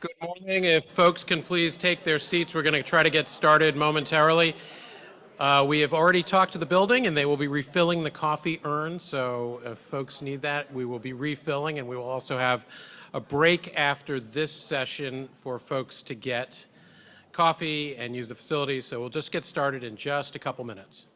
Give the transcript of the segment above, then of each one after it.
Good morning. If folks can please take their seats, we're going to try to get started momentarily. We have already talked to the building, and they will be refilling the coffee urn. So if folks need that, we will be refilling, and we will also have a break after this session for folks to get coffee and use the facility. So we'll just get started in just a couple minutes.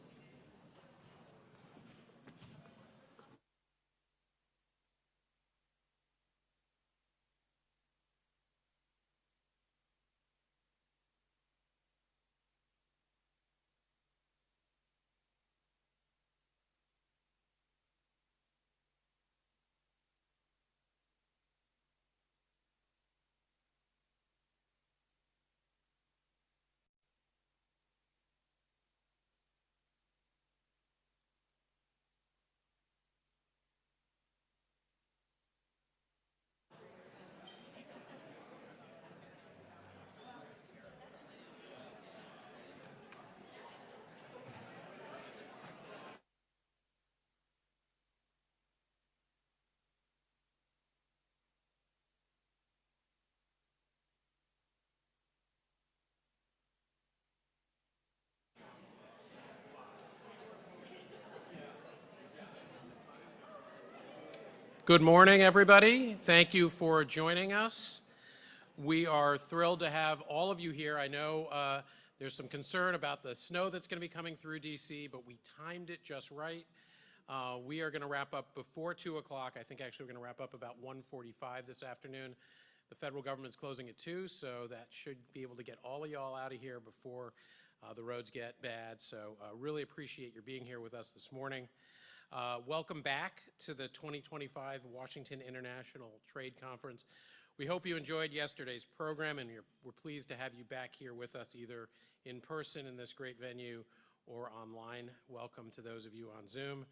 Good morning, everybody. Thank you for joining us. We are thrilled to have all of you here. I know there's some concern about the snow that's going to be coming through DC, but we timed it just right. We are going to wrap up before 2 o'clock. I think actually we're going to wrap up about 1:45 this afternoon. The federal government's closing at 2, so that should be able to get all of y'all out of here before the roads get bad. So really appreciate your being here with us this morning. Welcome back to the 2025 Washington International Trade Conference. We hope you enjoyed yesterday's program, and we're pleased to have you back here with us either in person in this great venue or online. Welcome to those of you on Zoom.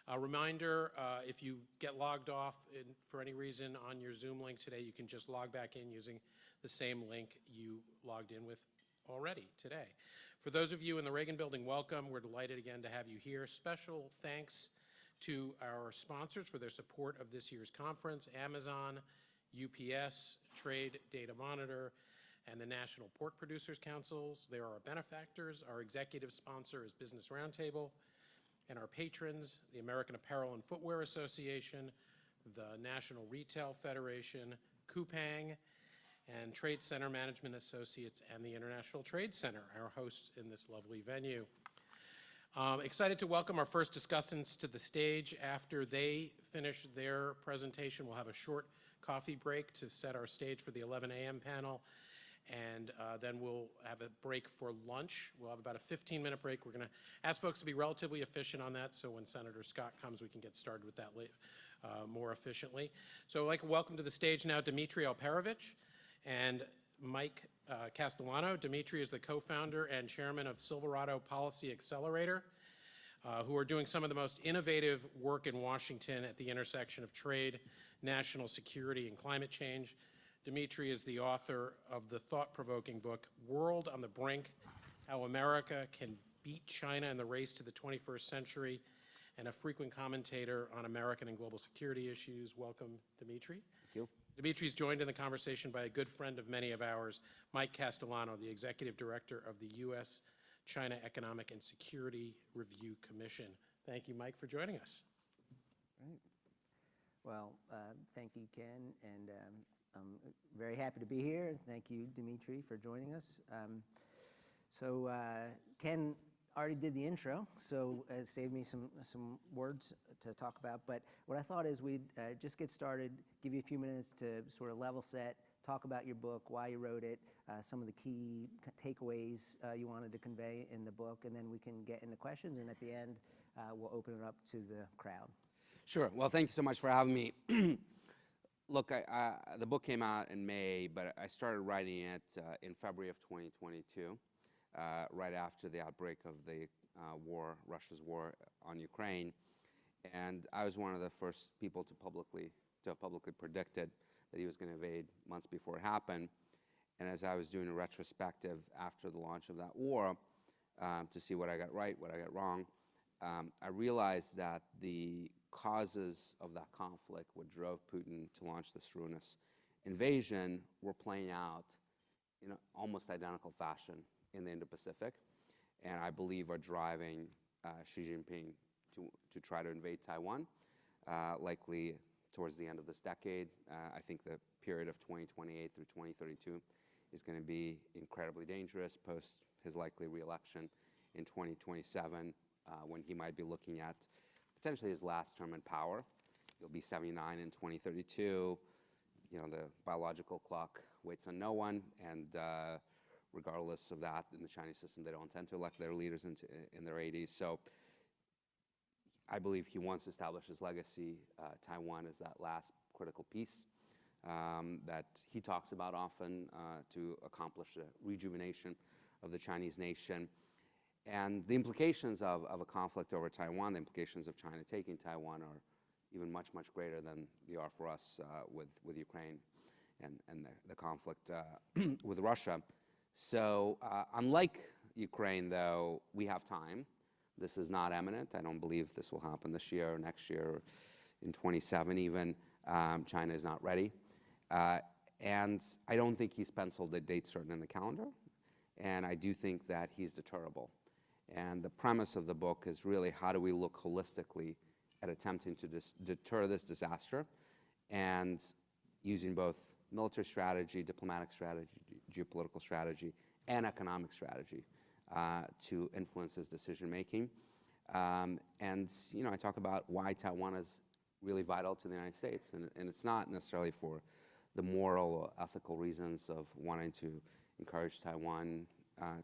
A reminder, if you get logged off for any reason on your Zoom link today, you can just log back in using the same link you logged in with already today. For those of you in the Reagan Building, welcome. We're delighted again to have you here. Special thanks to our sponsors for their support of this year's conference: Amazon, UPS, Trade Data Monitor, and the National Pork Producers Councils. They are our benefactors. Our executive sponsor is Business Roundtable, and our patrons, the American Apparel and Footwear Association, the National Retail Federation, Coupang, and Trade Center Management Associates, and the International Trade Center, our hosts in this lovely venue. Excited to welcome our first discussants to the stage. After they finish their presentation, we'll have a short coffee break to set our stage for the 11 a.m. panel, and then we'll have a break for lunch. We'll have about a 15-minute break. We're going to ask folks to be relatively efficient on that, so when Senator Scott comes, we can get started with that more efficiently. So I'd like to welcome to the stage now Dimitri Alperovich and Mike Castellano. Dmitri is the co-founder and chairman of Silverado Policy Accelerator, who are doing some of the most innovative work in Washington at the intersection of trade, national security, and climate change. Dmitri is the author of the thought-provoking book, World on the Brink: How America Can Beat China in the Race to the 21st Century, and a frequent commentator on American and global security issues. Welcome, Dmitri. Thank you. Dimitri's joined in the conversation by a good friend of many of ours, Mike Castellano, the executive director of the U.S.-China Economic and Security Review Commission. Thank you, Mike, for joining us. Right. Well, thank you, Ken, and I'm very happy to be here. Thank you, Dimitri, for joining us. Ken already did the intro, so it saved me some words to talk about. But what I thought is we'd just get started, give you a few minutes to sort of level set, talk about your book, why you wrote it, some of the key takeaways you wanted to convey in the book, and then we can get into questions, and at the end, we'll open it up to the crowd. Sure. Well, thank you so much for having me. Look, the book came out in May, but I started writing it in February of 2022. Right after the outbreak of the war, Russia's war on Ukraine, and I was one of the first people to have publicly predicted that he was going to invade months before it happened. And as I was doing a retrospective after the launch of that war to see what I got right, what I got wrong, I realized that the causes of that conflict, what drove Putin to launch this ruinous invasion were playing out in almost identical fashion in the Indo-Pacific, and I believe are driving Xi Jinping to try to invade Taiwan, likely towards the end of this decade. I think the period of 2028 through 2032 is going to be incredibly dangerous post his likely re-election in 2027, when he might be looking at potentially his last term in power. He'll be 79 in 2032. The biological clock waits on no one, and regardless of that, in the Chinese system, they don't tend to elect their leaders in their 80s. So I believe he wants to establish his legacy. Taiwan is that last critical piece that he talks about often to accomplish the rejuvenation of the Chinese nation. And the implications of a conflict over Taiwan, the implications of China taking Taiwan, are even much, much greater than they are for us with Ukraine and the conflict with Russia. So unlike Ukraine, though, we have time. This is not imminent. I don't believe this will happen this year or next year or in 27 even. China is not ready. And I don't think he's penciled a date certain in the calendar. And I do think that he's deterrable. And the premise of the book is really, how do we look holistically at attempting to deter this disaster, and using both military strategy, diplomatic strategy, geopolitical strategy, and economic strategy to influence his decision-making. And I talk about why Taiwan is really vital to the United States. And it's not necessarily for the moral or ethical reasons of wanting to encourage Taiwan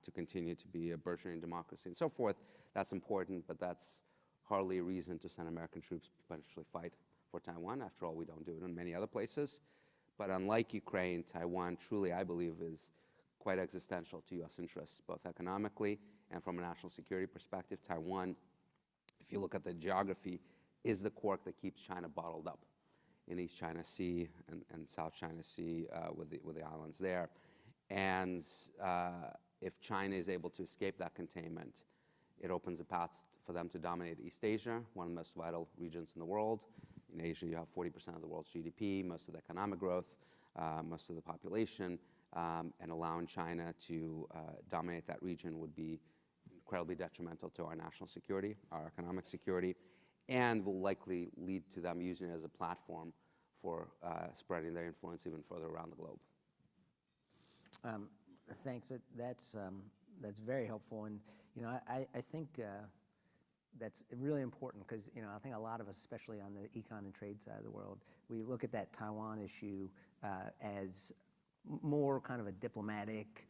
to continue to be a burgeoning democracy and so forth. That's important, but that's hardly a reason to send American troops to potentially fight for Taiwan. After all, we don't do it in many other places. But unlike Ukraine, Taiwan truly, I believe, is quite existential to U.S. interests, both economically and from a national security perspective. Taiwan, if you look at the geography, is the cork that keeps China bottled up in East China Sea and South China Sea with the islands there. And if China is able to escape that containment, it opens a path for them to dominate East Asia, one of the most vital regions in the world. In Asia, you have 40% of the world's GDP, most of the economic growth, most of the population, and allowing China to dominate that region would be incredibly detrimental to our national security, our economic security, and will likely lead to them using it as a platform for spreading their influence even further around the globe. Thanks. That's very helpful, and I think that's really important because I think a lot of us, especially on the econ and trade side of the world, we look at that Taiwan issue as more kind of a diplomatic,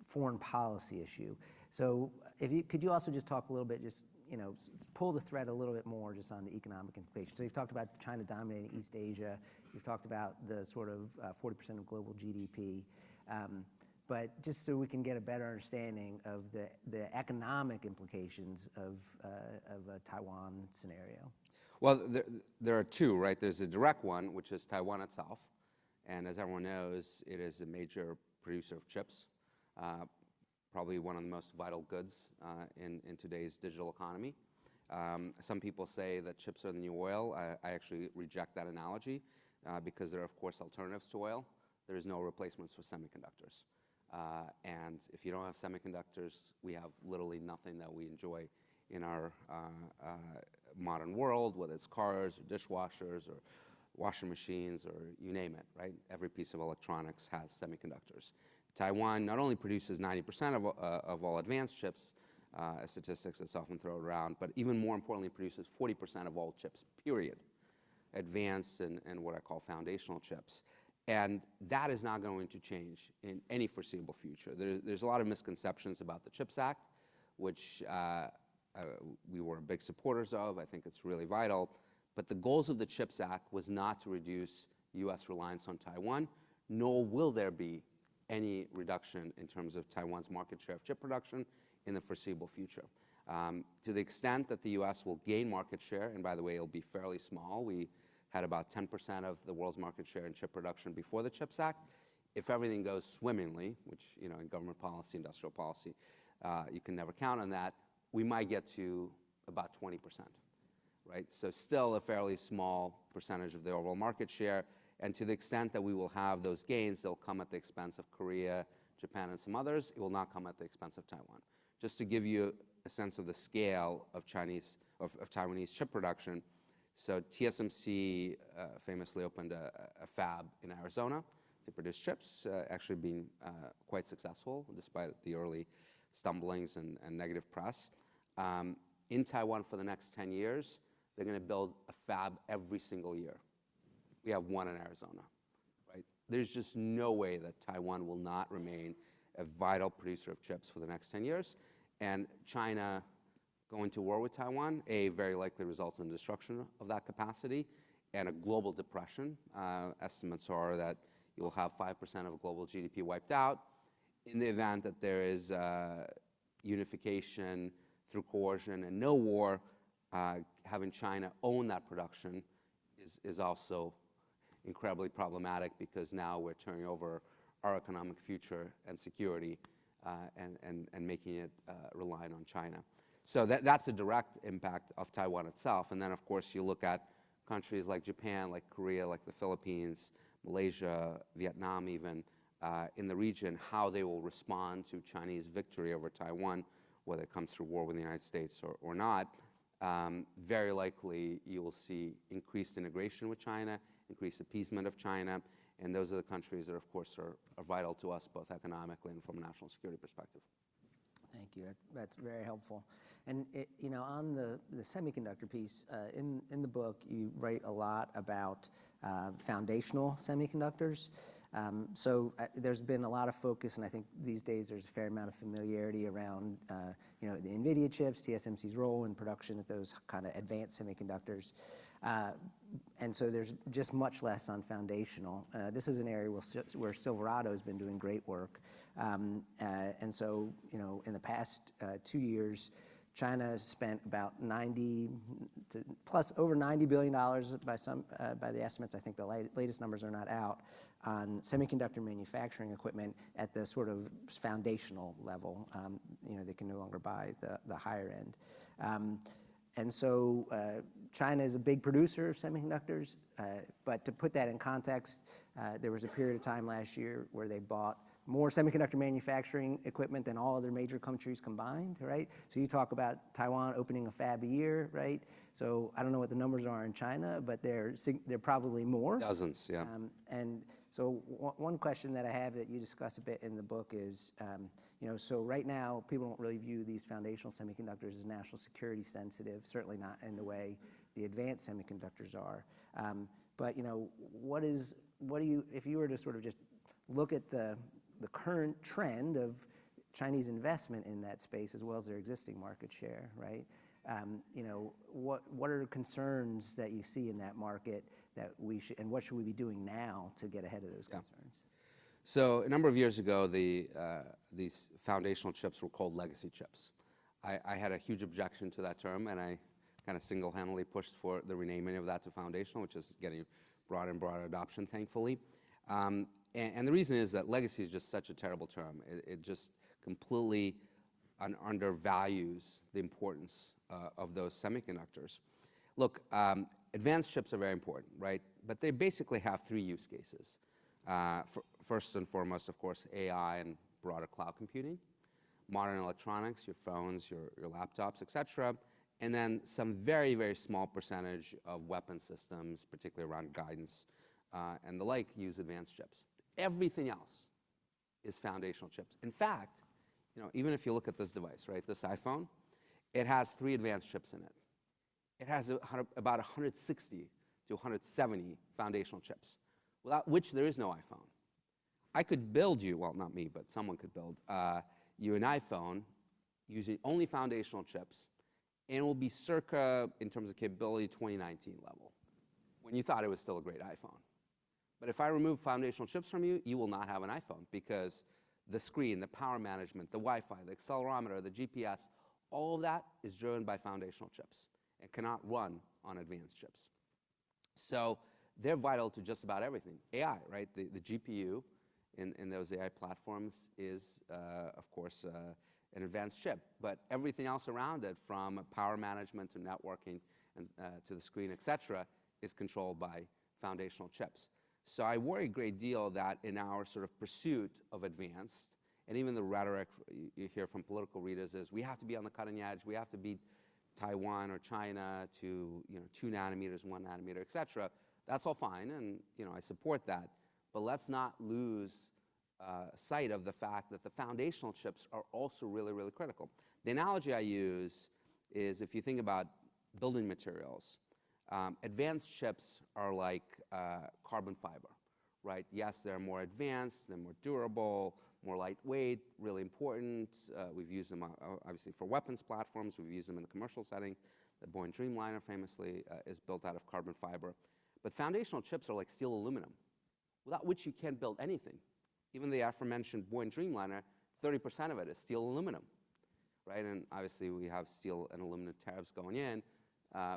foreign policy issue. So could you also just talk a little bit, just pull the thread a little bit more just on the economic implications. So you've talked about China dominating East Asia. You've talked about the sort of 40% of global GDP. But just so we can get a better understanding of the economic implications of a Taiwan scenario. Well, there are two, right? There's a direct one, which is Taiwan itself. And as everyone knows, it is a major producer of chips, probably one of the most vital goods in today's digital economy. Some people say that chips are the new oil. I actually reject that analogy because there are, of course, alternatives to oil. There is no replacements for semiconductors. And if you don't have semiconductors, we have literally nothing that we enjoy in our modern world, whether it's cars or dishwashers or washing machines or you name it, right? Every piece of electronics has semiconductors. Taiwan not only produces 90% of all advanced chips, statistics that's often thrown around, but even more importantly, produces 40% of all chips, period. Advanced and what I call foundational chips. And that is not going to change in any foreseeable future. There's a lot of misconceptions about the CHIPS Act, which we were big supporters of. I think it's really vital. But the goals of the CHIPS Act was not to reduce U.S. reliance on Taiwan, nor will there be any reduction in terms of Taiwan's market share of chip production in the foreseeable future. To the extent that the U.S. will gain market share, and by the way, it'll be fairly small. We had about 10% of the world's market share in chip production before the CHIPS Act. If everything goes swimmingly, which in government policy, industrial policy, you can never count on that, we might get to about 20%, right? So still a fairly small percentage of the overall market share. And to the extent that we will have those gains, they'll come at the expense of Korea, Japan, and some others. It will not come at the expense of Taiwan. Just to give you a sense of the scale of Taiwanese chip production, so TSMC famously opened a fab in Arizona to produce chips, actually being quite successful despite the early stumblings and negative press. In Taiwan for the next 10 years, they're going to build a fab every single year. We have one in Arizona, right? There's just no way that Taiwan will not remain a vital producer of chips for the next 10 years. And China going to war with Taiwan, very likely results in the destruction of that capacity and a global depression. Estimates are that you'll have 5% of global GDP wiped out. In the event that there is unification through coercion and no war, having China own that production is also incredibly problematic, because now we're turning over our economic future and security and making it reliant on China. So that's a direct impact of Taiwan itself. And then, of course, you look at countries like Japan, like Korea, like the Philippines, Malaysia, Vietnam even, in the region, how they will respond to Chinese victory over Taiwan, whether it comes through war with the United States or not. Very likely you will see increased integration with China, increased appeasement of China, and those are the countries that, of course, are vital to us both economically and from a national security perspective. Thank you. That's very helpful. And on the semiconductor piece, in the book, you write a lot about foundational semiconductors. So there's been a lot of focus, and I think these days there's a fair amount of familiarity around the NVIDIA chips, TSMC's role in production at those kind of advanced semiconductors. And so there's just much less on foundational. This is an area where Silverado has been doing great work. And so, in the past 2 years, China has spent about over $90 billion by the estimates. I think the latest numbers are not out, on semiconductor manufacturing equipment at the sort of foundational level. They can no longer buy the higher end. And so China is a big producer of semiconductors, but to put that in context, there was a period of time last year where they bought more semiconductor manufacturing equipment than all other major countries combined, right? So you talk about Taiwan opening a fab a year, right? So I don't know what the numbers are in China, but they're probably more. Dozens, yeah. And so one question that I have that you discuss a bit in the book is, so right now people don't really view these foundational semiconductors as national security sensitive, certainly not in the way the advanced semiconductors are. But if you were to sort of just look at the current trend of Chinese investment in that space as well as their existing market share, right? What are concerns that you see in that market that and what should we be doing now to get ahead of those concerns? So a number of years ago, these foundational chips were called legacy chips. I had a huge objection to that term, and I kind of single-handedly pushed for the renaming of that to foundational, which is getting broader and broader adoption, thankfully. And the reason is that legacy is just such a terrible term. It just completely undervalues the importance of those semiconductors. Look, advanced chips are very important, right? But they basically have three use cases. First and foremost, of course, AI and broader cloud computing, modern electronics, your phones, your laptops, et cetera, and then some very, very small percentage of weapon systems, particularly around guidance and the like, use advanced chips. Everything else is foundational chips. In fact, even if you look at this device, right, this iPhone, it has 3 advanced chips in it. It has about 160 to 170 foundational chips, without which there is no iPhone. I could build you, well, not me, but someone could build you an iPhone using only foundational chips, and it will be circa, in terms of capability, 2019 level, when you thought it was still a great iPhone. But if I remove foundational chips from you, you will not have an iPhone, because the screen, the power management, the Wi-Fi, the accelerometer, the GPS, all of that is driven by foundational chips and cannot run on advanced chips. So they're vital to just about everything. AI, right? The GPU in those AI platforms is, of course, an advanced chip. But everything else around it, from power management to networking and to the screen, et cetera, is controlled by foundational chips. So I worry a great deal that in our sort of pursuit of advanced, and even the rhetoric you hear from political readers is we have to be on the cutting edge, we have to beat Taiwan or China to 2 nanometers, 1 nanometer, et cetera. That's all fine, and I support that. But let's not lose sight of the fact that the foundational chips are also really, really critical. The analogy I use is if you think about building materials, advanced chips are like carbon fiber, right? Yes, they're more advanced, they're more durable, more lightweight, really important. We've used them obviously for weapons platforms. We've used them in the commercial setting. The Boeing Dreamliner famously is built out of carbon fiber. But foundational chips are like steel aluminum, without which you can't build anything. Even the aforementioned Boeing Dreamliner, 30% of it is steel aluminum, right? And obviously we have steel and aluminum tariffs going in,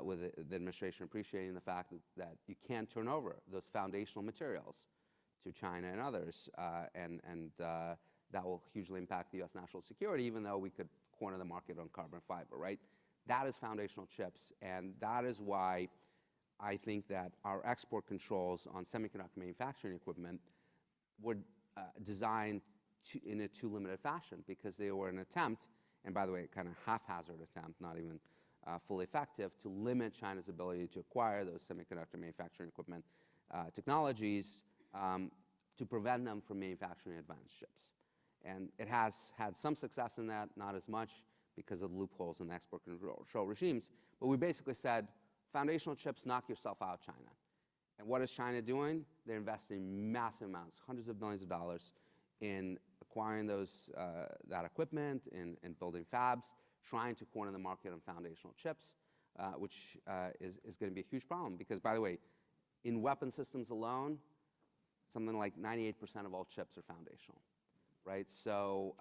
with the administration appreciating the fact that you can't turn over those foundational materials to China and others, and that will hugely impact the U.S. national security, even though we could corner the market on carbon fiber, right? That is foundational chips, and that is why I think that our export controls on semiconductor manufacturing equipment were designed in a too limited fashion, because they were an attempt, and by the way, kind of haphazard attempt, not even fully effective, to limit China's ability to acquire those semiconductor manufacturing equipment technologies, to prevent them from manufacturing advanced chips. And it has had some success in that, not as much because of the loopholes in the export control regimes. But we basically said, foundational chips, knock yourself out, China. And what is China doing? They're investing massive amounts, hundreds of billions of dollars, in acquiring that equipment, in building fabs, trying to corner the market on foundational chips, which is going to be a huge problem. Because, by the way, in weapon systems alone, something like 98% of all chips are foundational, right? So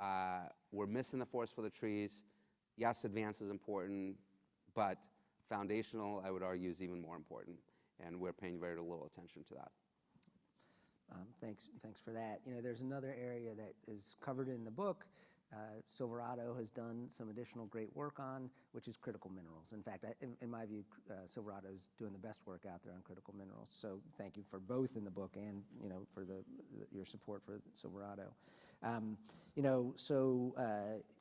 we're missing the forest for the trees. Yes, advance is important, but foundational, I would argue, is even more important, and we're paying very little attention to that. Thanks for that. There's another area that is covered in the book. Silverado has done some additional great work on, which is critical minerals. In fact, in my view, Silverado is doing the best work out there on critical minerals. So thank you for both in the book and for your support for Silverado.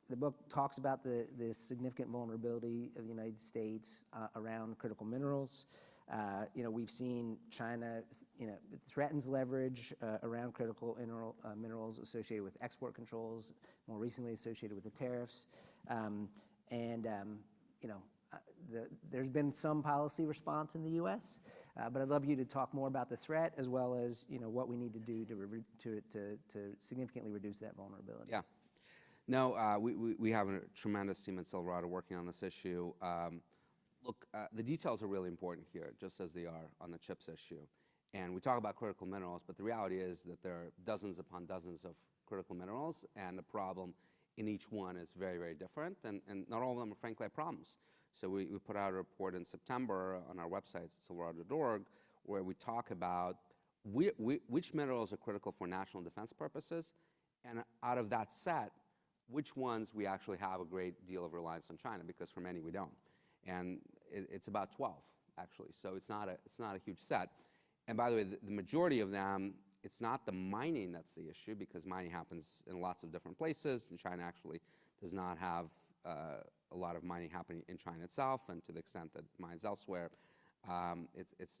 The book talks about the significant vulnerability of the United States around critical minerals. We've seen China, threatens leverage around critical minerals associated with export controls, more recently associated with the tariffs. There's been some policy response in the U.S., but I'd love you to talk more about the threat as well as what we need to do to significantly reduce that vulnerability. Yeah. No, we have a tremendous team at Silverado working on this issue. Look, the details are really important here, just as they are on the chips issue. And we talk about critical minerals, but the reality is that there are dozens upon dozens of critical minerals, and the problem in each one is very, very different, and not all of them are, frankly, problems. So we put out a report in September on our website, silverado.org, where we talk about which minerals are critical for national defense purposes, and out of that set, which ones we actually have a great deal of reliance on China, because for many we don't. And it's about 12, actually, so it's not a huge set. And by the way, the majority of them, it's not the mining that's the issue, because mining happens in lots of different places, and China actually does not have a lot of mining happening in China itself, and to the extent that mines elsewhere, it's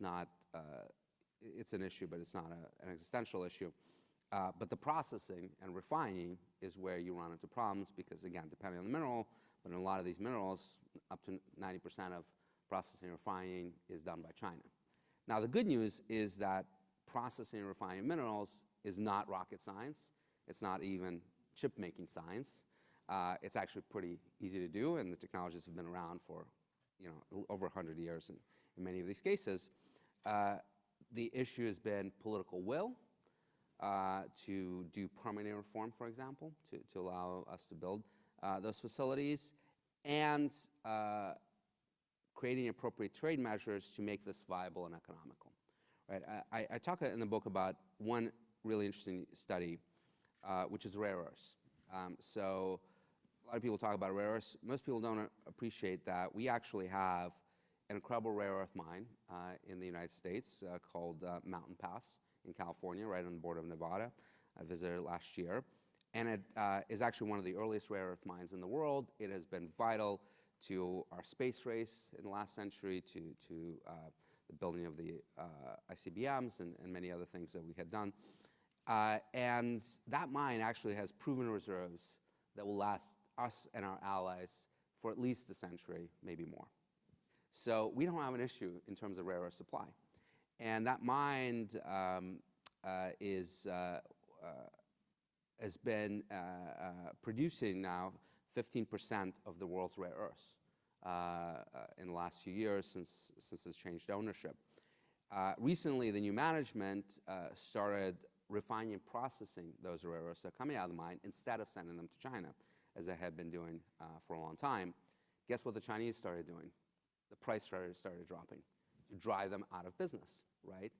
an issue, but it's not an existential issue. But the processing and refining is where you run into problems, because again, depending on the mineral, but in a lot of these minerals, up to 90% of processing and refining is done by China. Now, the good news is that processing and refining minerals is not rocket science. It's not even chip-making science. It's actually pretty easy to do, and the technologies have been around for over 100 years in many of these cases. The issue has been political will to do permitting reform, for example, to allow us to build those facilities, and creating appropriate trade measures to make this viable and economical. Right? I talk in the book about one really interesting study, which is rare earths. So a lot of people talk about rare earths. Most people don't appreciate that we actually have an incredible rare earth mine in the United States called Mountain Pass in California, right on the border of Nevada. I visited it last year. And it is actually one of the earliest rare earth mines in the world. It has been vital to our space race in the last century, to the building of the ICBMs and many other things that we had done. And that mine actually has proven reserves that will last us and our allies for at least a century, maybe more. So we don't have an issue in terms of rare earth supply. And that mine has been producing now 15% of the world's rare earths in the last few years since it's changed ownership. Recently, the new management started refining and processing those rare earths that are coming out of the mine instead of sending them to China, as they had been doing for a long time. Guess what the Chinese started doing? The price started dropping to drive them out of business, right?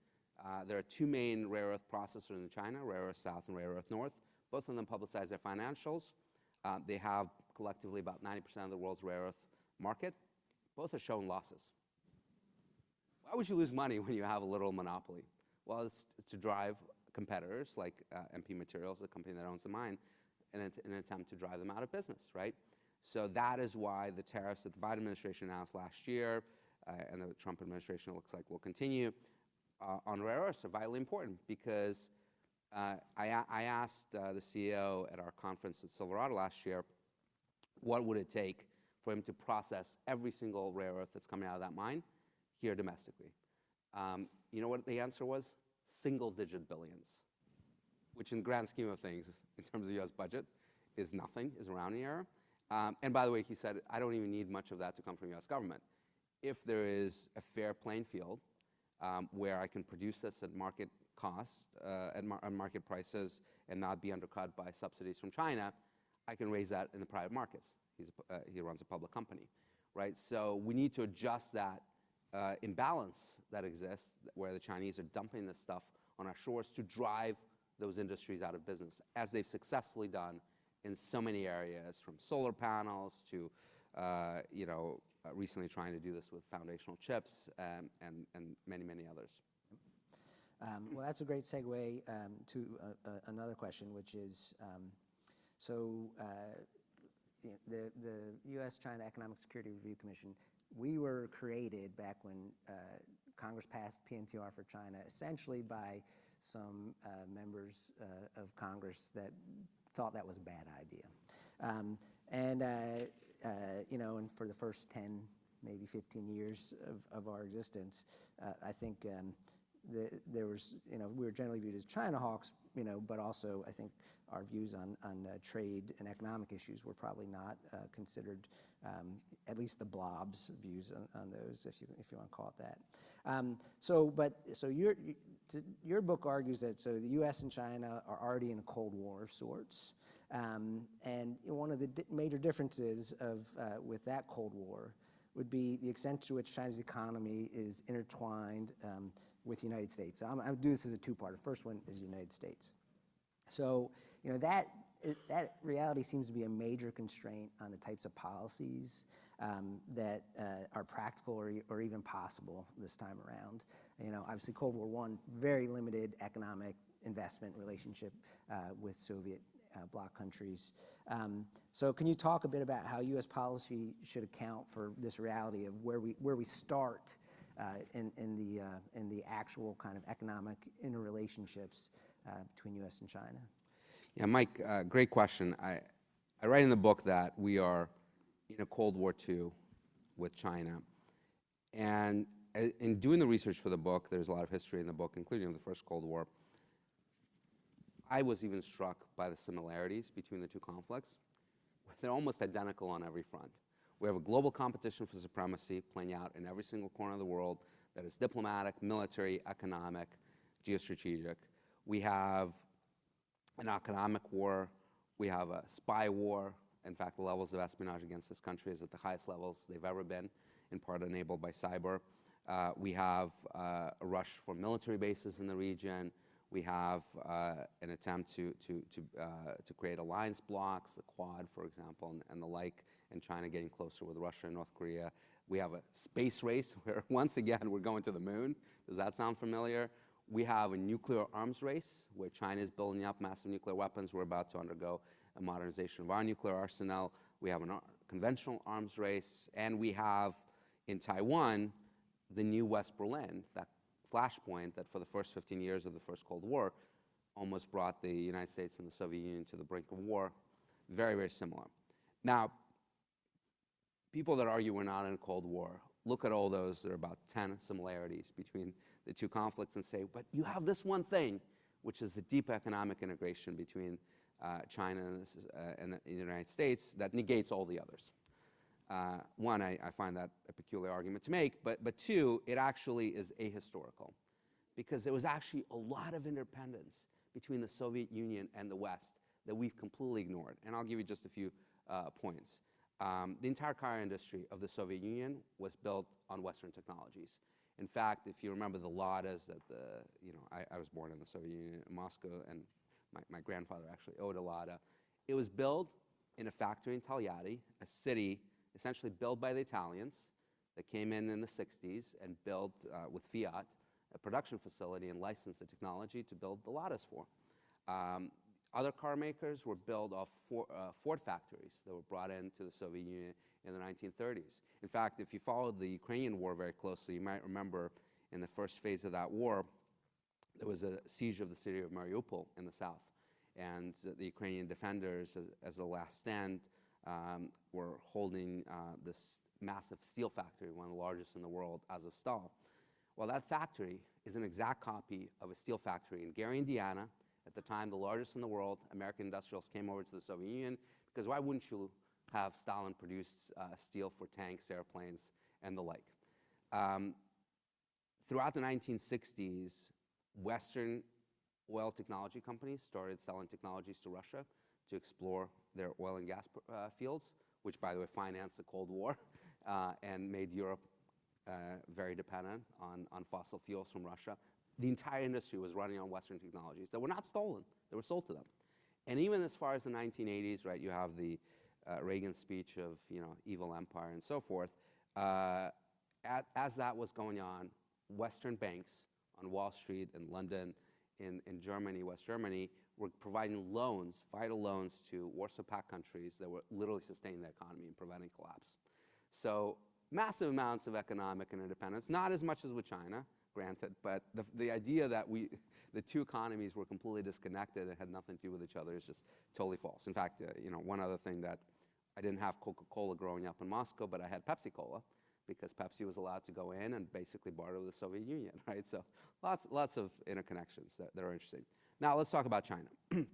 There are two main rare earth processors in China, Rare Earth South and Rare Earth North. Both of them publicize their financials. They have collectively about 90% of the world's rare earth market. Both have shown losses. Why would you lose money when you have a literal monopoly? Well, it's to drive competitors like MP Materials, the company that owns the mine, in an attempt to drive them out of business, right? So that is why the tariffs that the Biden administration announced last year, and the Trump administration looks like will continue, on rare earths are vitally important, because I asked the CEO at our conference at Silverado last year, what would it take for him to process every single rare earth that's coming out of that mine here domestically? You know what the answer was? Single-digit billions, which in the grand scheme of things, in terms of the U.S. budget, is nothing, is a rounding error. And by the way, he said, I don't even need much of that to come from the U.S. government. If there is a fair playing field where I can produce this at market cost, at market prices, and not be undercut by subsidies from China, I can raise that in the private markets. He runs a public company, right? So we need to adjust that imbalance that exists, where the Chinese are dumping this stuff on our shores to drive those industries out of business, as they've successfully done in so many areas, from solar panels to, recently trying to do this with foundational chips and many, many others. Well, that's a great segue to another question, which is, the U.S.-China Economic Security Review Commission, we were created back when Congress passed PNTR for China, essentially by some members of Congress that thought that was a bad idea. And for the first 10, maybe 15 years of our existence, I think there was, we were generally viewed as China hawks, but also I think our views on trade and economic issues were probably not considered, at least the blob's views on those, if you want to call it that. So your book argues that the U.S. and China are already in a Cold War of sorts, and one of the major differences with that Cold War would be the extent to which China's economy is intertwined with the United States. So I'm going to do this as a two-part. The first one is the United States. So that reality seems to be a major constraint on the types of policies that are practical or even possible this time around. Obviously Cold War I, very limited economic investment relationship with Soviet bloc countries. So can you talk a bit about how U.S. policy should account for this reality of where we start in the actual kind of economic interrelationships between U.S. and China? Yeah, Mike, great question. I write in the book that we are in a Cold War II with China. And in doing the research for the book, there's a lot of history in the book, including the first Cold War. I was even struck by the similarities between the two conflicts. They're almost identical on every front. We have a global competition for supremacy playing out in every single corner of the world that is diplomatic, military, economic, geostrategic. We have an economic war. We have a spy war. In fact, the levels of espionage against this country is at the highest levels they've ever been, in part enabled by cyber. We have a rush for military bases in the region. We have an attempt to create alliance blocks, the Quad, for example, and the like, and China getting closer with Russia and North Korea. We have a space race where, once again, we're going to the moon. Does that sound familiar? We have a nuclear arms race where China is building up massive nuclear weapons. We're about to undergo a modernization of our nuclear arsenal. We have a conventional arms race. And we have, in Taiwan, the new West Berlin, that flashpoint that for the first 15 years of the First Cold War almost brought the United States and the Soviet Union to the brink of war. Very, very similar. Now, people that argue we're not in a Cold War, look at all those. There are about 10 similarities between the two conflicts and say, but you have this one thing, which is the deep economic integration between China and the United States that negates all the others. One, I find that a peculiar argument to make, but two, it actually is ahistorical, because there was actually a lot of independence between the Soviet Union and the West that we've completely ignored. And I'll give you just a few points. The entire car industry of the Soviet Union was built on Western technologies. In fact, if you remember the Ladas that I was born in the Soviet Union in Moscow, and my grandfather actually owned a Lada. It was built in a factory in Togliatti, a city essentially built by the Italians that came in the 60s and built with Fiat a production facility and licensed the technology to build the Ladas for. Other car makers were built off Ford factories that were brought into the Soviet Union in the 1930s. In fact, if you followed the Ukrainian war very closely, you might remember in the first phase of that war, there was a siege of the city of Mariupol in the south. And the Ukrainian defenders, as a last stand, were holding this massive steel factory, one of the largest in the world, Azovstal. Well, that factory is an exact copy of a steel factory in Gary, Indiana, at the time the largest in the world. American industrials came over to the Soviet Union, because why wouldn't you have Stalin produce steel for tanks, airplanes, and the like? Throughout the 1960s, Western oil technology companies started selling technologies to Russia to explore their oil and gas fields, which, by the way, financed the Cold War and made Europe very dependent on fossil fuels from Russia. The entire industry was running on Western technologies that were not stolen. They were sold to them. And even as far as the 1980s, right, you have the Reagan speech of, evil empire and so forth. As that was going on, Western banks on Wall Street in London, in Germany, West Germany, were providing loans, vital loans to Warsaw Pact countries that were literally sustaining the economy and preventing collapse. So massive amounts of economic independence, not as much as with China, granted, but the idea that the two economies were completely disconnected and had nothing to do with each other is just totally false. In fact, one other thing, that I didn't have Coca-Cola growing up in Moscow, but I had Pepsi-Cola, because Pepsi was allowed to go in and basically barter with the Soviet Union, right? So lots of interconnections that are interesting. Now let's talk about China.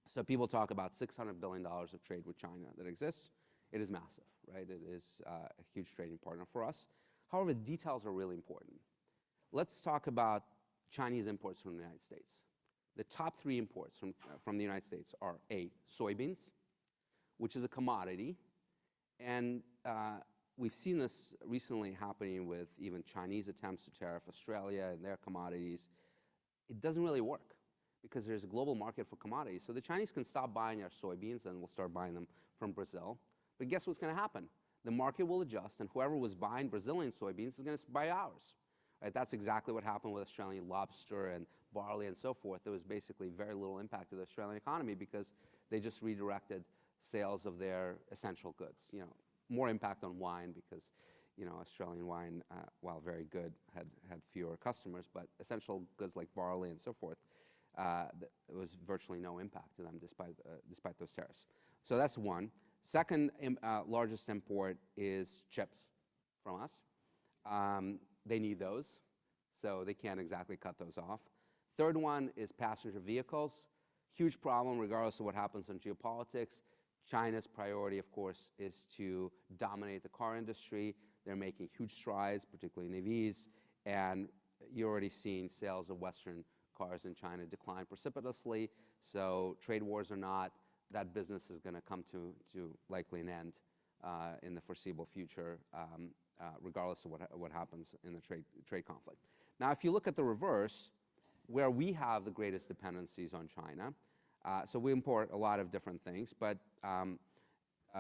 So people talk about $600 billion of trade with China that exists. It is massive, right? It is a huge trading partner for us. However, the details are really important. Let's talk about Chinese imports from the United States. The top three imports from the United States are A, soybeans, which is a commodity. And we've seen this recently happening with even Chinese attempts to tariff Australia and their commodities. It doesn't really work, because there's a global market for commodities. So the Chinese can stop buying our soybeans and we'll start buying them from Brazil. But guess what's going to happen? The market will adjust, and whoever was buying Brazilian soybeans is going to buy ours. Right? That's exactly what happened with Australian lobster and barley and so forth. There was basically very little impact to the Australian economy, because they just redirected sales of their essential goods. More impact on wine, because Australian wine, while very good, had fewer customers, but essential goods like barley and so forth, there was virtually no impact to them despite those tariffs. So that's one. Second largest import is chips from us. They need those, so they can't exactly cut those off. Third one is passenger vehicles. Huge problem regardless of what happens in geopolitics. China's priority, of course, is to dominate the car industry. They're making huge strides, particularly in EVs, and you're already seeing sales of Western cars in China decline precipitously. So trade wars or not, that business is going to come to likely an end in the foreseeable future, regardless of what happens in the trade conflict. Now, if you look at the reverse, where we have the greatest dependencies on China, so we import a lot of different things, but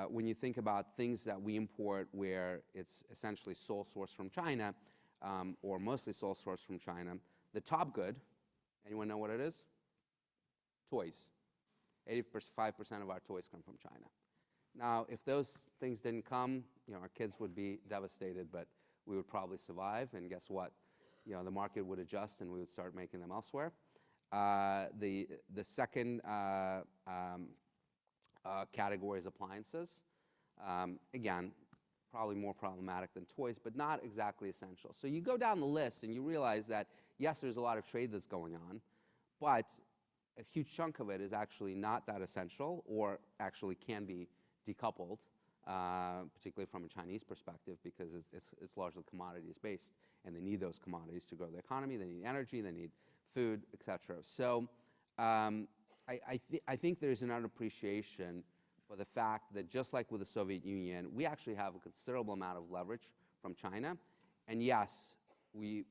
when you think about things that we import where it's essentially sole source from China, or mostly sole source from China, The top good, anyone know what it is? Toys. 85% of our toys come from China. Now, if those things didn't come, our kids would be devastated, but we would probably survive, and guess what? The market would adjust and we would start making them elsewhere. The second category is appliances. Again, probably more problematic than toys, but not exactly essential. So you go down the list and you realize that, yes, there's a lot of trade that's going on, but a huge chunk of it is actually not that essential or actually can be decoupled, particularly from a Chinese perspective, because it's largely commodities based, and they need those commodities to grow the economy. They need energy, they need food, et cetera. So I think there's an underappreciation for the fact that just like with the Soviet Union, we actually have a considerable amount of leverage from China. And yes, we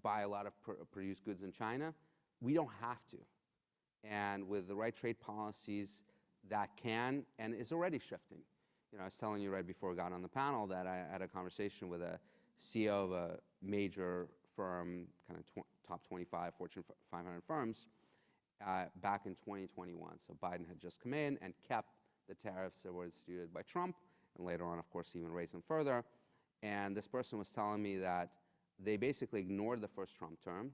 buy a lot of produced goods in China. We don't have to. And with the right trade policies, that can and is already shifting. I was telling you right before I got on the panel that I had a conversation with a CEO of a major firm, kind of top 25 Fortune 500 firms, back in 2021. So Biden had just come in and kept the tariffs that were instituted by Trump, and later on, of course, even raised them further. And this person was telling me that they basically ignored the first Trump term,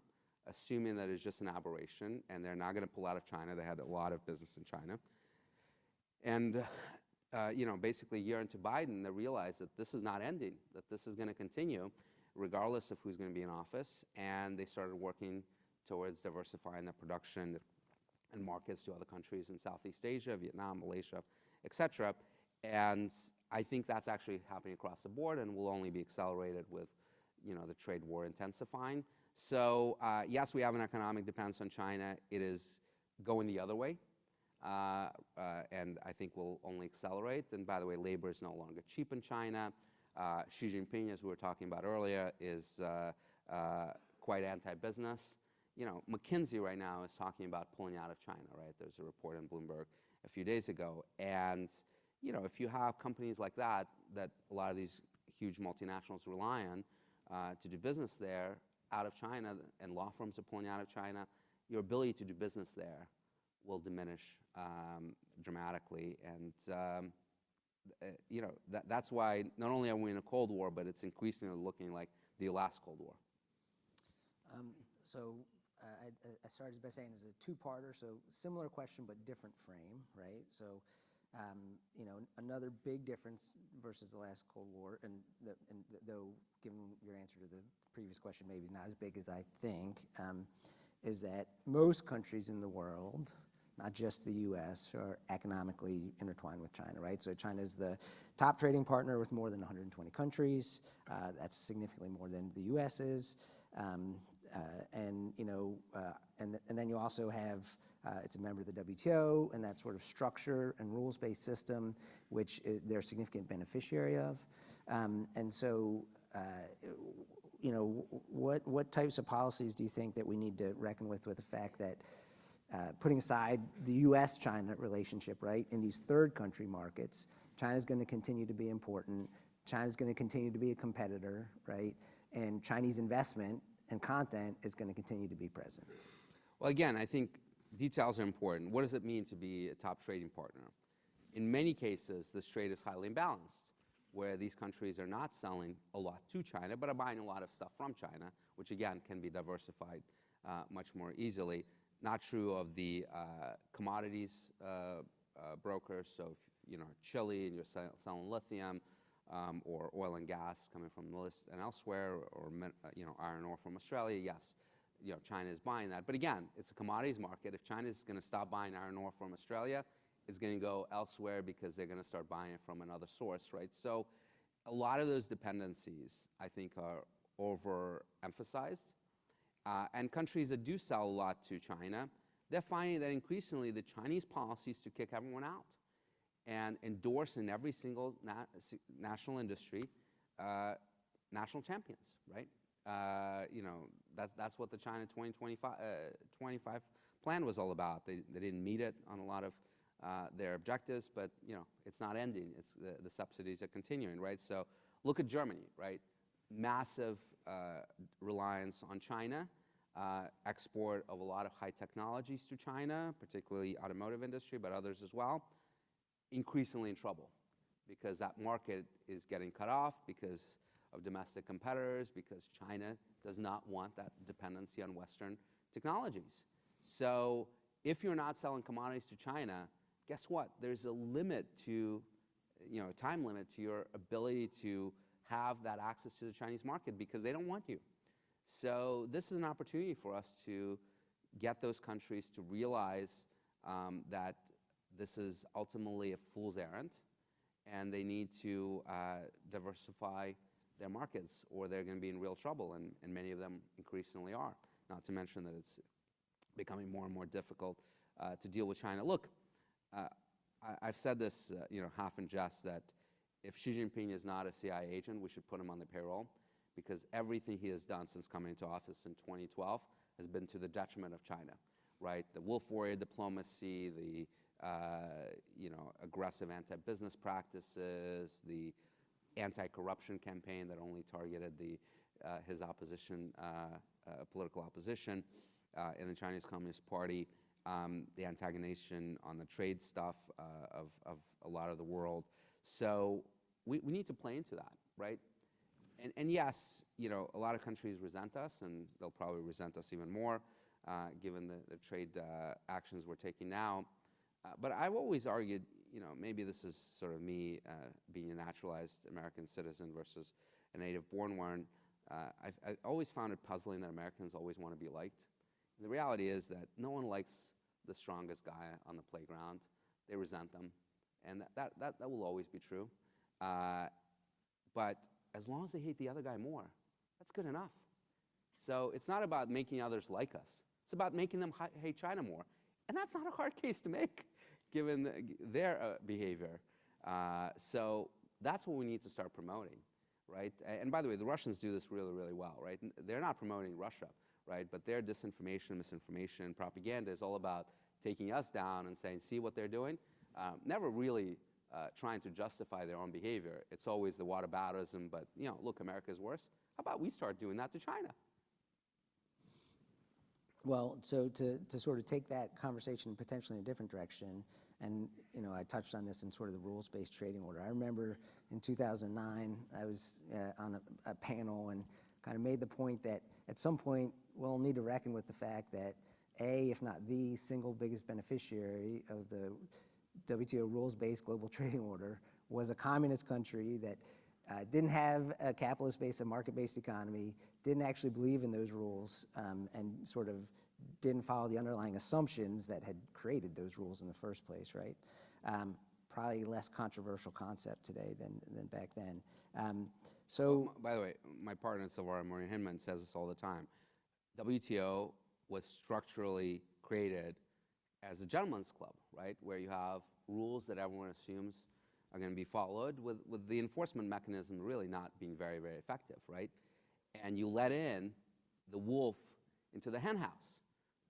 assuming that it's just an aberration, and they're not going to pull out of China. They had a lot of business in China. And basically a year into Biden, they realized that this is not ending, that this is going to continue regardless of who's going to be in office. And they started working towards diversifying their production and markets to other countries in Southeast Asia, Vietnam, Malaysia, et cetera. And I think that's actually happening across the board and will only be accelerated with the trade war intensifying. So yes, we have an economic dependence on China. It is going the other way. And I think will only accelerate. And by the way, labor is no longer cheap in China. Xi Jinping, as we were talking about earlier, is quite anti-business. McKinsey right now is talking about pulling out of China, right? There's a report in Bloomberg a few days ago. And, if you have companies like that a lot of these huge multinationals rely on to do business there out of China, and law firms are pulling out of China, your ability to do business there will diminish dramatically. And, that's why not only are we in a Cold War, but it's increasingly looking like the last Cold War. I started by saying it's a two-parter, so similar question but different frame, right? So, another big difference versus the last Cold War, and though given your answer to the previous question maybe not as big as I think, is that most countries in the world, not just the U.S., are economically intertwined with China, right? So China is the top trading partner with more than 120 countries. That's significantly more than the U.S. is. And then you also have, it's a member of the WTO, and that sort of structure and rules-based system, which they're a significant beneficiary of. And so, what types of policies do you think that we need to reckon with the fact that putting aside the U.S.-China relationship, right, in these third country markets, China's going to continue to be important. China's going to continue to be a competitor, right? And Chinese investment and content is going to continue to be present. Well, again, I think details are important. What does it mean to be a top trading partner? In many cases, this trade is highly imbalanced, where these countries are not selling a lot to China, but are buying a lot of stuff from China, which again can be diversified much more easily. Not true of the commodities brokers. So if Chile and you're selling lithium, or oil and gas coming from the list and elsewhere, or iron ore from Australia, yes, China is buying that. But again, it's a commodities market. If China is going to stop buying iron ore from Australia, it's going to go elsewhere because they're going to start buying it from another source, right? So a lot of those dependencies, I think, are overemphasized. And countries that do sell a lot to China, they're finding that increasingly the Chinese policy is to kick everyone out and endorse in every single national industry national champions, right? That's what the China 2025 plan was all about. They didn't meet it on a lot of their objectives, but it's not ending. It's the subsidies are continuing, right? So look at Germany, right? Massive reliance on China, export of a lot of high technologies to China, particularly automotive industry, but others as well, increasingly in trouble because that market is getting cut off because of domestic competitors, because China does not want that dependency on Western technologies. So if you're not selling commodities to China, guess what? There's a limit to, a time limit to your ability to have that access to the Chinese market because they don't want you. So this is an opportunity for us to get those countries to realize that this is ultimately a fool's errand, and they need to diversify their markets, or they're going to be in real trouble, and many of them increasingly are. Not to mention that it's becoming more and more difficult to deal with China. Look, I've said this, half in jest, that if Xi Jinping is not a CIA agent, we should put him on the payroll, because everything he has done since coming into office in 2012 has been to the detriment of China, right? The wolf warrior diplomacy, the aggressive anti-business practices, the anti-corruption campaign that only targeted his opposition, political opposition in the Chinese Communist Party, the antagonization on the trade stuff of a lot of the world. So we need to play into that, right? And yes, a lot of countries resent us, and they'll probably resent us even more, given the trade actions we're taking now. But I've always argued, maybe this is sort of me being a naturalized American citizen versus a native-born one. I've always found it puzzling that Americans always want to be liked. And the reality is that no one likes the strongest guy on the playground. They resent them, and that will always be true. But as long as they hate the other guy more, that's good enough. So it's not about making others like us. It's about making them hate China more. And that's not a hard case to make, given their behavior. So that's what we need to start promoting, right? And by the way, the Russians do this really, really well, right? They're not promoting Russia, right? But their disinformation, misinformation, propaganda is all about taking us down and saying, see what they're doing? Never really trying to justify their own behavior. It's always the whataboutism, but look, America's worse. How about we start doing that to China? Well, so to sort of take that conversation potentially in a different direction, and I touched on this in sort of the rules-based trading order. I remember in 2009, I was on a panel and kind of made the point that at some point we'll need to reckon with the fact that if not the single biggest beneficiary of the WTO rules-based global trading order was a communist country that didn't have a capitalist-based, a market-based economy, didn't actually believe in those rules, and sort of didn't follow the underlying assumptions that had created those rules in the first place, right? Probably less controversial concept today than back then. Well, by the way, my partner in Silverado, Maureen Hinman, says this all the time. WTO was structurally created as a gentleman's club, right? Where you have rules that everyone assumes are going to be followed, with the enforcement mechanism really not being very, very effective, right? And you let in the wolf into the hen house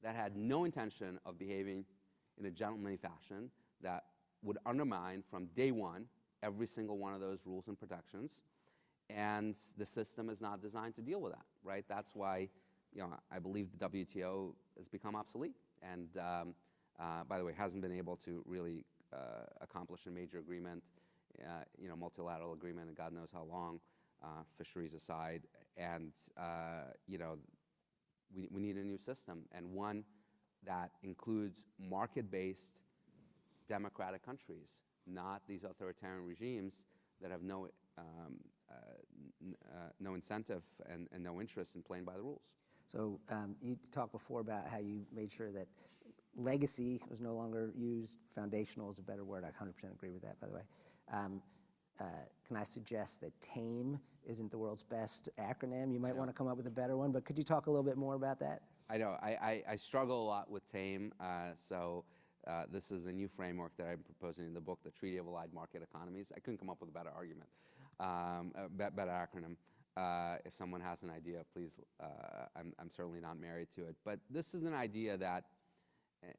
that had no intention of behaving in a gentlemanly fashion, that would undermine from day one every single one of those rules and protections. And the system is not designed to deal with that, right? That's why I believe the WTO has become obsolete, and by the way, hasn't been able to really accomplish a major agreement, multilateral agreement, and God knows how long, fisheries aside. And we need a new system, and one that includes market-based democratic countries, not these authoritarian regimes that have no incentive and no interest in playing by the rules. So you talked before about how you made sure that legacy was no longer used. Foundational is a better word. I 100% agree with that, by the way. Can I suggest that TAME isn't the world's best acronym? You might want to come up with a better one, but could you talk a little bit more about that? I know. I struggle a lot with TAME, so this is a new framework that I'm proposing in the book, the Treaty of Allied Market Economies. I couldn't come up with a better argument, better acronym. If someone has an idea, please, I'm certainly not married to it. But this is an idea that,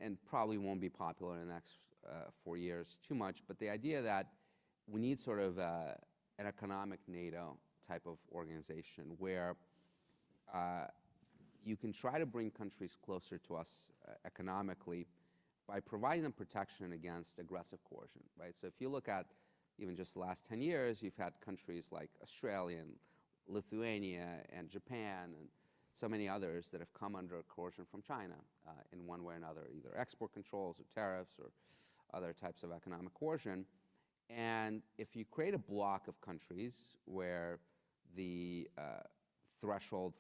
and probably won't be popular in the next 4 years too much, but the idea that we need sort of an economic NATO type of organization where you can try to bring countries closer to us economically by providing them protection against aggressive coercion, right? So if you look at even just the last 10 years, you've had countries like Australia and Lithuania and Japan and so many others that have come under coercion from China in one way or another, either export controls or tariffs or other types of economic coercion. And if you create a block of countries where the threshold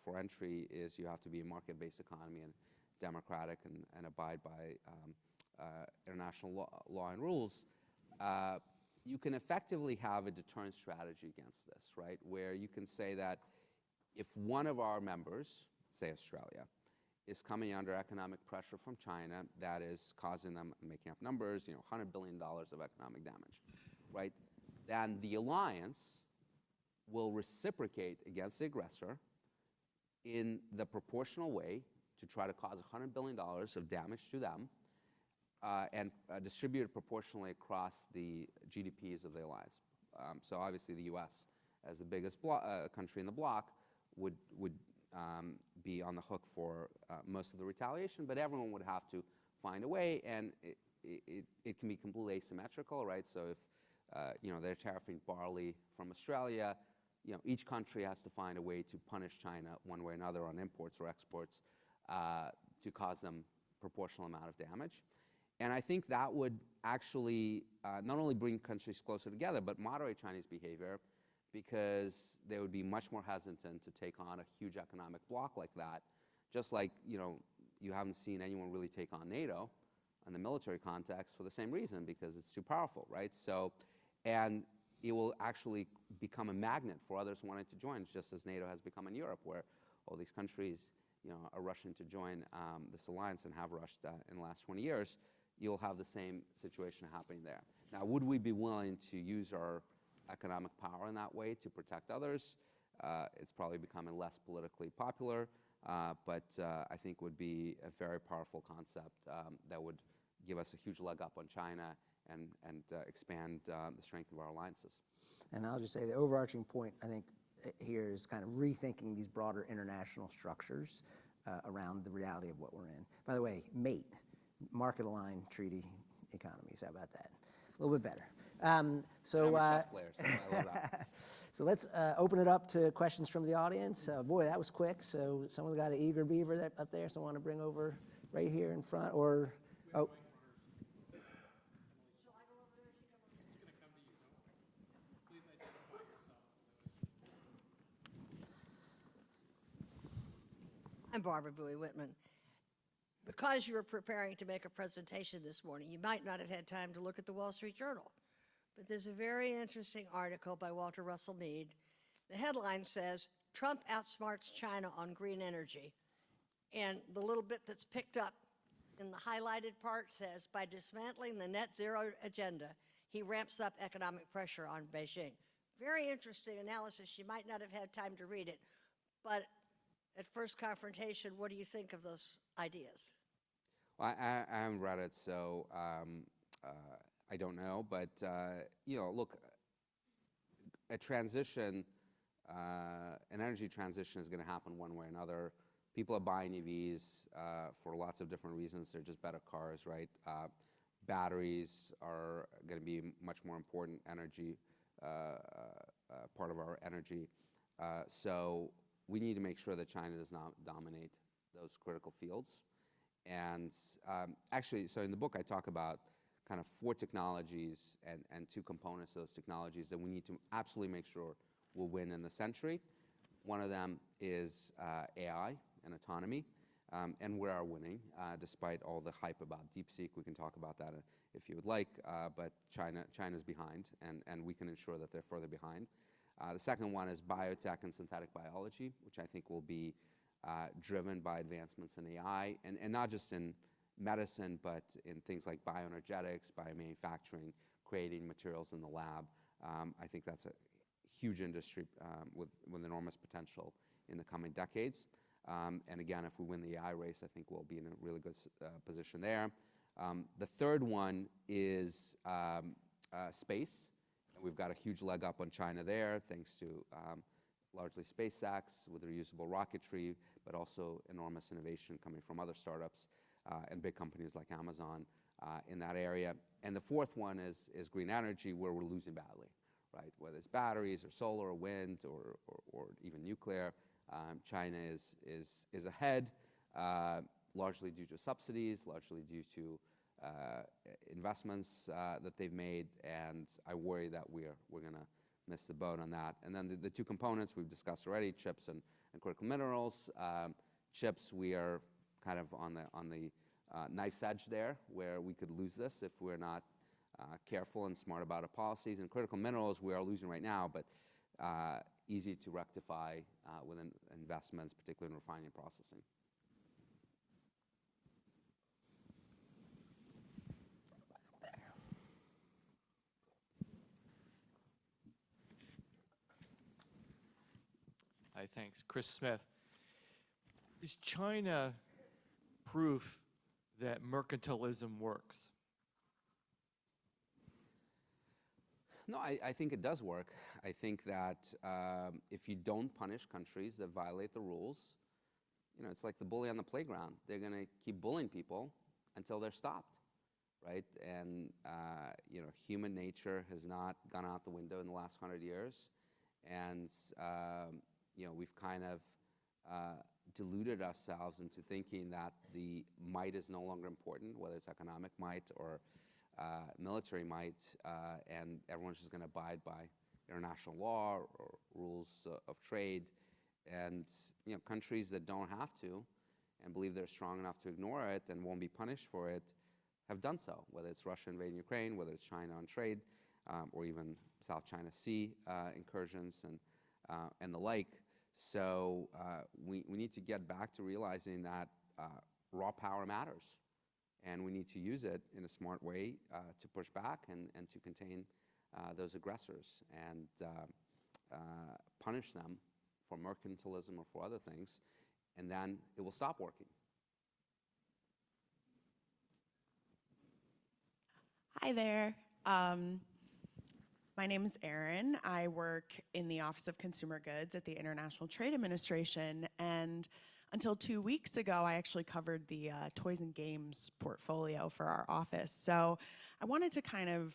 for entry is you have to be a market-based economy and democratic and abide by international law and rules, you can effectively have a deterrent strategy against this, right? Where you can say that if one of our members, say Australia, is coming under economic pressure from China that is causing them, making up numbers, $100 billion of economic damage, right? Then the alliance will reciprocate against the aggressor in the proportional way to try to cause $100 billion of damage to them and distribute it proportionally across the GDPs of the alliance. So obviously the US, as the biggest country in the bloc, would be on the hook for most of the retaliation, but everyone would have to find a way, and it can be completely asymmetrical, right? So if they're tariffing barley from Australia, each country has to find a way to punish China one way or another on imports or exports to cause them proportional amount of damage. And I think that would actually not only bring countries closer together, but moderate Chinese behavior, because they would be much more hesitant to take on a huge economic bloc like that. Just like, you haven't seen anyone really take on NATO in the military context for the same reason, because it's too powerful, right? So, and it will actually become a magnet for others wanting to join, just as NATO has become in Europe, where all these countries, are rushing to join this alliance and have rushed in the last 20 years. You'll have the same situation happening there. Now, would we be willing to use our economic power in that way to protect others? It's probably becoming less politically popular, but I think would be a very powerful concept that would give us a huge leg up on China and expand the strength of our alliances. And I'll just say the overarching point, I think, here is kind of rethinking these broader international structures around the reality of what we're in. By the way, MATE, market-aligned treaty economies, how about that? A little bit better. I'm a chess player, so I love that. So let's open it up to questions from the audience. Boy, that was quick. So someone's got an eager beaver up there, someone want to bring over right here in front, or, oh. I'm Barbara Bowie-Whitman. Because you were preparing to make a presentation this morning, you might not have had time to look at the Wall Street Journal. But there's a very interesting article by Walter Russell Mead. The headline says, "Trump outsmarts China on green energy." And the little bit that's picked up in the highlighted part says, by dismantling the net zero agenda, he ramps up economic pressure on Beijing. Very interesting analysis. You might not have had time to read it, but at first confrontation, what do you think of those ideas? Well, I haven't read it, so I don't know. But, look, a transition, an energy transition is going to happen one way or another. People are buying EVs for lots of different reasons. They're just better cars, right? Batteries are going to be much more important energy, part of our energy. So we need to make sure that China does not dominate those critical fields. And actually, so in the book, I talk about kind of 4 technologies and 2 components of those technologies that we need to absolutely make sure will win in the century. One of them is AI and autonomy, and we are winning, despite all the hype about DeepSeek. We can talk about that if you would like, but China's behind, and we can ensure that they're further behind. The second one is biotech and synthetic biology, which I think will be driven by advancements in AI, and not just in medicine, but in things like bioenergetics, biomanufacturing, creating materials in the lab. I think that's a huge industry with enormous potential in the coming decades. And again, if we win the AI race, I think we'll be in a really good position there. The third one is space. We've got a huge leg up on China there, thanks to largely SpaceX with reusable rocketry, but also enormous innovation coming from other startups and big companies like Amazon in that area. And the fourth one is green energy, where we're losing badly, right? Whether it's batteries or solar or wind or even nuclear, China is ahead, largely due to subsidies, largely due to investments that they've made, and I worry that we're going to miss the boat on that. And then the two components we've discussed already, chips and critical minerals. Chips, we are kind of on the knife's edge there, where we could lose this if we're not careful and smart about our policies. And critical minerals, we are losing right now, but easy to rectify with investments, particularly in refining and processing. Hi, thanks. Chris Smith. Is China proof that mercantilism works? No, I think it does work. I think that if you don't punish countries that violate the rules, it's like the bully on the playground. They're going to keep bullying people until they're stopped, right? And, human nature has not gone out the window in the last 100 years. And, we've kind of deluded ourselves into thinking that the might is no longer important, whether it's economic might or military might, and everyone's just going to abide by international law or rules of trade. And countries that don't have to and believe they're strong enough to ignore it and won't be punished for it have done so, whether it's Russia invading Ukraine, whether it's China on trade, or even South China Sea incursions and the like. So we need to get back to realizing that raw power matters, and we need to use it in a smart way to push back and to contain those aggressors and punish them for mercantilism or for other things, and then it will stop working. Hi there. My name is Erin. I work in the Office of Consumer Goods at the International Trade Administration, and until 2 weeks ago, I actually covered the toys and games portfolio for our office. So I wanted to kind of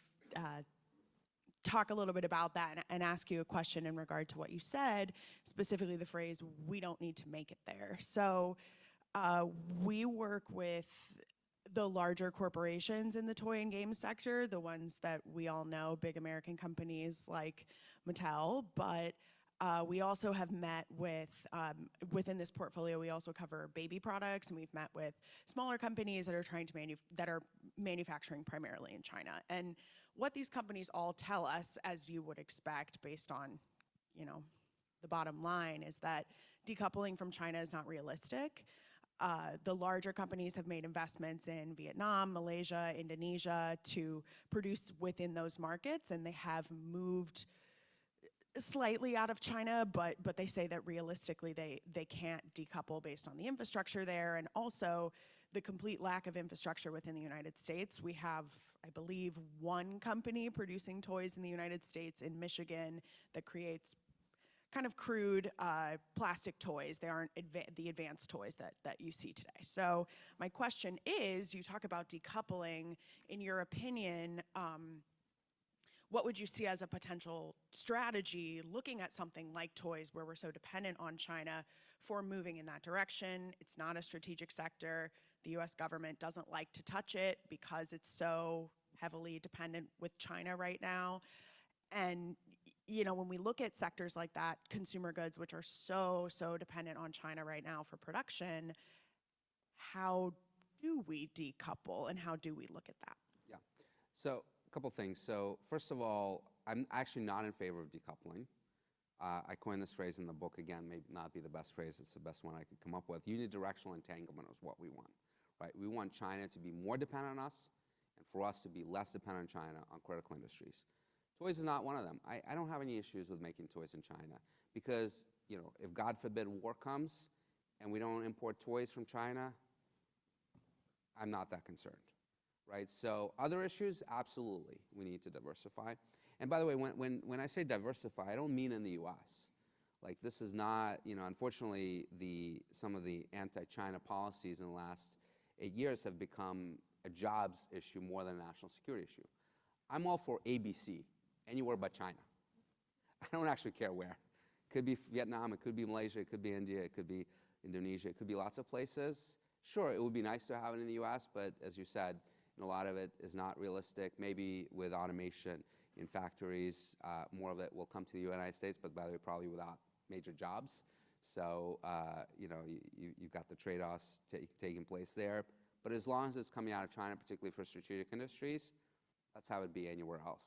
talk a little bit about that and ask you a question in regard to what you said, specifically the phrase, "we don't need to make it there." So we work with the larger corporations in the toy and game sector, the ones that we all know, big American companies like Mattel, but we also have met with, within this portfolio, we also cover baby products, and we've met with smaller companies that are trying to manufacturing primarily in China. And what these companies all tell us, as you would expect based on, the bottom line, is that decoupling from China is not realistic. The larger companies have made investments in Vietnam, Malaysia, Indonesia to produce within those markets, and they have moved slightly out of China, but they say that realistically they can't decouple based on the infrastructure there, and also the complete lack of infrastructure within the United States. We have, I believe, one company producing toys in the United States in Michigan that creates kind of crude plastic toys. They aren't the advanced toys that you see today. So my question is, you talk about decoupling. In your opinion, what would you see as a potential strategy looking at something like toys, where we're so dependent on China, for moving in that direction? It's not a strategic sector. The US government doesn't like to touch it because it's so heavily dependent with China right now. And when we look at sectors like that, consumer goods, which are so dependent on China right now for production, how do we decouple and how do we look at that? Yeah. So a couple things. So first of all, I'm actually not in favor of decoupling. I coined this phrase in the book. Again, may not be the best phrase. It's the best one I could come up with. Unidirectional entanglement is what we want, right? We want China to be more dependent on us and for us to be less dependent on China on critical industries. Toys is not one of them. I don't have any issues with making toys in China because, if God forbid war comes and we don't import toys from China, I'm not that concerned, right? So other issues, absolutely, we need to diversify. And by the way, when I say diversify, I don't mean in the US. Like, this is not, unfortunately, some of the anti-China policies in the last 8 years have become a jobs issue more than a national security issue. I'm all for ABC, anywhere but China. I don't actually care where. It could be Vietnam, it could be Malaysia, it could be India, it could be Indonesia, it could be lots of places. Sure, it would be nice to have it in the US, but as you said, a lot of it is not realistic. Maybe with automation in factories, more of it will come to the United States, but by the way, probably without major jobs. So, you've got the trade-offs taking place there. But as long as it's coming out of China, particularly for strategic industries, that's how it would be anywhere else.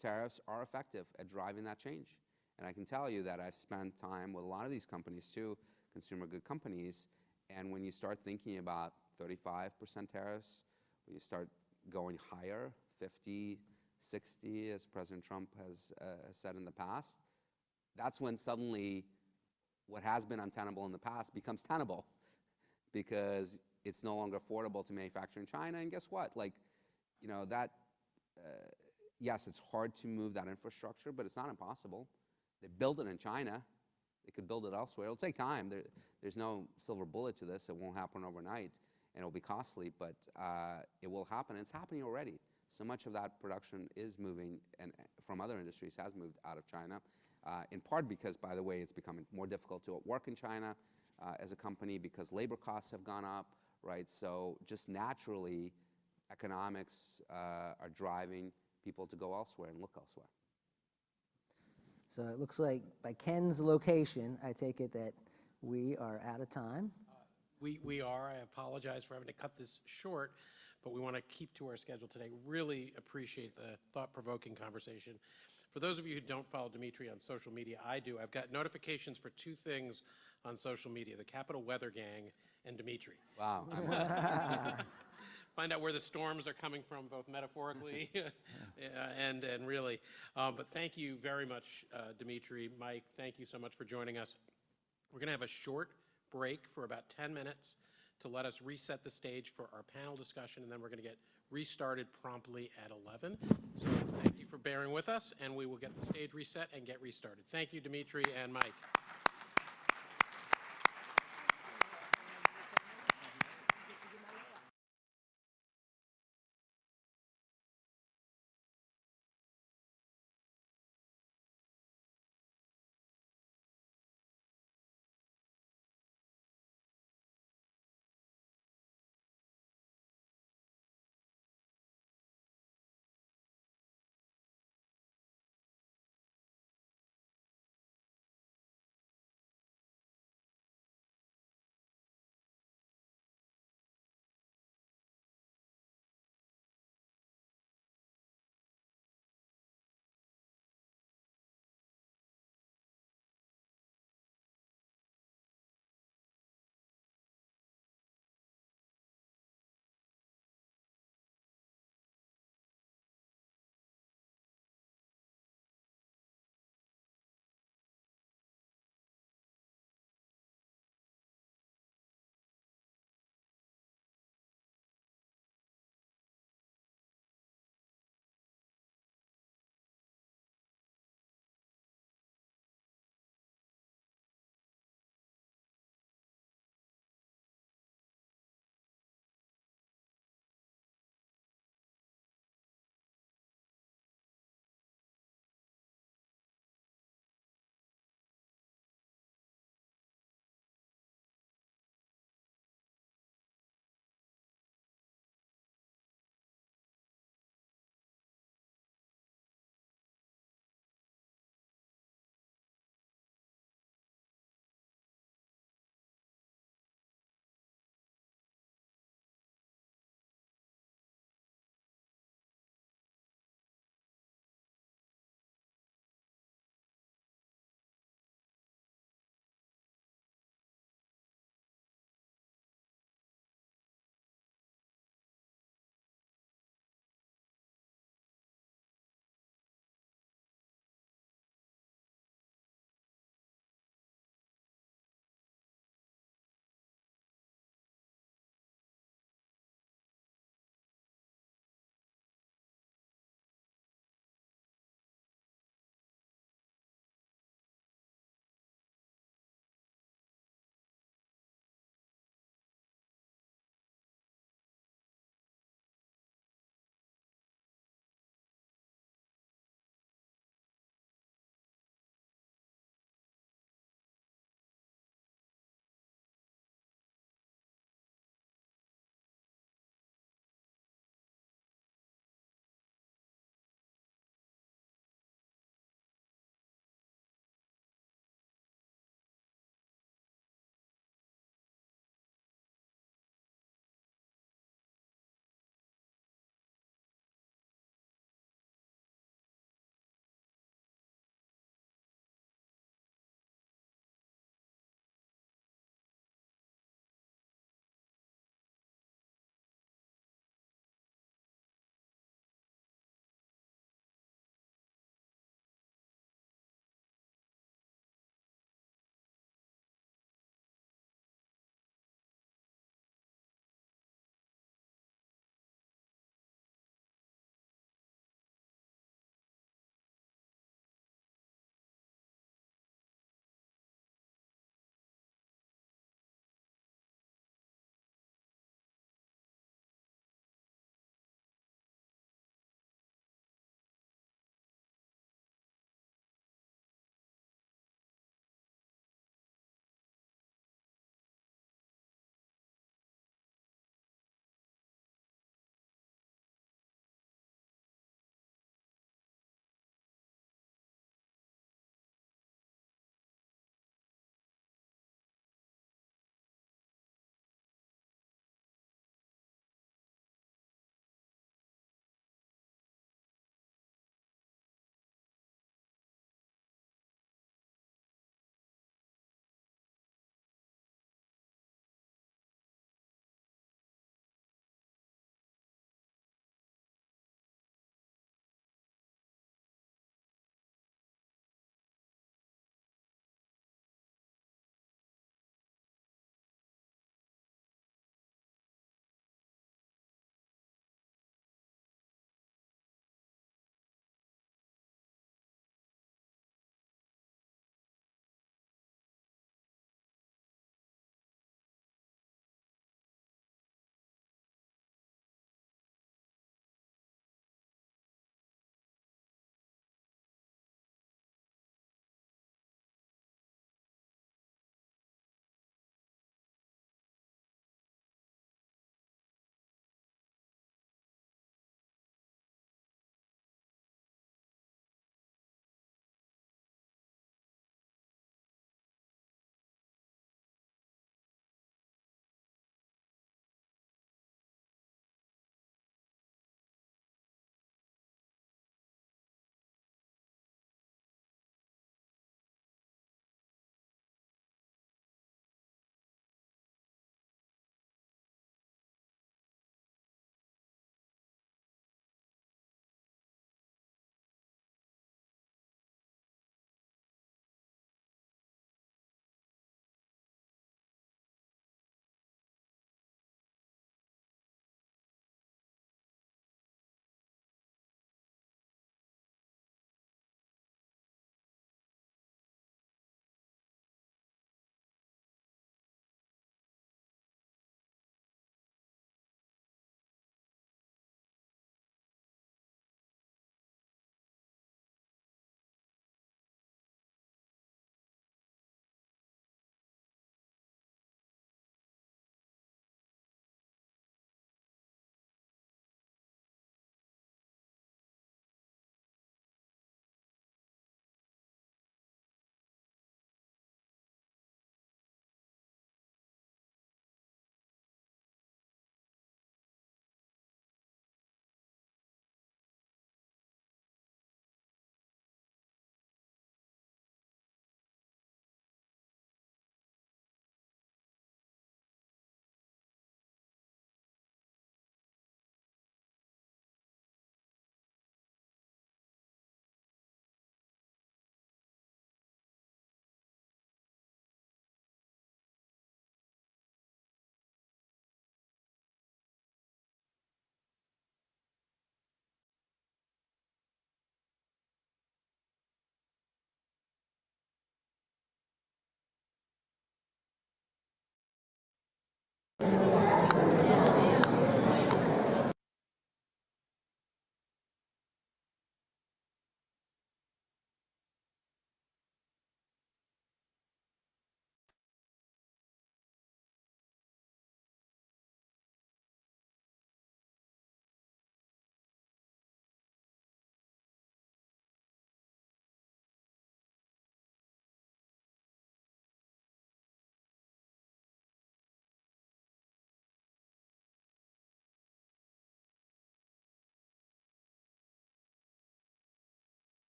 Tariffs are effective at driving that change. And I can tell you that I've spent time with a lot of these companies too, consumer good companies, and when you start thinking about 35% tariffs, when you start going higher, 50, 60, as President Trump has said in the past, that's when suddenly what has been untenable in the past becomes tenable, because it's no longer affordable to manufacture in China. And guess what? Yes, it's hard to move that infrastructure, but it's not impossible. They build it in China. They could build it elsewhere. It'll take time. There's no silver bullet to this. It won't happen overnight, and it'll be costly, but it will happen. It's happening already. So much of that production is moving, and from other industries has moved out of China, in part because, by the way, it's becoming more difficult to work in China as a company because labor costs have gone up, right? So just naturally, economics are driving people to go elsewhere and look elsewhere. So it looks like by Ken's location, I take it that we are out of time. We are. I apologize for having to cut this short, but we want to keep to our schedule today. Really appreciate the thought-provoking conversation. For those of you who don't follow Dmitri on social media, I do. I've got notifications for two things on social media: the Capitol Weather Gang and Dmitri. Wow. Find out where the storms are coming from, both metaphorically and really. But thank you very much, Dmitri. Mike, thank you so much for joining us. We're going to have a short break for about 10 minutes to let us reset the stage for our panel discussion, and then we're going to get restarted promptly at 11. So thank you for bearing with us, and we will get the stage reset and get restarted. Thank you, Dmitri and Mike.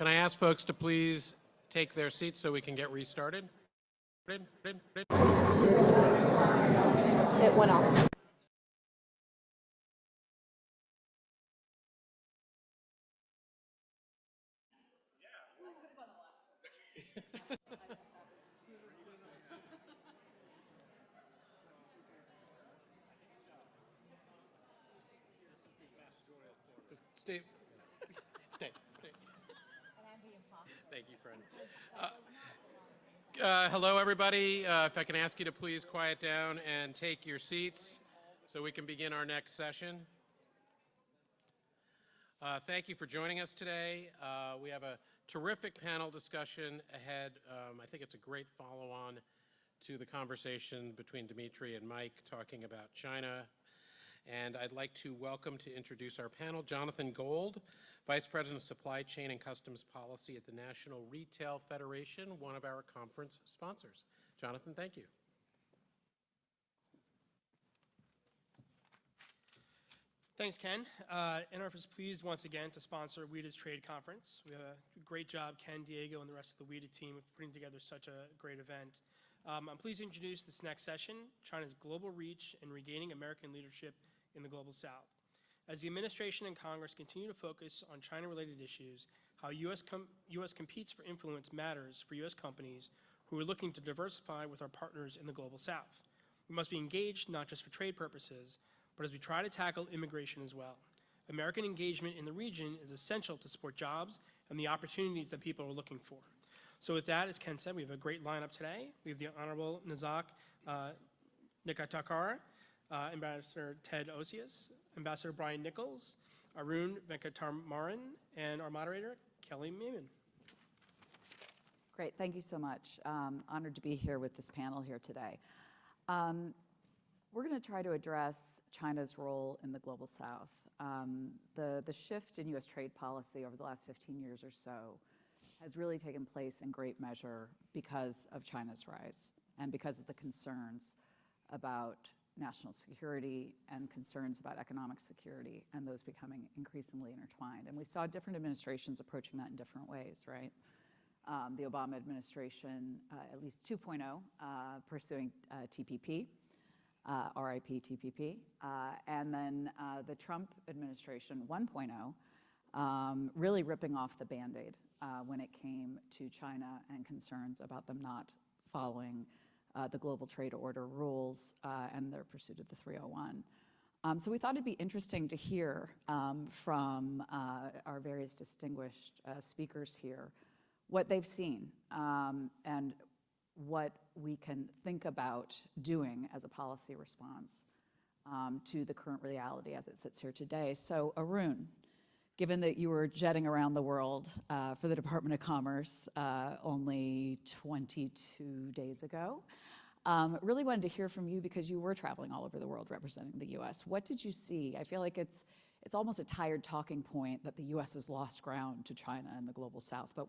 Can I ask folks to please take their seats so we can get restarted? It went off. Stay. Thank you, friend. Hello, everybody. If I can ask you to please quiet down and take your seats so we can begin our next session. Thank you for joining us today. We have a terrific panel discussion ahead. I think it's a great follow-on to the conversation between Dmitri and Mike talking about China. And I'd like to introduce our panel, Jonathan Gold, Vice President of Supply Chain and Customs Policy at the National Retail Federation, one of our conference sponsors. Jonathan, thank you. Thanks, Ken. NRF is pleased once again to sponsor WIDA's Trade Conference. We have a great job, Ken, Diego, and the rest of the WIDA team of putting together such a great event. I'm pleased to introduce this next session, China's global reach and regaining American leadership in the Global South. As the administration and Congress continue to focus on China-related issues, how U.S. competes for influence matters for U.S. companies who are looking to diversify with our partners in the Global South. We must be engaged not just for trade purposes, but as we try to tackle immigration as well. American engagement in the region is essential to support jobs and the opportunities that people are looking for. So with that, as Ken said, we have a great lineup today. We have the Honorable Nazak Nikatakara, Ambassador Ted Osius, Ambassador Brian Nichols, Arun Venkataramaran, and our moderator, Kelly Meeman. Great, thank you so much. Honored to be here with this panel here today. We're going to try to address China's role in the Global South. The shift in U.S. trade policy over the last 15 years or so has really taken place in great measure because of China's rise and because of the concerns about national security and concerns about economic security, and those becoming increasingly intertwined. And we saw different administrations approaching that in different ways, right? The Obama administration, at least 2.0, pursuing TPP, RIP TPP, and then the Trump administration 1.0, really ripping off the Band-Aid when it came to China and concerns about them not following the global trade order rules and their pursuit of the 301. So we thought it'd be interesting to hear from our various distinguished speakers here what they've seen and what we can think about doing as a policy response to the current reality as it sits here today. So Arun, given that you were jetting around the world for the Department of Commerce only 22 days ago, really wanted to hear from you because you were traveling all over the world representing the U.S. What did you see? I feel like it's almost a tired talking point that the U.S. has lost ground to China and the Global South, but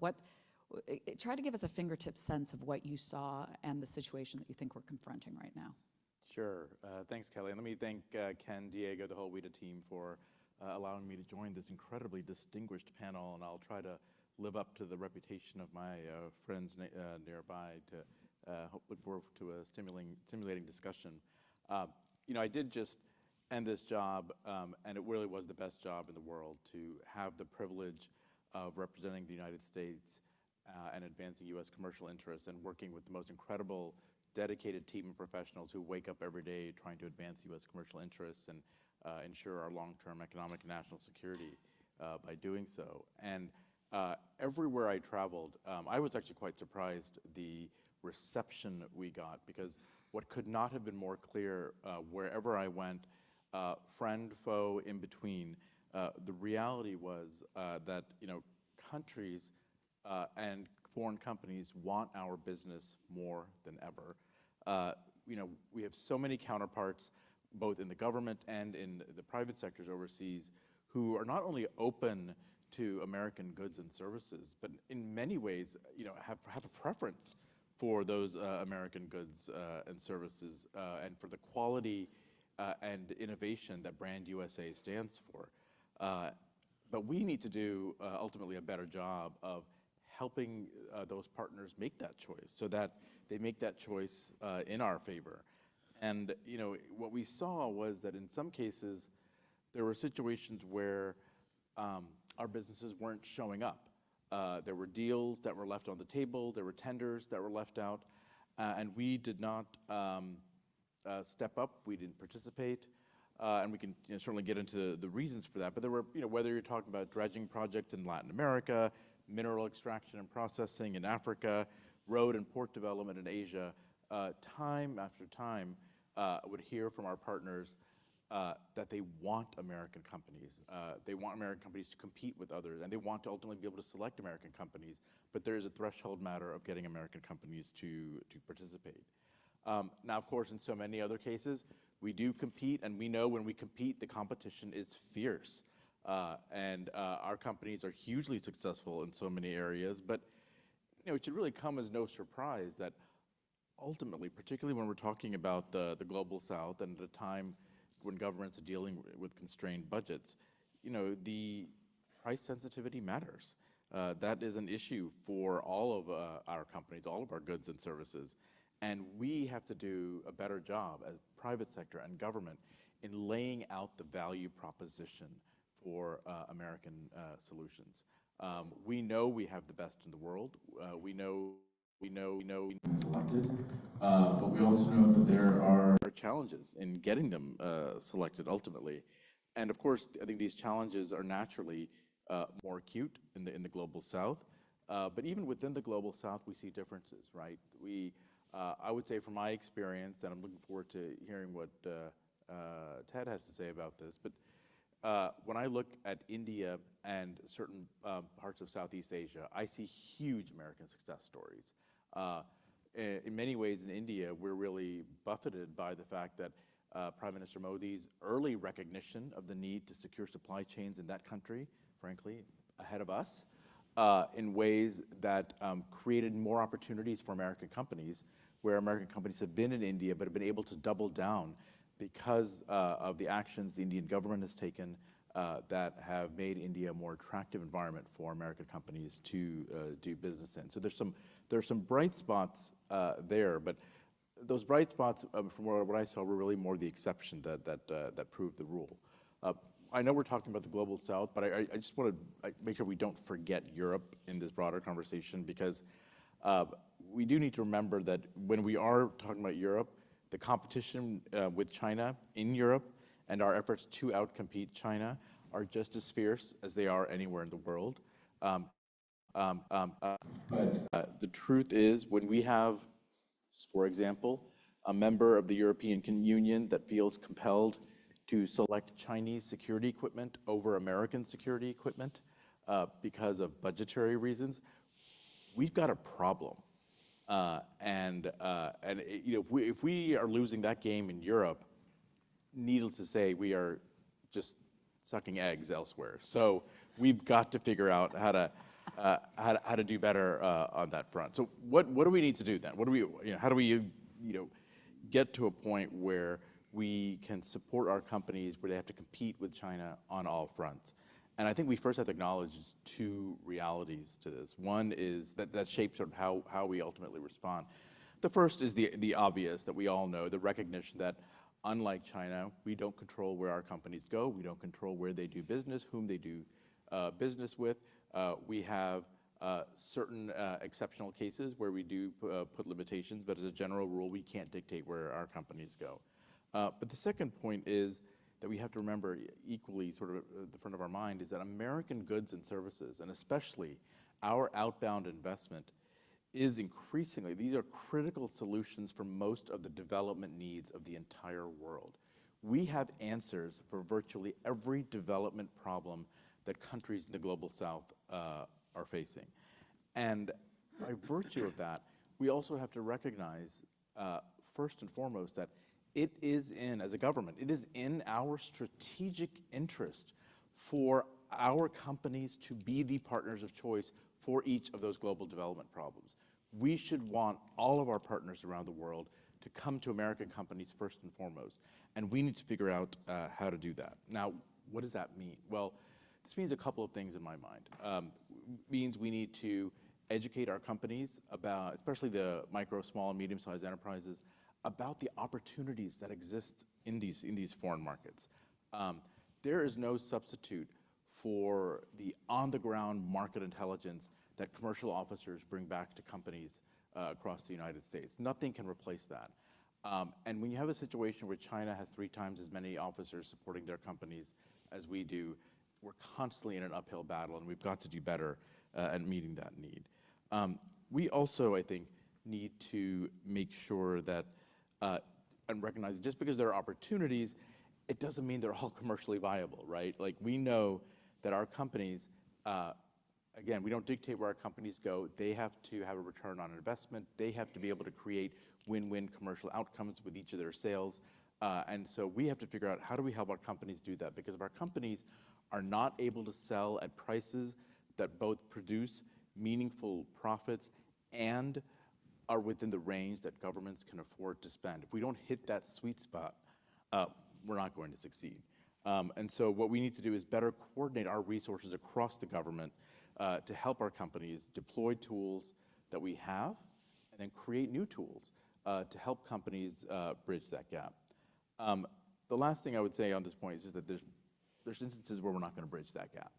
try to give us a fingertip sense of what you saw and the situation that you think we're confronting right now. Sure. Thanks, Kelly. And let me thank Ken, Diego, the whole WIDA team for allowing me to join this incredibly distinguished panel, and I'll try to live up to the reputation of my friends nearby to look forward to a stimulating discussion. You know, I did just end this job, and it really was the best job in the world to have the privilege of representing the United States and advancing U.S. commercial interests and working with the most incredible, dedicated team of professionals who wake up every day trying to advance U.S. commercial interests and ensure our long-term economic and national security by doing so. And everywhere I traveled, I was actually quite surprised the reception we got, because what could not have been more clear wherever I went, friend, foe, in between, the reality was that, you know, countries and foreign companies want our business more than ever. You know, we have so many counterparts, both in the government and in the private sectors overseas, who are not only open to American goods and services, but in many ways, you know, have a preference for those American goods and services and for the quality and innovation that Brand USA stands for. But we need to do ultimately a better job of helping those partners make that choice so that they make that choice in our favor. And what we saw was that in some cases, there were situations where our businesses weren't showing up. There were deals that were left on the table, there were tenders that were left out, and we did not step up, we didn't participate, and we can certainly get into the reasons for that. But there were, whether you're talking about dredging projects in Latin America, mineral extraction and processing in Africa, road and port development in Asia, time after time, would hear from our partners that they want American companies. They want American companies to compete with others, and they want to ultimately be able to select American companies, but there is a threshold matter of getting American companies to participate. Now, of course, in so many other cases, we do compete, and we know when we compete, the competition is fierce. And our companies are hugely successful in so many areas, but it should really come as no surprise that ultimately, particularly when we're talking about the Global South and at a time when governments are dealing with constrained budgets, the price sensitivity matters. That is an issue for all of our companies, all of our goods and services. And we have to do a better job as private sector and government in laying out the value proposition for American solutions. We know we have the best in the world. We know selected, but we also know that there are challenges in getting them selected ultimately. And of course, I think these challenges are naturally more acute in the Global South. But even within the Global South, we see differences, right? I would say from my experience, and I'm looking forward to hearing what Ted has to say about this, but when I look at India and certain parts of Southeast Asia, I see huge American success stories. In many ways in India, we're really buffeted by the fact that Prime Minister Modi's early recognition of the need to secure supply chains in that country, frankly, ahead of us, in ways that created more opportunities for American companies, where American companies have been in India but have been able to double down because of the actions the Indian government has taken that have made India a more attractive environment for American companies to do business in. So there's some bright spots there, but those bright spots, from what I saw, were really more the exception that proved the rule. I know we're talking about the Global South, but I just want to make sure we don't forget Europe in this broader conversation, because we do need to remember that when we are talking about Europe, the competition with China in Europe and our efforts to outcompete China are just as fierce as they are anywhere in the world. But the truth is, when we have, for example, a member of the European Union that feels compelled to select Chinese security equipment over American security equipment because of budgetary reasons, we've got a problem. If we are losing that game in Europe, needless to say, we are just sucking eggs elsewhere. So we've got to figure out how to do better on that front. So what do we need to do then? How do we get to a point where we can support our companies where they have to compete with China on all fronts? And I think we first have to acknowledge two realities to this. One is that shapes sort of how we ultimately respond. The first is the obvious that we all know, the recognition that unlike China, we don't control where our companies go. We don't control where they do business, whom they do business with. We have certain exceptional cases where we do put limitations, but as a general rule, we can't dictate where our companies go. But the second point is that we have to remember equally sort of at the front of our mind is that American goods and services, and especially our outbound investment, is increasingly, these are critical solutions for most of the development needs of the entire world. We have answers for virtually every development problem that countries in the Global South are facing. And by virtue of that, we also have to recognize, first and foremost, that it is as a government, it is in our strategic interest for our companies to be the partners of choice for each of those global development problems. We should want all of our partners around the world to come to American companies first and foremost, and we need to figure out how to do that. Now, what does that mean? Well, This means a couple of things in my mind. Means we need to educate our companies about, especially the micro, small, and medium-sized enterprises, about the opportunities that exist in these foreign markets. There is no substitute for the on-the-ground market intelligence that commercial officers bring back to companies across the United States. Nothing can replace that. And when you have a situation where China has 3 times as many officers supporting their companies as we do, we're constantly in an uphill battle, and we've got to do better at meeting that need. We also, I think, need to make sure that and recognize that just because there are opportunities, it doesn't mean they're all commercially viable, right? Like, we know that our companies, again, we don't dictate where our companies go. They have to have a return on investment. They have to be able to create win-win commercial outcomes with each of their sales. And so we have to figure out, how do we help our companies do that? Because if our companies are not able to sell at prices that both produce meaningful profits and are within the range that governments can afford to spend, if we don't hit that sweet spot, we're not going to succeed. And so what we need to do is better coordinate our resources across the government to help our companies deploy tools that we have and then create new tools to help companies bridge that gap. The last thing I would say on this point is just that there's instances where we're not going to bridge that gap.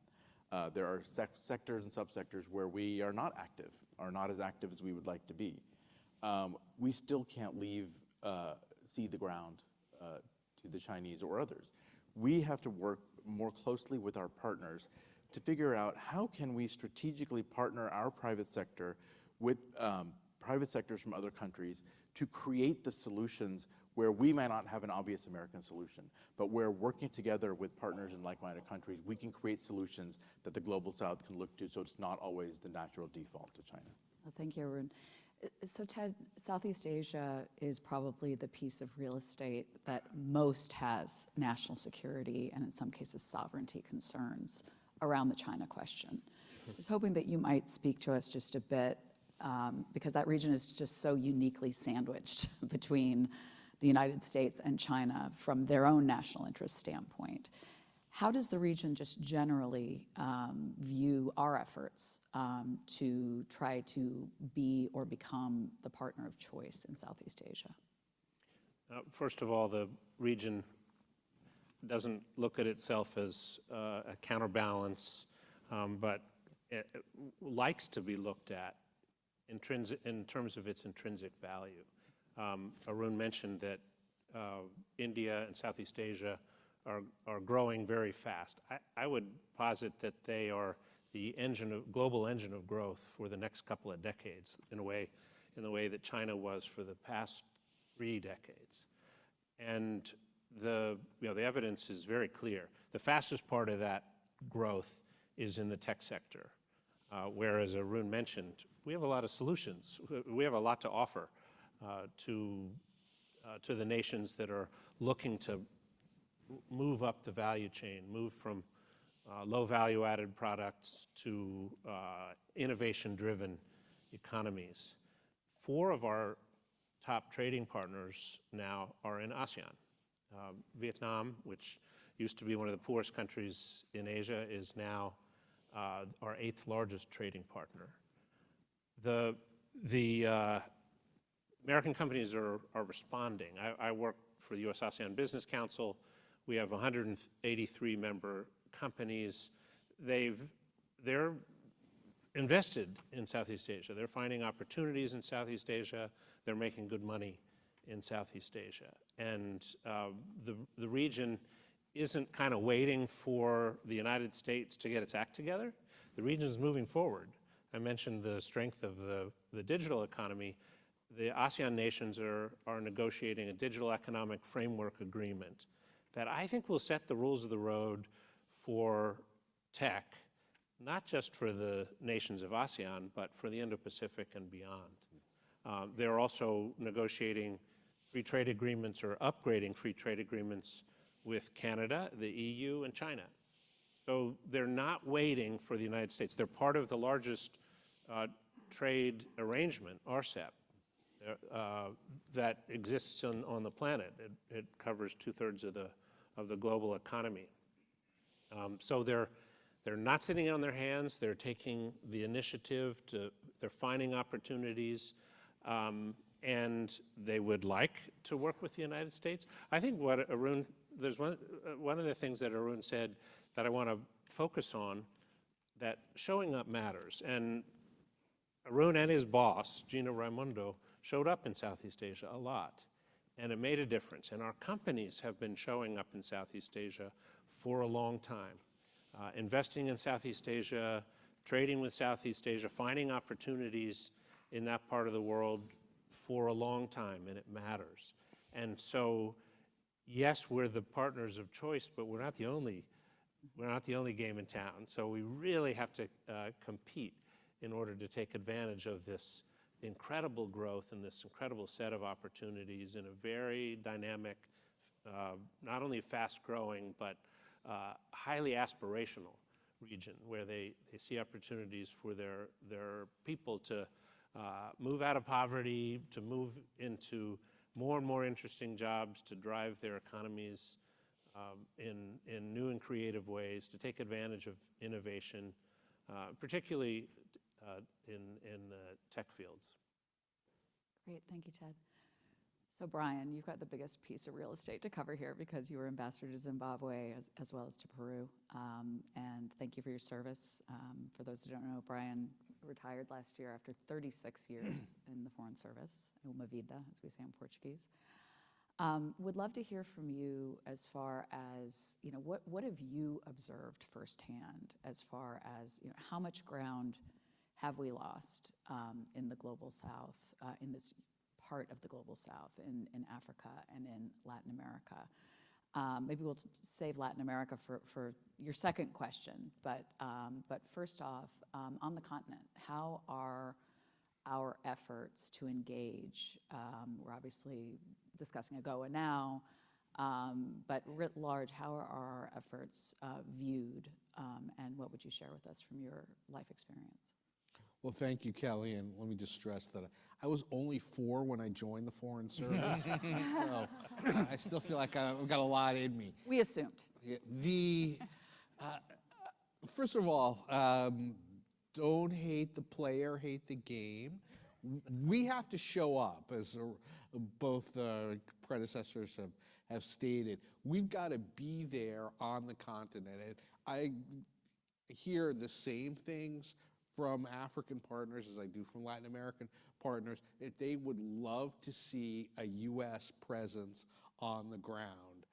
There are sectors and subsectors where we are not active, are not as active as we would like to be. We still can't cede the ground to the Chinese or others. We have to work more closely with our partners to figure out, how can we strategically partner our private sector with private sectors from other countries to create the solutions where we might not have an obvious American solution, but where, working together with partners in like-minded countries, we can create solutions that the Global South can look to, so it's not always the natural default to China. Well, thank you, Arun. So Ted, Southeast Asia is probably the piece of real estate that most has national security and in some cases sovereignty concerns around the China question. I was hoping that you might speak to us just a bit, because that region is just so uniquely sandwiched between the United States and China from their own national interest standpoint. How does the region just generally view our efforts to try to be or become the partner of choice in Southeast Asia? First of all, the region doesn't look at itself as a counterbalance, but it likes to be looked at in terms of its intrinsic value. Arun mentioned that India and Southeast Asia are growing very fast. I would posit that they are the global engine of growth for the next couple of decades, in the way that China was for the past 3 decades. And the evidence is very clear. The fastest part of that growth is in the tech sector, whereas Arun mentioned, we have a lot of solutions. We have a lot to offer to the nations that are looking to move up the value chain, move from low value-added products to innovation-driven economies. 4 of our top trading partners now are in ASEAN. Vietnam, which used to be one of the poorest countries in Asia, is now our 8th largest trading partner. The American companies are responding. I work for the U.S. ASEAN Business Council. We have 183 member companies. They're invested in Southeast Asia. They're finding opportunities in Southeast Asia. They're making good money in Southeast Asia. And the region isn't kind of waiting for the United States to get its act together. The region is moving forward. I mentioned the strength of the digital economy. The ASEAN nations are negotiating a digital economic framework agreement that I think will set the rules of the road for tech, not just for the nations of ASEAN, but for the Indo-Pacific and beyond. They're also negotiating free trade agreements or upgrading free trade agreements with Canada, the EU, and China. So they're not waiting for the United States. They're part of the largest trade arrangement, RCEP, that exists on the planet. It covers 2/3 of the global economy. So they're they're not sitting on their hands. They're taking the initiative they're finding opportunities, and they would like to work with the United States. I think what Arun, there's one of the things that Arun said that I want to focus on, that showing up matters. And Arun and his boss, Gina Raimondo, showed up in Southeast Asia a lot, and it made a difference. And our companies have been showing up in Southeast Asia for a long time, investing in Southeast Asia, trading with Southeast Asia, finding opportunities in that part of the world for a long time, and it matters. And so, yes, we're the partners of choice, but we're not the only game in town. So we really have to compete in order to take advantage of this incredible growth and this incredible set of opportunities in a very dynamic, not only fast-growing, but highly aspirational region, where they see opportunities for their people to move out of poverty, to move into more and more interesting jobs, to drive their economies in new and creative ways, to take advantage of innovation, particularly in tech fields. Great, thank you, Ted. So Brian, you've got the biggest piece of real estate to cover here because you were ambassador to Zimbabwe as well as to Peru. And thank you for your service. For those who don't know, Brian retired last year after 36 years in the Foreign Service, uma vida, as we say in Portuguese. Would love to hear from you as far as, what have you observed firsthand as far as, how much ground have we lost in the Global South, in this part of the Global South, in Africa and in Latin America? Maybe we'll save Latin America for your second question, but first off, on the continent, how are our efforts to engage? We're obviously discussing AGOA now, but writ large, how are our efforts viewed, and what would you share with us from your life experience? Well, thank you, Kelly, and let me just stress that I was only 4 when I joined the Foreign Service, so I still feel like I've got a lot in me. We assumed. Yeah, first of all, don't hate the player, hate the game. We have to show up, as both the predecessors have stated. We've got to be there on the continent. And I hear the same things from African partners as I do from Latin American partners, that they would love to see a U.S. presence on the ground.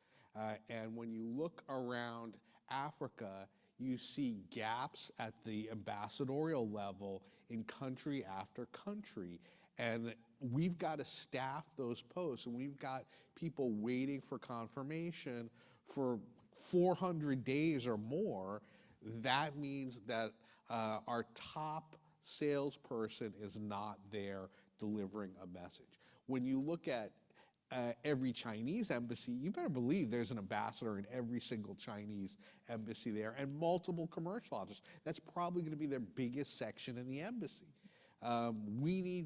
And when you look around Africa, you see gaps at the ambassadorial level in country after country. And we've got to staff those posts, and we've got people waiting for confirmation for 400 days or more. That means that our top salesperson is not there delivering a message. When you look at every Chinese embassy, you better believe there's an ambassador in every single Chinese embassy there, and multiple commercial officers. That's probably going to be their biggest section in the embassy. Maybe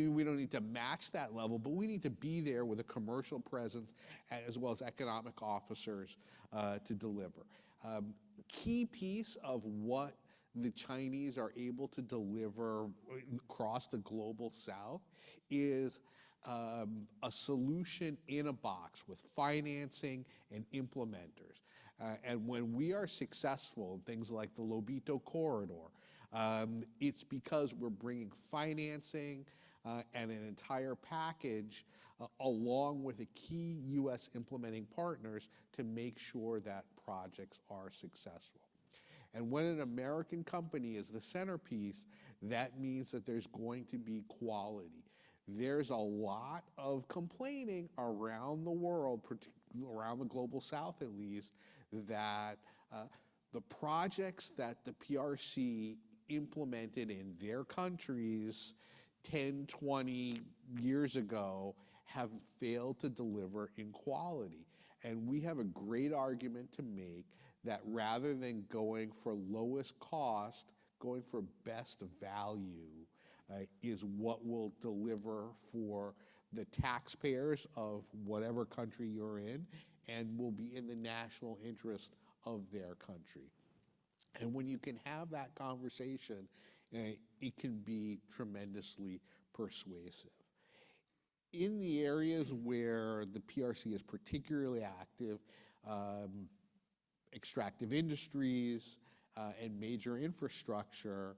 we don't need to match that level, but we need to be there with a commercial presence as well as economic officers to deliver. Key piece of what the Chinese are able to deliver across the Global South is a solution in a box with financing and implementers. And when we are successful in things like the Lobito Corridor, it's because we're bringing financing and an entire package along with the key U.S. implementing partners to make sure that projects are successful. And when an American company is the centerpiece, that means that there's going to be quality. There's a lot of complaining around the world, around the Global South at least, that the projects that the PRC implemented in their countries 10, 20 years ago have failed to deliver in quality. And we have a great argument to make that rather than going for lowest cost, going for best value is what will deliver for the taxpayers of whatever country you're in, and will be in the national interest of their country. And when you can have that conversation, it can be tremendously persuasive. In the areas where the PRC is particularly active, extractive industries and major infrastructure,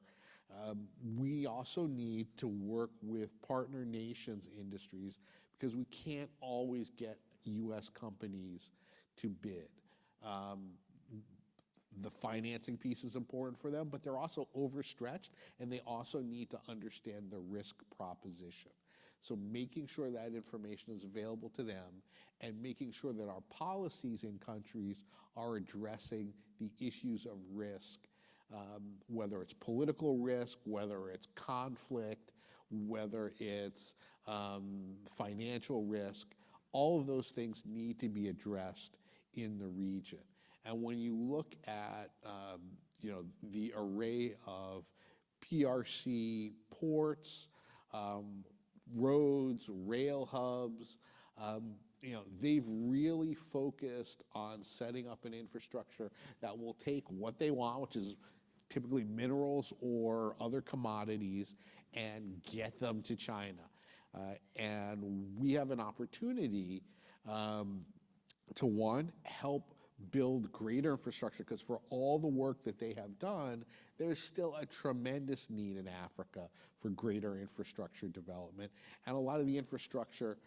we also need to work with partner nations industries because we can't always get U.S. companies to bid. The financing piece is important for them, but they're also overstretched, and they also need to understand the risk proposition. So making sure that information is available to them and making sure that our policies in countries are addressing the issues of risk, whether it's political risk, whether it's conflict, whether it's financial risk, all of those things need to be addressed in the region. And when you look at the array of PRC ports, roads, rail hubs, they've really focused on setting up an infrastructure that will take what they want, which is typically minerals or other commodities, and get them to China. And we have an opportunity to, one, help build greater infrastructure, because for all the work that they have done, there's still a tremendous need in Africa for greater infrastructure development. And a lot of the infrastructure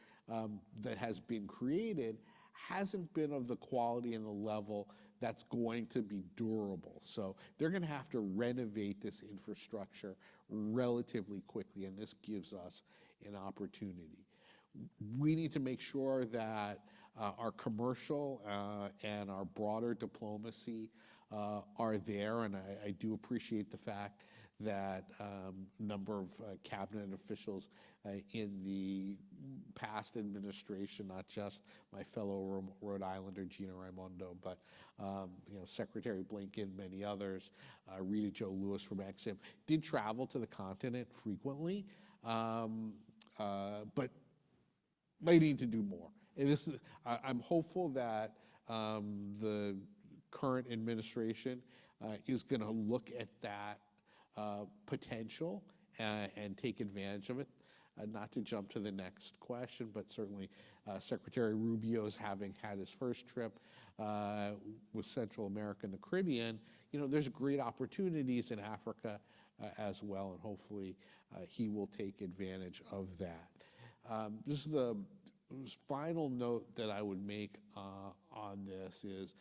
that has been created hasn't been of the quality and the level that's going to be durable. So they're going to have to renovate this infrastructure relatively quickly, and this gives us an opportunity. We need to make sure that our commercial and our broader diplomacy are there, and I do appreciate the fact that a number of cabinet officials in the past administration, not just my fellow Rhode Islander Gina Raimondo, but Secretary Blinken, many others, Rita Jo Lewis from Exim, did travel to the continent frequently, but they need to do more. And I'm hopeful that the current administration is going to look at that potential and take advantage of it. Not to jump to the next question, but certainly Secretary Rubio's having had his first trip with Central America and the Caribbean, there's great opportunities in Africa as well, and hopefully he will take advantage of that. This is the final note that I would make on this is,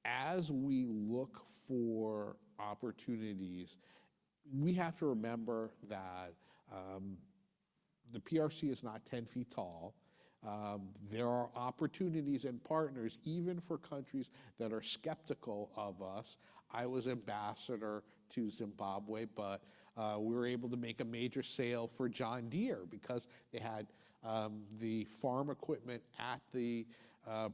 as we look for opportunities, we have to remember that the PRC is not 10 feet tall. There are opportunities and partners, even for countries that are skeptical of us. I was ambassador to Zimbabwe, but we were able to make a major sale for John Deere because they had the farm equipment at the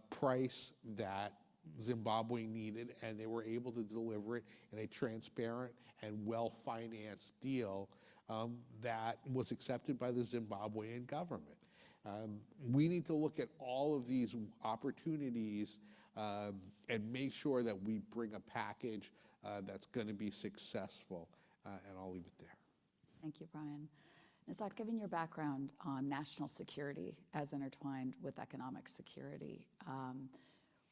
price that Zimbabwe needed, and they were able to deliver it in a transparent and well-financed deal that was accepted by the Zimbabwean government. We need to look at all of these opportunities and make sure that we bring a package that's going to be successful, and I'll leave it there. Thank you, Brian. Nazat, given your background on national security as intertwined with economic security,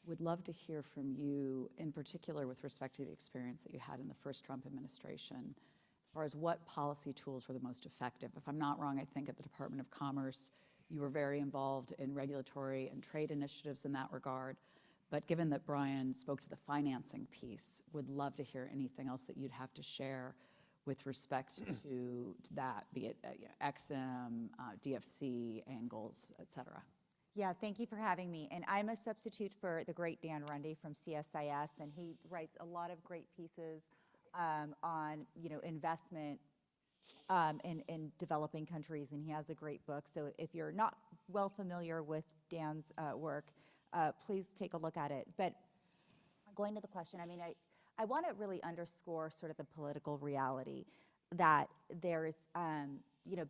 would love to hear from you, in particular with respect to the experience that you had in the first Trump administration, as far as what policy tools were the most effective. If I'm not wrong, I think at the Department of Commerce, you were very involved in regulatory and trade initiatives in that regard. But given that Brian spoke to the financing piece, would love to hear anything else that you'd have to share with respect to that, be it Exim, DFC, angles, et cetera. Yeah, thank you for having me. And I'm a substitute for the great Dan Runde from CSIS, and he writes a lot of great pieces on investment in developing countries, and he has a great book. So if you're not well familiar with Dan's work, please take a look at it. But going to the question, I want to really underscore sort of the political reality that there's,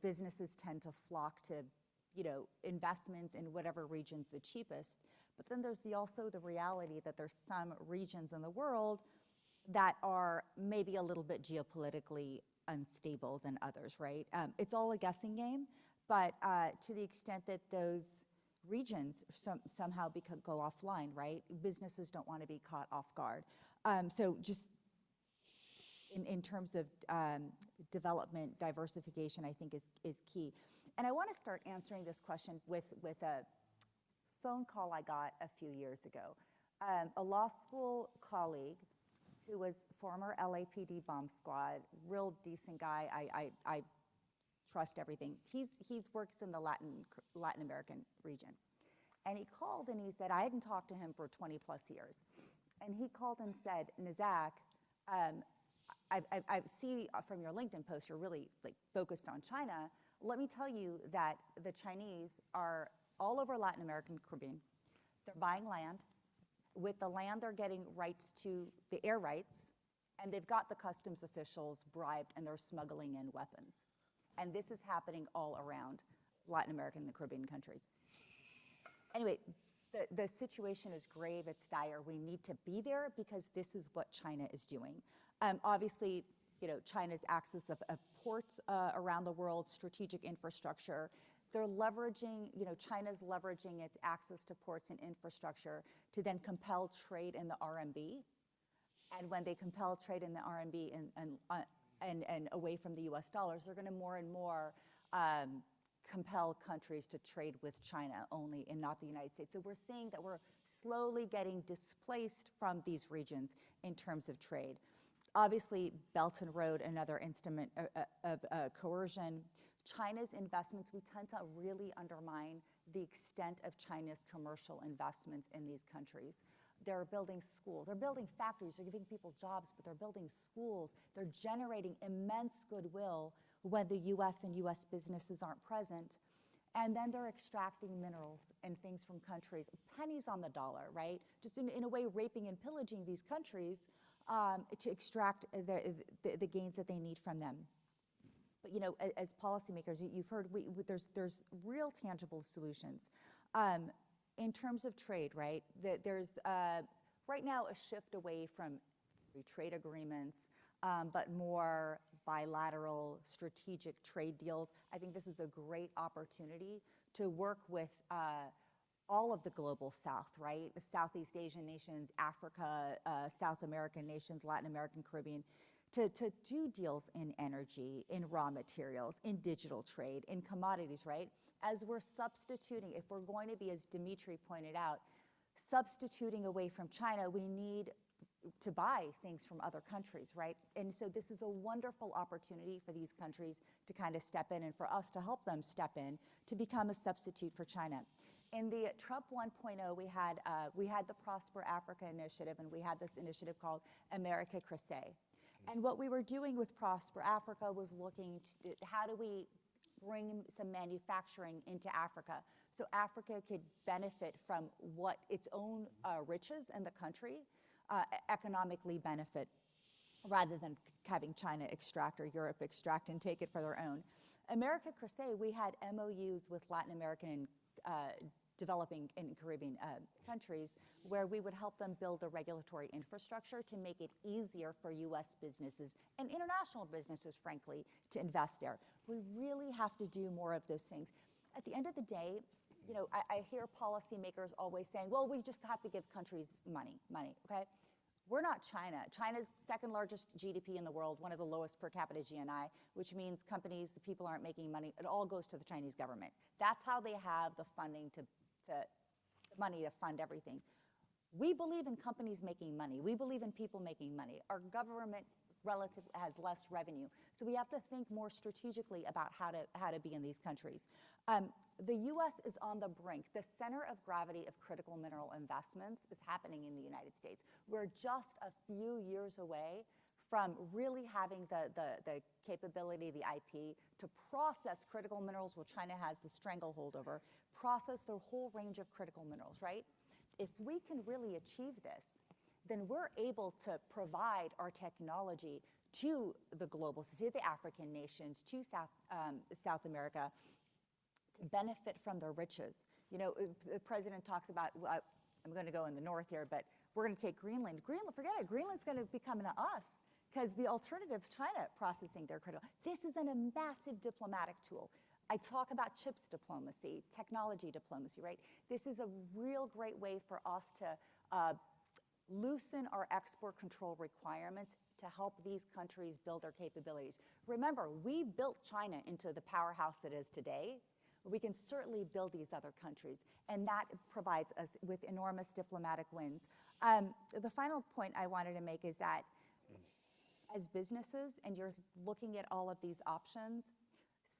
businesses tend to flock to investments in whatever region's the cheapest. But then there's also the reality that there's some regions in the world that are maybe a little bit geopolitically unstable than others, right? It's all a guessing game, but to the extent that those regions somehow go offline, right? Businesses don't want to be caught off guard. So just in terms of development, diversification, I think is key. And I want to start answering this question with a phone call I got a few years ago. A law school colleague who was former LAPD bomb squad, real decent guy. I trust everything. He's works in the Latin American region. And he called and he said, I hadn't talked to him for 20 plus years. And he called and said, Nazak, I see from your LinkedIn post you're really like focused on China. Let me tell you that the Chinese are all over Latin America and Caribbean. They're buying land. With the land, they're getting rights to the air rights, and they've got the customs officials bribed, and they're smuggling in weapons. And this is happening all around Latin America and the Caribbean countries. Anyway, the situation is grave, it's dire. We need to be there because this is what China is doing. Obviously, China's access of ports around the world, strategic infrastructure. They're leveraging, China's leveraging its access to ports and infrastructure to then compel trade in the RMB. And when they compel trade in the RMB and away from the US dollars, they're going to more and more compel countries to trade with China only and not the United States. So we're seeing that we're slowly getting displaced from these regions in terms of trade. Obviously, Belt and Road, another instrument of coercion. China's investments, we tend to really undermine the extent of China's commercial investments in these countries. They're building schools, they're building factories, they're giving people jobs, but they're building schools. They're generating immense goodwill when the US and US businesses aren't present. And then they're extracting minerals and things from countries, pennies on the dollar, right? Just in a way, raping and pillaging these countries to extract the gains that they need from them. But as policymakers, you've heard there's real tangible solutions. In terms of trade, right? There's right now a shift away from free trade agreements, but more bilateral strategic trade deals. I think this is a great opportunity to work with all of the global South, right? The Southeast Asian nations, Africa, South American nations, Latin American, Caribbean, to do deals in energy, in raw materials, in digital trade, in commodities, right? As we're substituting, if we're going to be, as Dmitri pointed out, substituting away from China, we need to buy things from other countries, right? And so this is a wonderful opportunity for these countries to kind of step in and for us to help them step in to become a substitute for China. In the Trump 1.0, we had the Prosper Africa initiative, and we had this initiative called America Crusade. And what we were doing with Prosper Africa was looking to how do we bring some manufacturing into Africa so Africa could benefit from what its own riches in the country, economically benefit, rather than having China extract or Europe extract and take it for their own. America Crusade, we had MOUs with Latin American and developing and Caribbean countries where we would help them build a regulatory infrastructure to make it easier for US businesses and international businesses, frankly, to invest there. We really have to do more of those things. At the end of the day, I hear policymakers always saying, well, we just have to give countries money, okay? We're not China. China's second largest GDP in the world, one of the lowest per capita GNI, which means companies, the people aren't making money. It all goes to the Chinese government. That's how they have the funding money to fund everything. We believe in companies making money. We believe in people making money. Our government has less revenue. So we have to think more strategically about how to be in these countries. The US is on the brink. The center of gravity of critical mineral investments is happening in the United States. We're just a few years away from really having the capability, the IP, to process critical minerals, which China has the stranglehold over, process the whole range of critical minerals, right? If we can really achieve this, then we're able to provide our technology to the global, to the African nations, to South America, to benefit from their riches. The president talks about, I'm going to go in the north here, but we're going to take Greenland. Forget it, Greenland's going to become an us because the alternative is China processing their critical. This is a massive diplomatic tool. I talk about chips diplomacy, technology diplomacy, right? This is a real great way for us to loosen our export control requirements to help these countries build their capabilities. Remember, we built China into the powerhouse it is today. We can certainly build these other countries, and that provides us with enormous diplomatic wins. The final point I wanted to make is that as businesses, and you're looking at all of these options,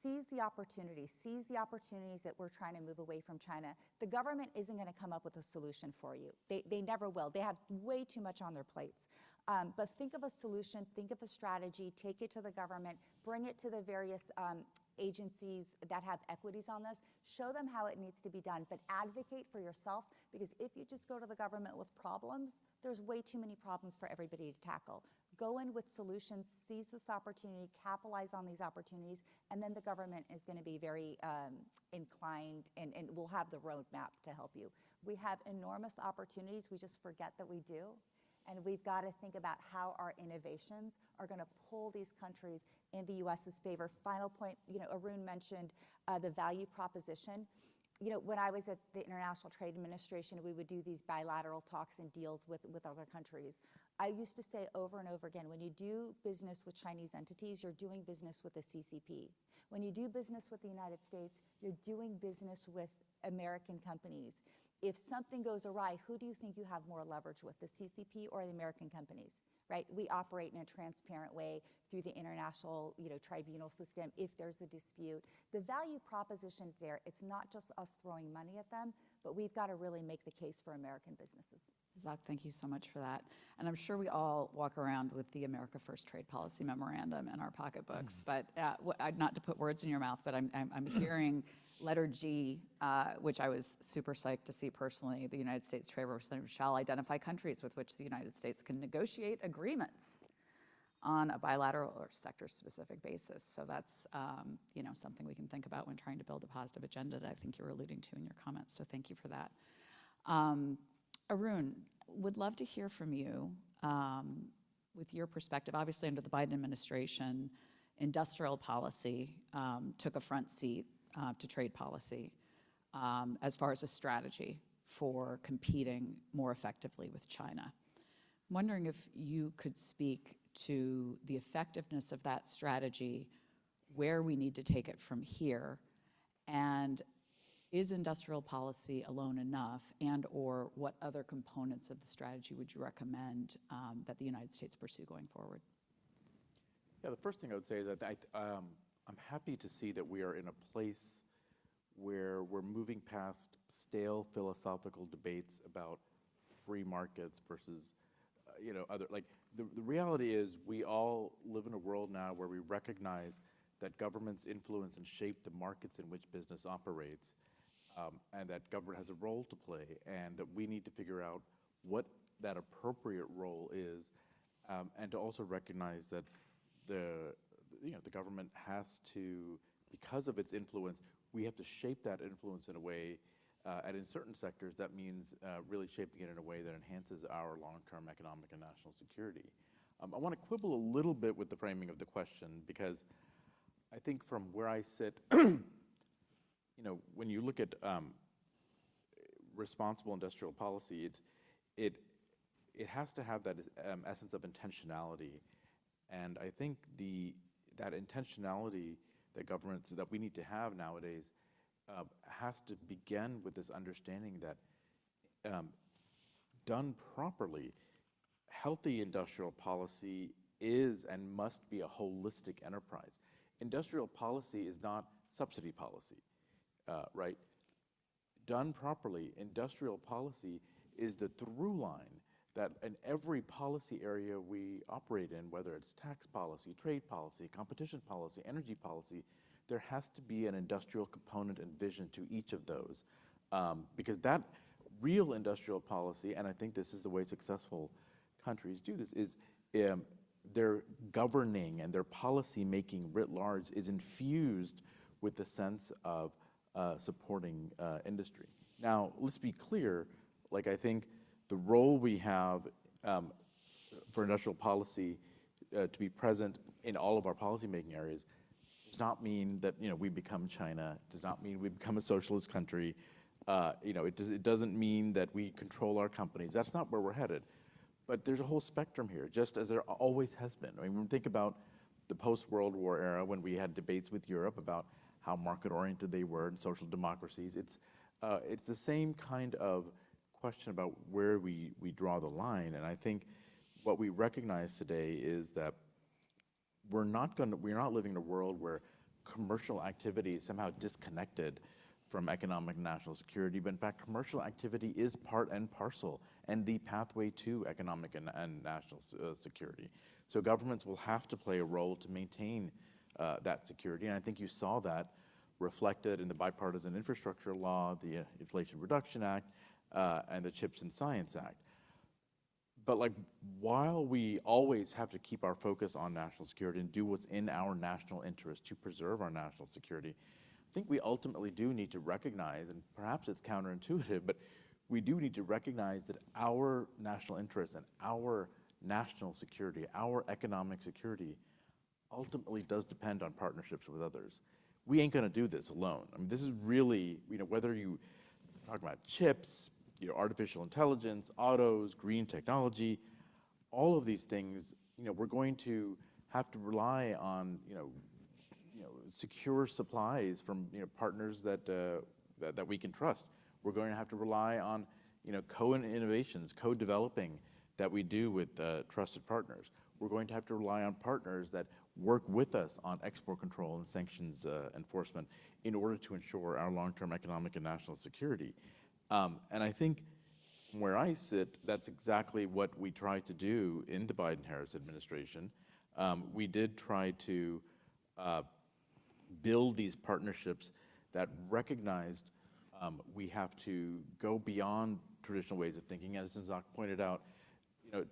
seize the opportunities that we're trying to move away from China. The government isn't going to come up with a solution for you. They never will. They have way too much on their plates. But think of a solution, think of a strategy, take it to the government, bring it to the various agencies that have equities on this, show them how it needs to be done, but advocate for yourself, because if you just go to the government with problems, there's way too many problems for everybody to tackle. Go in with solutions, seize this opportunity, capitalize on these opportunities, and then the government is going to be very inclined and will have the roadmap to help you. We have enormous opportunities, we just forget that we do. And we've got to think about how our innovations are going to pull these countries in the U.S.'s favor. Final point, Arun mentioned the value proposition. When I was at the International Trade Administration, we would do these bilateral talks and deals with other countries. I used to say over and over again, when you do business with Chinese entities, you're doing business with the CCP. When you do business with the United States, you're doing business with American companies. If something goes awry, who do you think you have more leverage with, the CCP or the American companies, right? We operate in a transparent way through the international, tribunal system if there's a dispute. The value proposition's there. It's not just us throwing money at them, but we've got to really make the case for American businesses. Zach, thank you so much for that. And I'm sure we all walk around with the America First Trade Policy Memorandum in our pocketbooks, but not to put words in your mouth, but I'm hearing letter G, which I was super psyched to see personally. The United States Trade Representative shall identify countries with which the United States can negotiate agreements on a bilateral or sector-specific basis. So that's something we can think about when trying to build a positive agenda that I think you were alluding to in your comments. So thank you for that. Arun, would love to hear from you with your perspective. Obviously, under the Biden administration, industrial policy took a front seat to trade policy as far as a strategy for competing more effectively with China. I'm wondering if you could speak to the effectiveness of that strategy, where we need to take it from here, and is industrial policy alone enough, and or what other components of the strategy would you recommend that the United States pursue going forward? Yeah, the first thing I would say is that I'm happy to see that we are in a place where we're moving past stale philosophical debates about free markets versus, other, like, the reality is we all live in a world now where we recognize that governments influence and shape the markets in which business operates, and that government has a role to play, and that we need to figure out what that appropriate role is, and to also recognize that the government has to, because of its influence, we have to shape that influence in a way, and in certain sectors that means really shaping it in a way that enhances our long-term economic and national security. I want to quibble a little bit with the framing of the question, because I think from where I sit, when you look at responsible industrial policy, it has to have that essence of intentionality, and I think that intentionality that we need to have nowadays has to begin with this understanding that done properly, healthy industrial policy is and must be a holistic enterprise. Industrial policy is not subsidy policy, right? Done properly, industrial policy is the through line that in every policy area we operate in, whether it's tax policy, trade policy, competition policy, energy policy, there has to be an industrial component and vision to each of those. Because that real industrial policy, and I think this is the way successful countries do this, is their governing and their policy making writ large is infused with the sense of supporting industry. Now, let's be clear, like I think the role we have for industrial policy to be present in all of our policymaking areas does not mean that we become China. Does not mean we become a socialist country. It doesn't mean that we control our companies. That's not where we're headed. But there's a whole spectrum here, just as there always has been. I mean, when we think about the post-World War era, when we had debates with Europe about how market-oriented they were and social democracies, it's the same kind of question about where we draw the line. And I think what we recognize today is that we're not living in a world where commercial activity is somehow disconnected from economic and national security, but in fact, commercial activity is part and parcel and the pathway to economic and national security. So governments will have to play a role to maintain that security, and I think you saw that reflected in the Bipartisan Infrastructure Law, the Inflation Reduction Act, and the CHIPS and Science Act. But while we always have to keep our focus on national security and do what's in our national interest to preserve our national security, I think we ultimately do need to recognize, and perhaps it's counterintuitive, but we do need to recognize that our national interest and our national security, our economic security, ultimately does depend on partnerships with others. We ain't gonna do this alone. I mean, this is really, whether you talk about chips, artificial intelligence, autos, green technology, all of these things, we're going to have to rely on, secure supplies from, partners that we can trust. We're going to have to rely on, co-innovations, co-developing that we do with trusted partners. We're going to have to rely on partners that work with us on export control and sanctions enforcement in order to ensure our long-term economic and national security. And I think from where I sit, that's exactly what we tried to do in the Biden-Harris administration. We did try to build these partnerships that recognized we have to go beyond traditional ways of thinking. As Zach pointed out,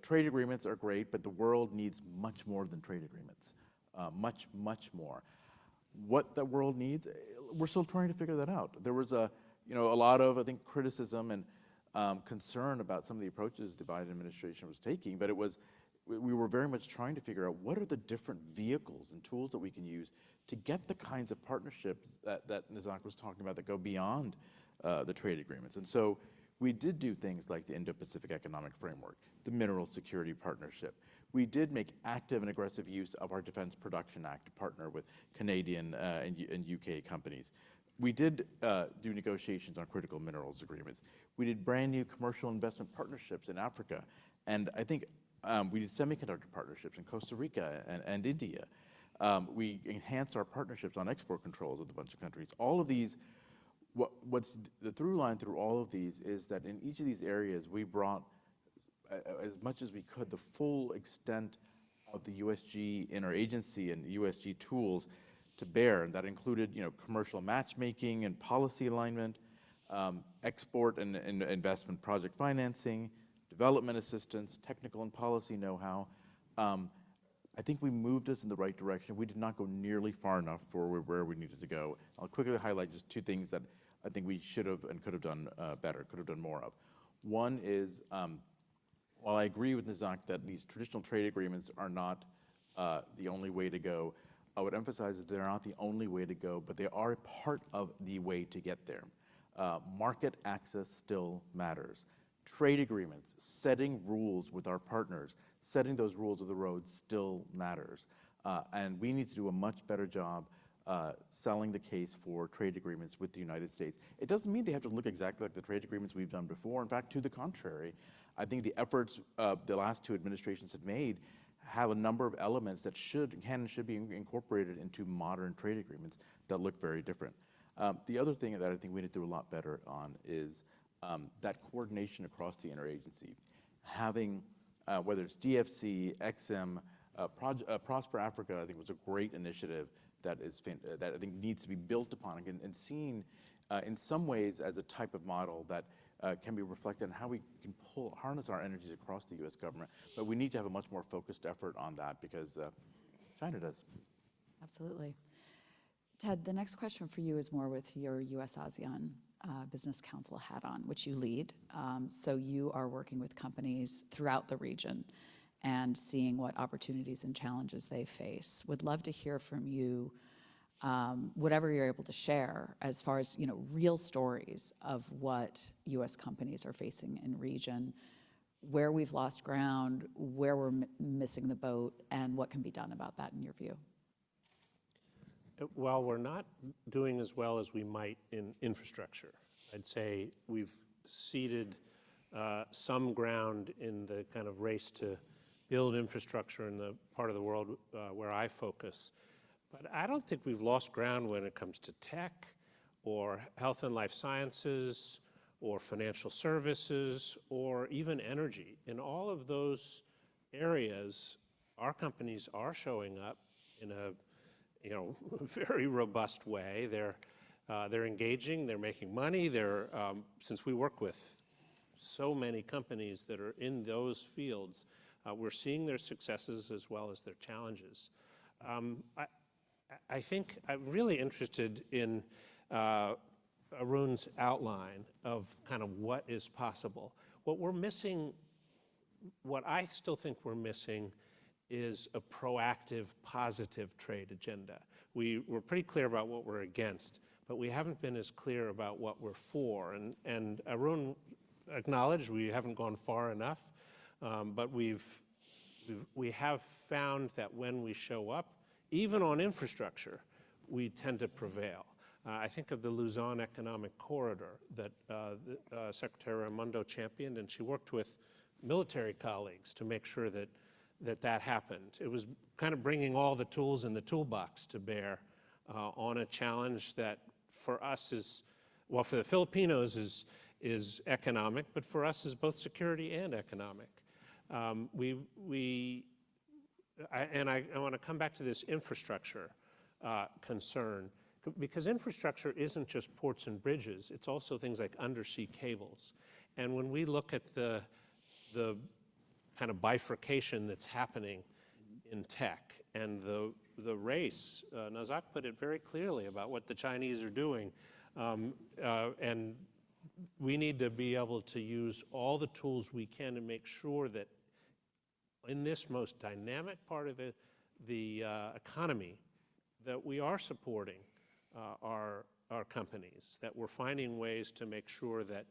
trade agreements are great, but the world needs much more than trade agreements, much, much more. What the world needs, we're still trying to figure that out. There was a lot of, I think, criticism and concern about some of the approaches the Biden administration was taking, but we were very much trying to figure out what are the different vehicles and tools that we can use to get the kinds of partnerships that Nizak was talking about that go beyond the trade agreements. And so we did do things like the Indo-Pacific Economic Framework, the Mineral Security Partnership. We did make active and aggressive use of our Defense Production Act to partner with Canadian and UK companies. We did do negotiations on critical minerals agreements. We did brand new commercial investment partnerships in Africa. And I think we did semiconductor partnerships in Costa Rica and India. We enhanced our partnerships on export controls with a bunch of countries. All of these, what's the through line through all of these is that in each of these areas, we brought, as much as we could, the full extent of the USG interagency and USG tools to bear. And that included, commercial matchmaking and policy alignment, export and investment project financing, development assistance, technical and policy know-how. I think we moved us in the right direction. We did not go nearly far enough for where we needed to go. I'll quickly highlight just two things that I think we should have and could have done better, could have done more of. One is, while I agree with Nizak that these traditional trade agreements are not the only way to go, I would emphasize that they're not the only way to go, but they are part of the way to get there. Market access still matters. Trade agreements, setting rules with our partners, setting those rules of the road still matters. And we need to do a much better job selling the case for trade agreements with the United States. It doesn't mean they have to look exactly like the trade agreements we've done before. In fact, to the contrary, I think the efforts the last two administrations have made have a number of elements that can and should be incorporated into modern trade agreements that look very different. The other thing that I think we need to do a lot better on is that coordination across the interagency. Having, whether it's DFC, XM, Prosper Africa, I think was a great initiative that I think needs to be built upon and seen in some ways as a type of model that can be reflected on how we can harness our energies across the U.S. government. But we need to have a much more focused effort on that because China does. Absolutely. Ted, the next question for you is more with your U.S.-ASEAN Business Council hat on, which you lead. So you are working with companies throughout the region and seeing what opportunities and challenges they face. Would love to hear from you, whatever you're able to share, as far as real stories of what U.S. companies are facing in region, where we've lost ground, where we're missing the boat, and what can be done about that in your view. While we're not doing as well as we might in infrastructure, I'd say we've ceded some ground in the kind of race to build infrastructure in the part of the world where I focus. But I don't think we've lost ground when it comes to tech or health and life sciences or financial services or even energy. In all of those areas, our companies are showing up in a very robust way. They're engaging, they're making money. Since we work with so many companies that are in those fields, we're seeing their successes as well as their challenges. I think I'm really interested in Arun's outline of kind of what is possible. What we're missing, what I still think we're missing, is a proactive, positive trade agenda. We're pretty clear about what we're against, but we haven't been as clear about what we're for. And Arun acknowledged we haven't gone far enough, but we have found that when we show up, even on infrastructure, we tend to prevail. I think of the Luzon Economic Corridor that Secretary Raimondo championed, and she worked with military colleagues to make sure that happened. It was kind of bringing all the tools in the toolbox to bear on a challenge that for us is, well, for the Filipinos is economic, but for us is both security and economic. I want to come back to this infrastructure concern, because infrastructure isn't just ports and bridges, it's also things like undersea cables. And when we look at the kind of bifurcation that's happening in tech and the race, Nazak put it very clearly about what the Chinese are doing, and we need to be able to use all the tools we can to make sure that in this most dynamic part of the economy, that we are supporting our companies, that we're finding ways to make sure that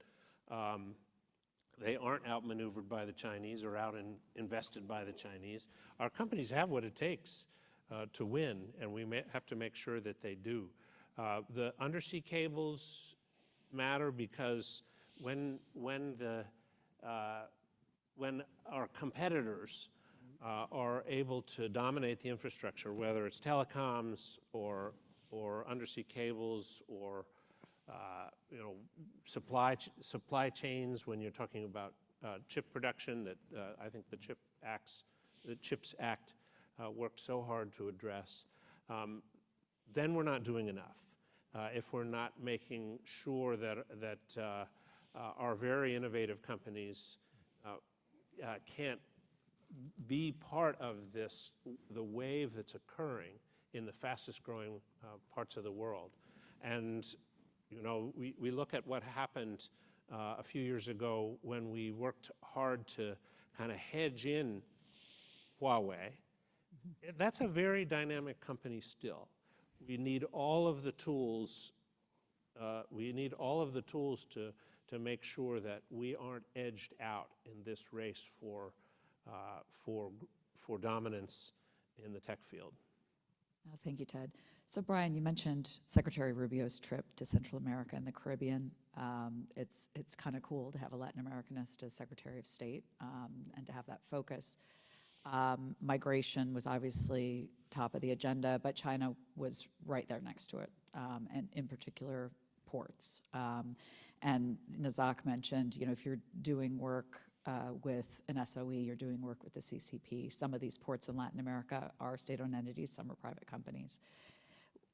they aren't outmaneuvered by the Chinese or invested by the Chinese. Our companies have what it takes to win, and we have to make sure that they do. The undersea cables matter because when our competitors are able to dominate the infrastructure, whether it's telecoms or undersea cables or supply chains, when you're talking about chip production that I think the CHIPS Act worked so hard to address, then we're not doing enough. If we're not making sure that our very innovative companies can't be part of the wave that's occurring in the fastest growing parts of the world. And we look at what happened a few years ago when we worked hard to kind of hedge in Huawei. That's a very dynamic company still. We need all of the tools. To make sure that we aren't edged out in this race for dominance in the tech field. Oh, thank you, Ted. So, Brian, you mentioned Secretary Rubio's trip to Central America and the Caribbean. It's kind of cool to have a Latin Americanist as Secretary of State and to have that focus. Migration was obviously top of the agenda, but China was right there next to it, and in particular, ports. And Nazak mentioned, if you're doing work with an SOE, you're doing work with the CCP. Some of these ports in Latin America are state-owned entities, some are private companies.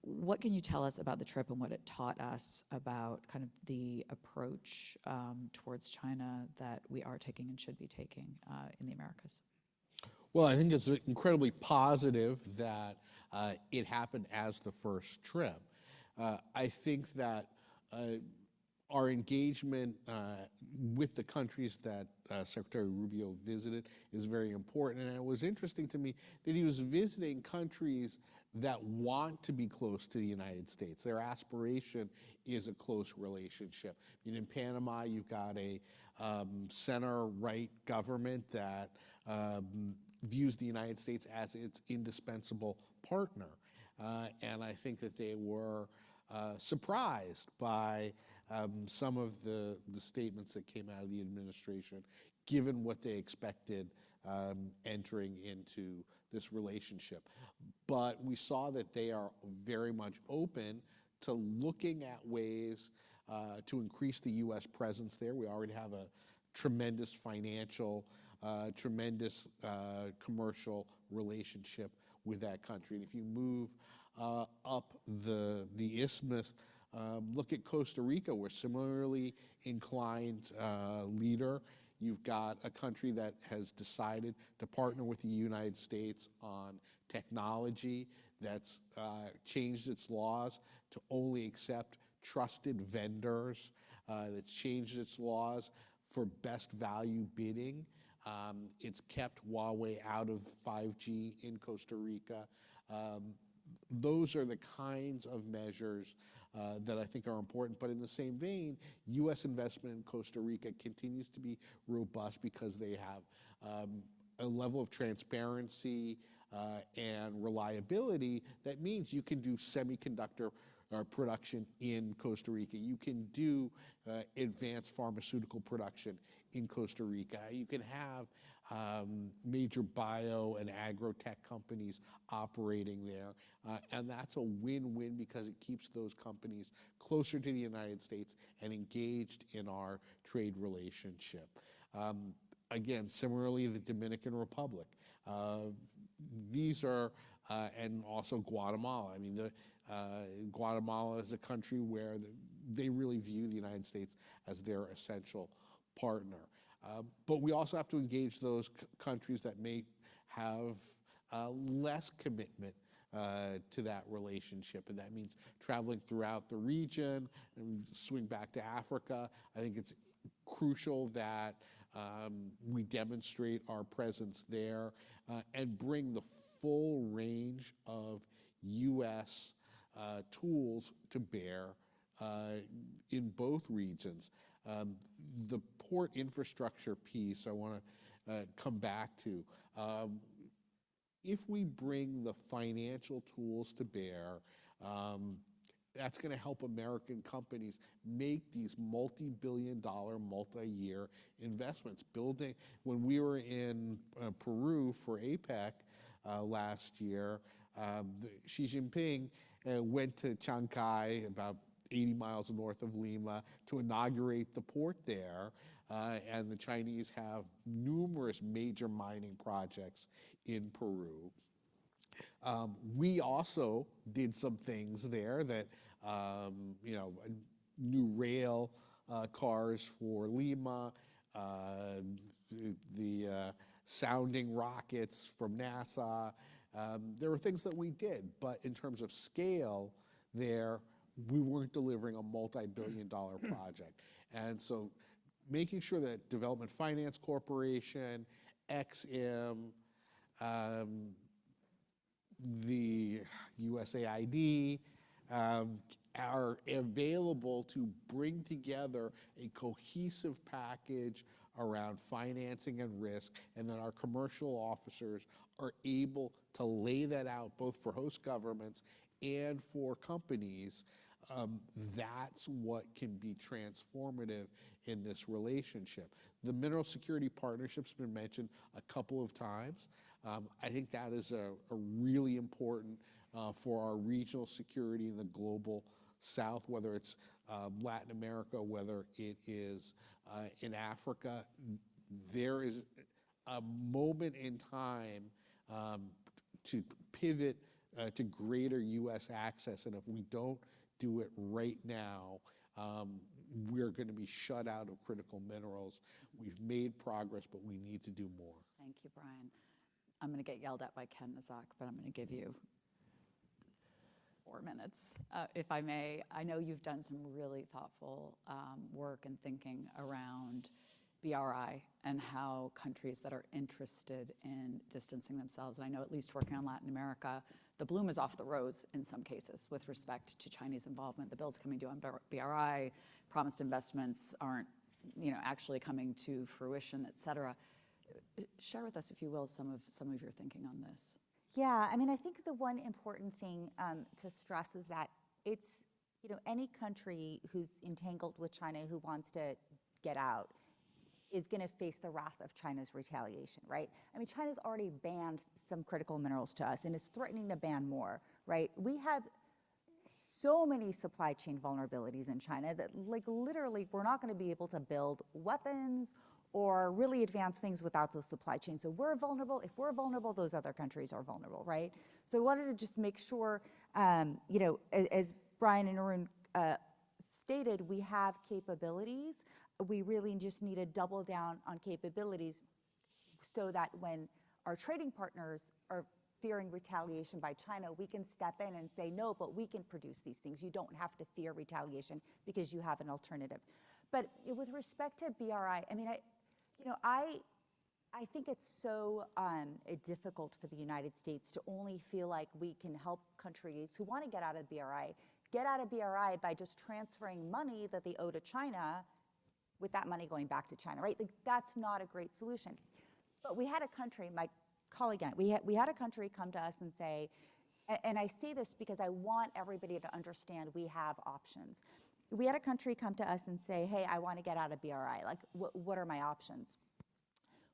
What can you tell us about the trip and what it taught us about kind of the approach towards China that we are taking and should be taking in the Americas? Well, I think it's incredibly positive that it happened as the first trip. I think that our engagement with the countries that Secretary Rubio visited is very important. And it was interesting to me that he was visiting countries that want to be close to the United States. Their aspiration is a close relationship. I mean, in Panama, you've got a center-right government that views the United States as its indispensable partner. And I think that they were surprised by some of the statements that came out of the administration, given what they expected entering into this relationship. But we saw that they are very much open to looking at ways to increase the U.S. presence there. We already have a tremendous financial, tremendous commercial relationship with that country. And if you move up the isthmus, look at Costa Rica. We're similarly inclined leader. You've got a country that has decided to partner with the United States on technology, that's changed its laws to only accept trusted vendors, that's changed its laws for best value bidding. It's kept Huawei out of 5G in Costa Rica. Those are the kinds of measures that I think are important. But in the same vein, U.S. investment in Costa Rica continues to be robust because they have a level of transparency and reliability that means you can do semiconductor production in Costa Rica. You can do advanced pharmaceutical production in Costa Rica. You can have major bio and agrotech companies operating there. And that's a win-win because it keeps those companies closer to the United States and engaged in our trade relationship. Again, similarly, the Dominican Republic. These are, and also Guatemala. I mean, Guatemala is a country where they really view the United States as their essential partner. But we also have to engage those countries that may have less commitment to that relationship, and that means traveling throughout the region and swing back to Africa. I think it's crucial that we demonstrate our presence there and bring the full range of U.S. Tools to bear in both regions. The port infrastructure piece I want to come back to. If we bring the financial tools to bear, that's going to help American companies make these multi-billion-dollar, multi-year investments. When we were in Peru for APEC last year, Xi Jinping went to Chancay, about 80 miles north of Lima, to inaugurate the port there. And the Chinese have numerous major mining projects in Peru. We also did some things there that, new rail cars for Lima, the sounding rockets from NASA. There were things that we did, but in terms of scale there, we weren't delivering a multi-billion-dollar project. And so making sure that Development Finance Corporation, XM, the USAID are available to bring together a cohesive package around financing and risk, and that our commercial officers are able to lay that out both for host governments and for companies. That's what can be transformative in this relationship. The Mineral Security Partnership's been mentioned a couple of times. I think that is a really important for our regional security in the global South, whether it's Latin America, whether it is in Africa. There is a moment in time to pivot to greater U.S. access, and if we don't do it right now, we're going to be shut out of critical minerals. We've made progress, but we need to do more. Thank you, Brian. I'm going to get yelled at by Ken Nazak, but I'm going to give you 4 minutes, if I may. I know you've done some really thoughtful work and thinking around BRI and how countries that are interested in distancing themselves, and I know at least working on Latin America, the bloom is off the rose in some cases with respect to Chinese involvement. The bill's coming due on BRI, promised investments aren't actually coming to fruition, et cetera. Share with us, if you will, some of your thinking on this. Yeah, I mean, I think the one important thing to stress is that it's, any country who's entangled with China who wants to get out is going to face the wrath of China's retaliation, right? I mean, China's already banned some critical minerals to us and is threatening to ban more, right? We have so many supply chain vulnerabilities in China that, like, literally, we're not going to be able to build weapons or really advance things without those supply chains. So we're vulnerable. If we're vulnerable, those other countries are vulnerable, right? So I wanted to just make sure, as Brian and Arun stated, we have capabilities. We really just need to double down on capabilities so that when our trading partners are fearing retaliation by China, we can step in and say, no, but we can produce these things. You don't have to fear retaliation because you have an alternative. But with respect to BRI, I mean, I think it's so difficult for the United States to only feel like we can help countries who want to get out of BRI by just transferring money that they owe to China, with that money going back to China, right? Like, that's not a great solution. But we had a country, my colleague and I, we had a country come to us and say, and I say this because I want everybody to understand we have options. We had a country come to us and say, hey, I want to get out of BRI. Like, what are my options?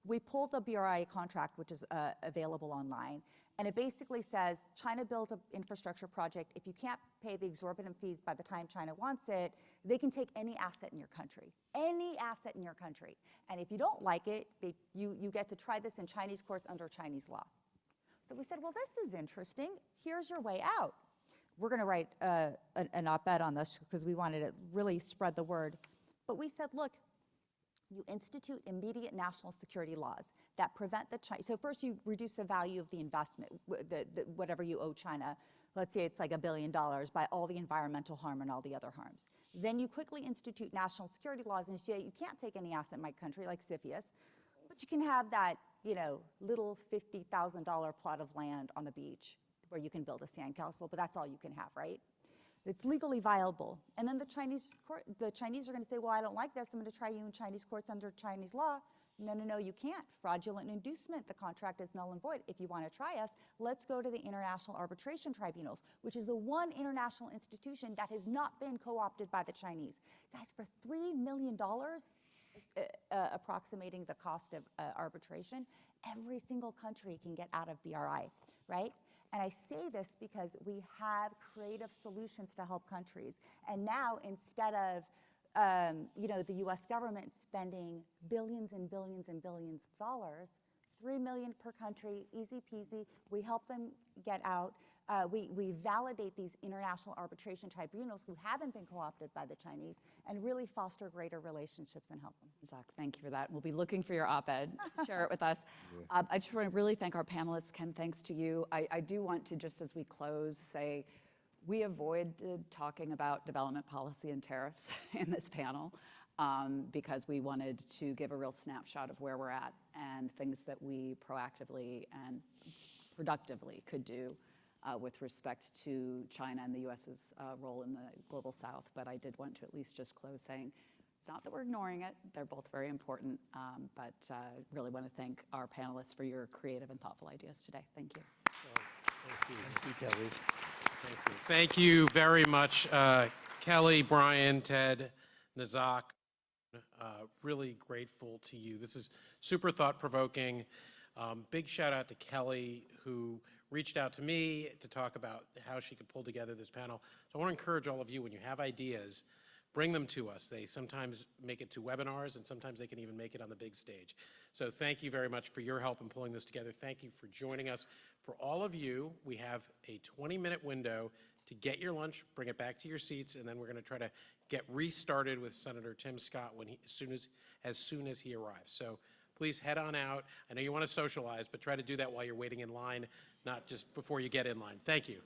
We pulled the BRI contract, which is available online, and it basically says China builds an infrastructure project. If you can't pay the exorbitant fees by the time China wants it, they can take any asset in your country, any asset in your country. And if you don't like it, you get to try this in Chinese courts under Chinese law. So we said, well, this is interesting. Here's your way out. We're going to write an op-ed on this because we wanted to really spread the word. But we said, look, you institute immediate national security laws that prevent the China. So first you reduce the value of the investment, whatever you owe China. Let's say it's like $1 billion by all the environmental harm and all the other harms. Then you quickly institute national security laws and say you can't take any asset in my country like CFIUS, but you can have that, little $50,000 plot of land on the beach where you can build a sandcastle, but that's all you can have, right? It's legally viable. And then the Chinese are going to say, well, I don't like this. I'm going to try you in Chinese courts under Chinese law. No, you can't. Fraudulent inducement, the contract is null and void. If you want to try us, let's go to the International Arbitration Tribunals, which is the one international institution that has not been co-opted by the Chinese. Guys, for $3 million, approximating the cost of arbitration, every single country can get out of BRI, right? And I say this because we have creative solutions to help countries. And now, instead of the U.S. government spending billions and billions and billions of dollars, $3 million per country, easy peasy. We help them get out. We validate these international arbitration tribunals who haven't been co-opted by the Chinese and really foster greater relationships and help them. Zach, thank you for that. We'll be looking for your op-ed. Share it with us. I just want to really thank our panelists. Ken, thanks to you. I do want to, just as we close, say we avoided talking about development policy and tariffs in this panel because we wanted to give a real snapshot of where we're at and things that we proactively and productively could do with respect to China and the U.S.'s role in the global south. But I did want to at least just close saying it's not that we're ignoring it. They're both very important, but really want to thank our panelists for your creative and thoughtful ideas today. Thank you. Thank you, Kelly. Thank you. Thank you very much, Kelly, Brian, Ted, Nazak. Really grateful to you. This is super thought-provoking. Big shout out to Kelly, who reached out to me to talk about how she could pull together this panel. So I want to encourage all of you, when you have ideas, bring them to us. They sometimes make it to webinars, and sometimes they can even make it on the big stage. So thank you very much for your help in pulling this together. Thank you for joining us. For all of you, we have a 20-minute window to get your lunch, bring it back to your seats, and then we're going to try to get restarted with Senator Tim Scott as soon as he arrives. So please head on out. I know you want to socialize, but try to do that while you're waiting in line, not just before you get in line. Thank you.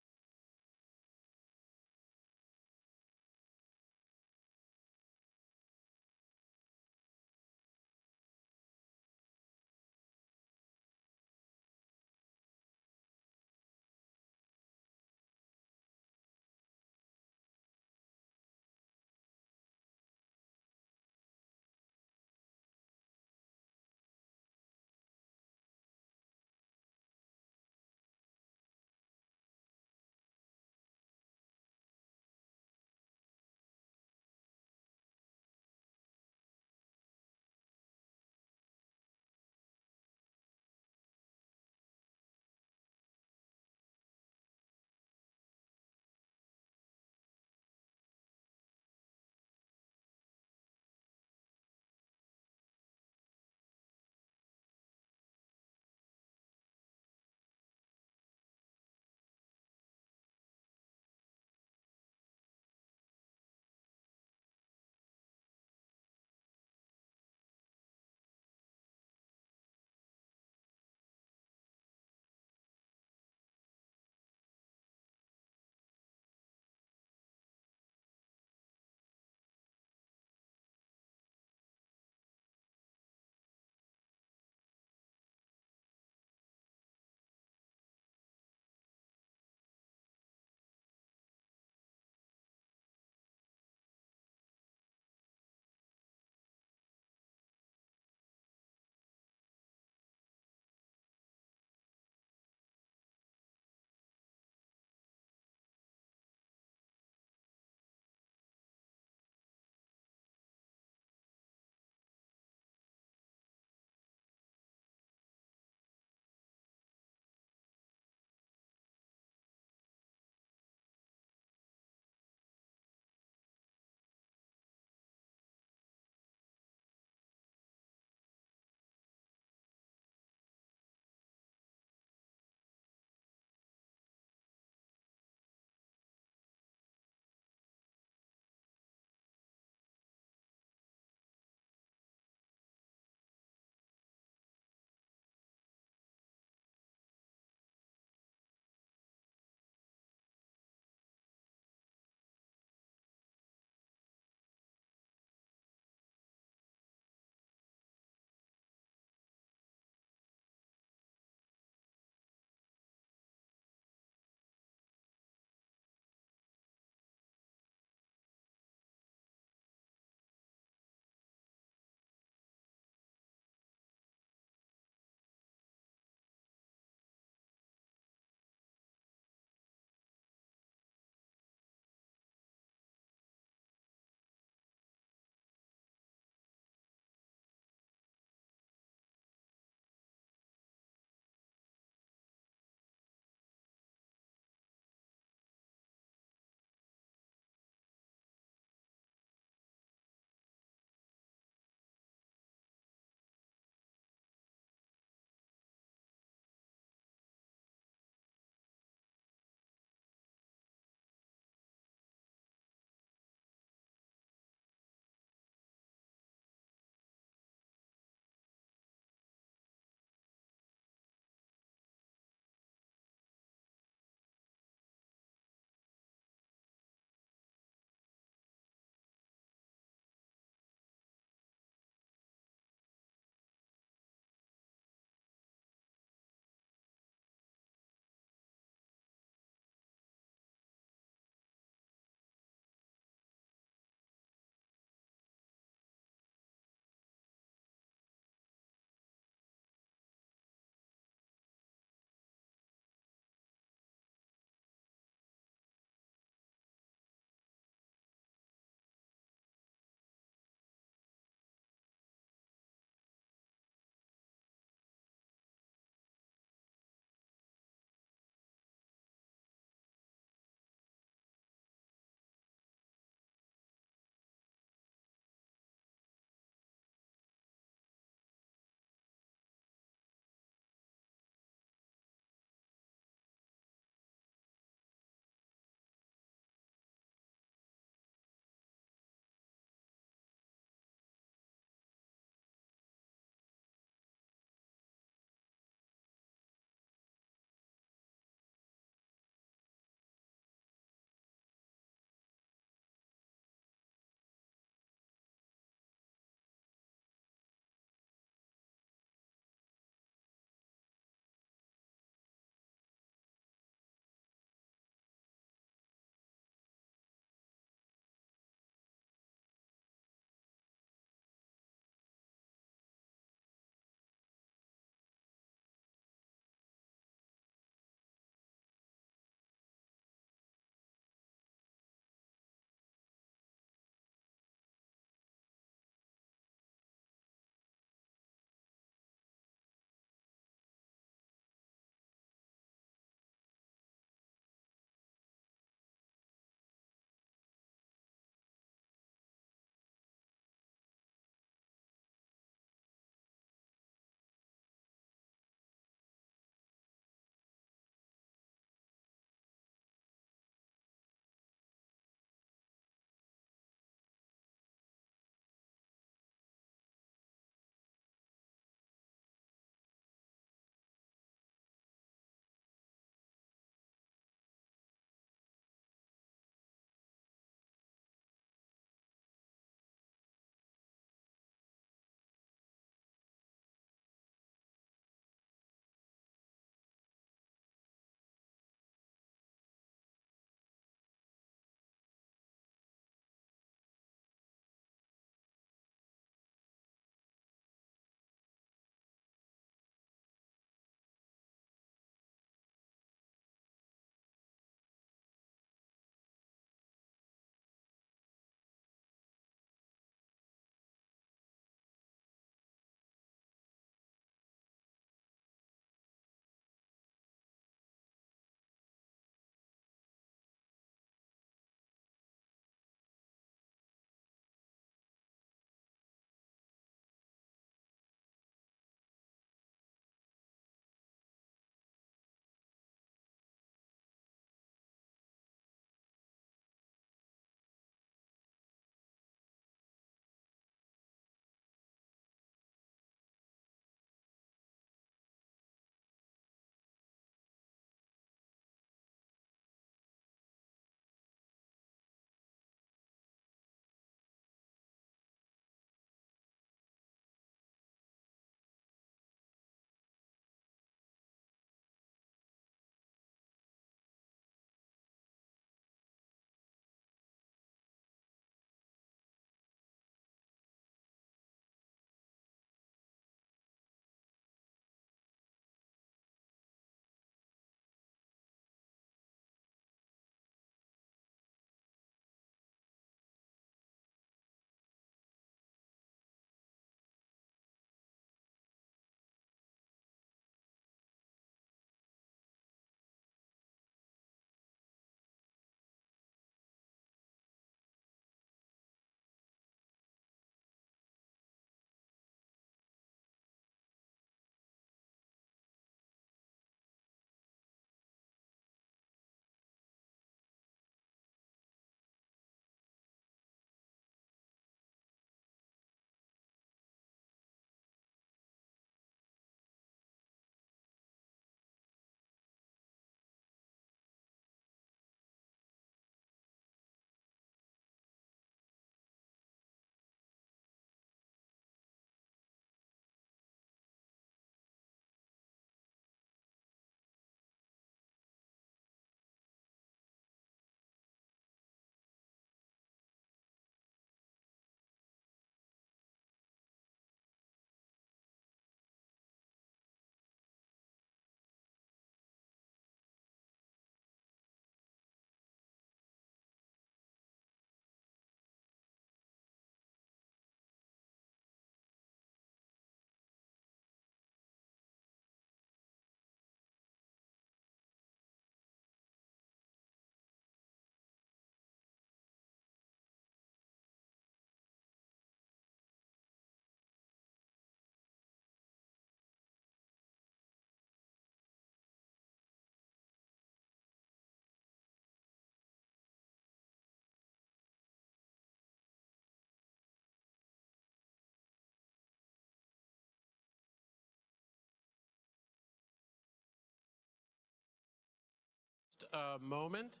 moment.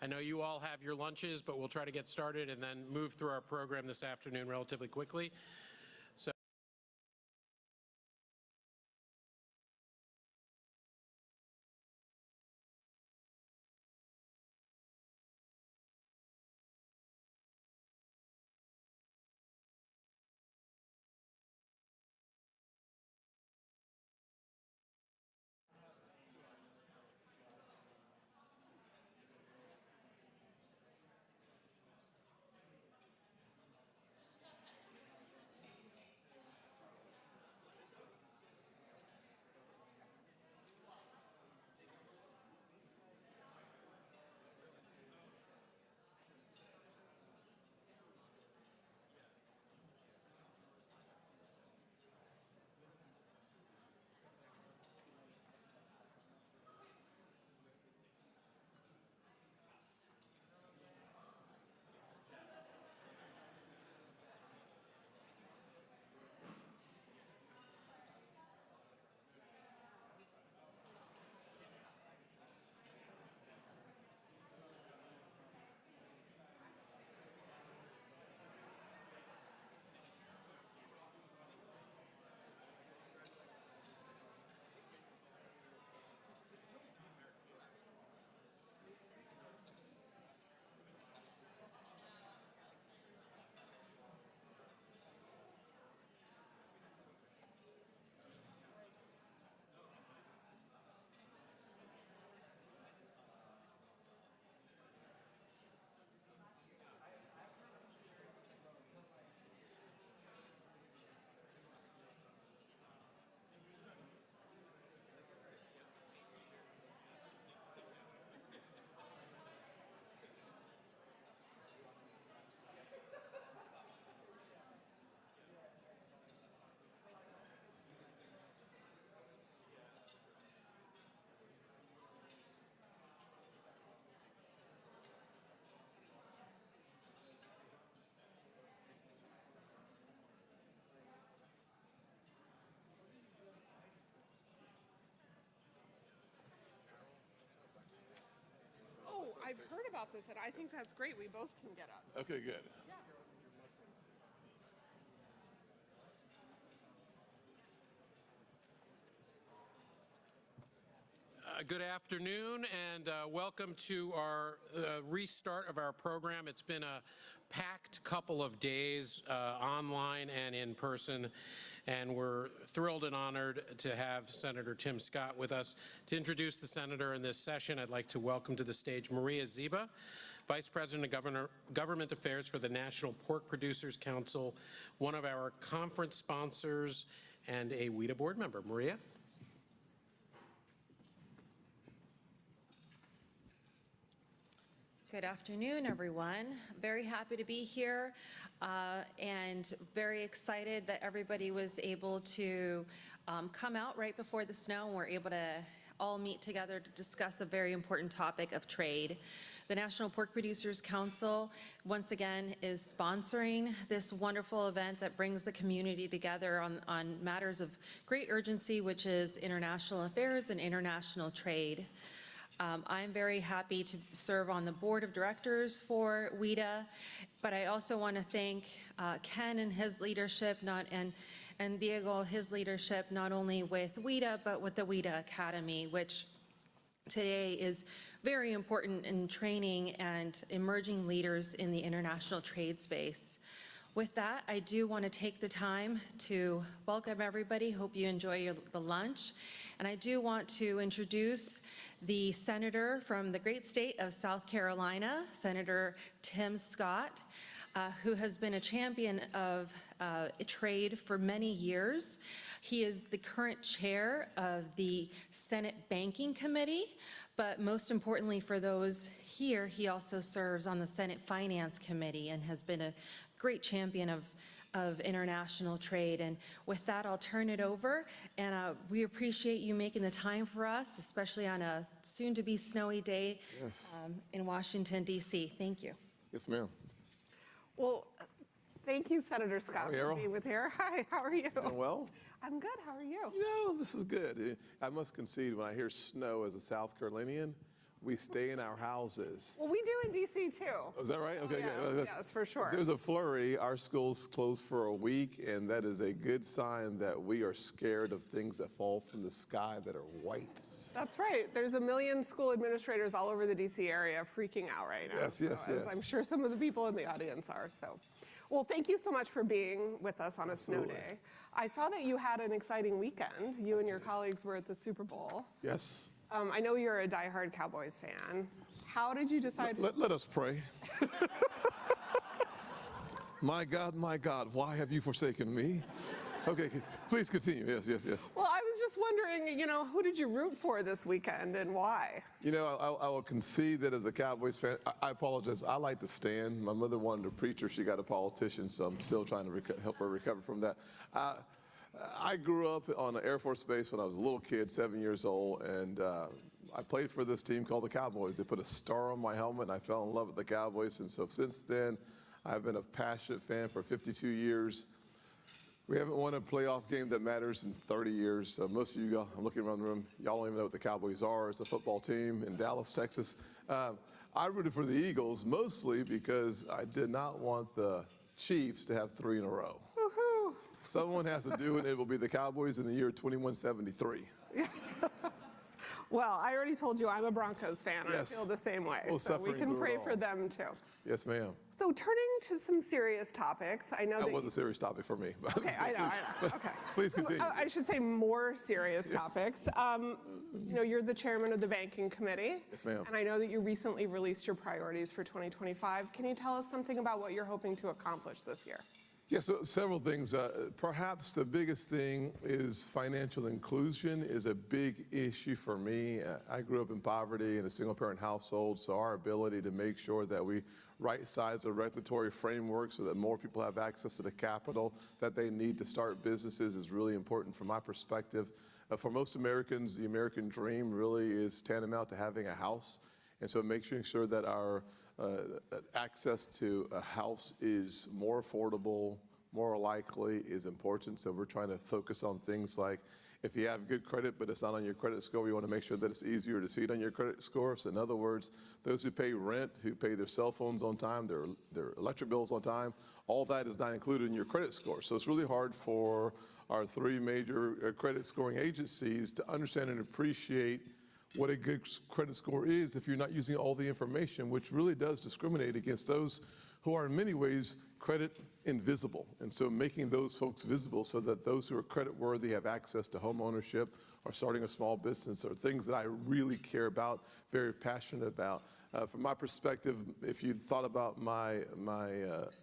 I know you all have your lunches, but we'll try to get started and then move through our program this afternoon relatively quickly. Oh, I've heard about this, and I think that's great. We both can get up. Okay, good. Good afternoon and welcome to our restart of our program. It's been a packed couple of days online and in person, and we're thrilled and honored to have Senator Tim Scott with us. To introduce the senator in this session, I'd like to welcome to the stage Maria Ziba, Vice President of Government Affairs for the National Pork Producers Council, one of our conference sponsors and a WIDA board member. Maria? Good afternoon, everyone. Very happy to be here and very excited that everybody was able to come out right before the snow and we're able to all meet together to discuss a very important topic of trade. The National Pork Producers Council, once again, is sponsoring this wonderful event that brings the community together on matters of great urgency, which is international affairs and international trade. I'm very happy to serve on the board of directors for WIDA, but I also want to thank Ken and his leadership, and Diego, his leadership, not only with WIDA, but with the WIDA Academy, which today is very important in training and emerging leaders in the international trade space. With that, I do want to take the time to welcome everybody. Hope you enjoy the lunch. And I do want to introduce the senator from the great state of South Carolina, Senator Tim Scott, who has been a champion of trade for many years. He is the current chair of the Senate Banking Committee, but most importantly for those here, he also serves on the Senate Finance Committee and has been a great champion of international trade. And with that, I'll turn it over. And we appreciate you making the time for us, especially on a soon-to-be snowy day in Washington, D.C. Thank you. Yes, ma'am. Well, thank you, Senator Scott, for being with here. Hi, how are you? Doing well? I'm good. How are you? You know, this is good. I must concede, when I hear snow as a South Carolinian, we stay in our houses. Well, we do in DC too. Is that right? Okay, Yes, for sure. If there's a flurry, our schools close for a week, and that is a good sign that we are scared of things that fall from the sky that are white. That's right. There's a million school administrators all over the DC area freaking out right now. Yes, yes, as yes. I'm sure some of the people in the audience are. So, well, thank you so much for being with us on a snow day. I saw that you had an exciting weekend. You and your colleagues were at the Super Bowl. Yes. I know you're a diehard Cowboys fan. How did you decide? Let us pray. My God, why have you forsaken me? Okay, please continue. Yes, yes, yes. Well, I was just wondering, who did you root for this weekend and why? I will concede that as a Cowboys fan, I apologize. I like to stand. My mother wanted a preacher. She got a politician, so I'm still trying to help her recover from that. I grew up on an Air Force base when I was a little kid, 7 years old, and I played for this team called the Cowboys. They put a star on my helmet, and I fell in love with the Cowboys. And so since then, I've been a passionate fan for 52 years. We haven't won a playoff game that matters in 30 years. So most of you, I'm looking around the room, y'all don't even know what the Cowboys are. It's a football team in Dallas, Texas. I rooted for the Eagles mostly because I did not want the Chiefs to have 3 in a row. Woohoo! Someone has to do it. It will be the Cowboys in the year 2173. Well, I already told you I'm a Broncos fan. Yes. I feel the same way. Well, so we suffering can through pray it for all. them too. Yes, ma'am. So turning to some serious topics, I know That was a serious topic for me. Okay, I know. Okay. Please continue. I should say more serious topics. You're the chairman of the banking committee. Yes, ma'am. And I know that you recently released your priorities for 2025. Can you tell us something about what you're hoping to accomplish this year? Yes, so several things. Perhaps the biggest thing is financial inclusion is a big issue for me. I grew up in poverty in a single-parent household, so our ability to make sure that we right-size the regulatory framework so that more people have access to the capital that they need to start businesses is really important from my perspective. For most Americans, the American dream really is tantamount to having a house, and so making sure that our access to a house is more affordable, more likely is important. So we're trying to focus on things like if you have good credit but it's not on your credit score, we want to make sure that it's easier to see it on your credit score. So in other words, those who pay rent, who pay their cell phones on time, their electric bills on time, all that is not included in your credit score. So it's really hard for our 3 major credit scoring agencies to understand and appreciate what a good credit score is if you're not using all the information, which really does discriminate against those who are in many ways credit invisible. And so making those folks visible so that those who are credit worthy have access to home ownership or starting a small business are things that I really care about, very passionate about. From my perspective, if you thought about my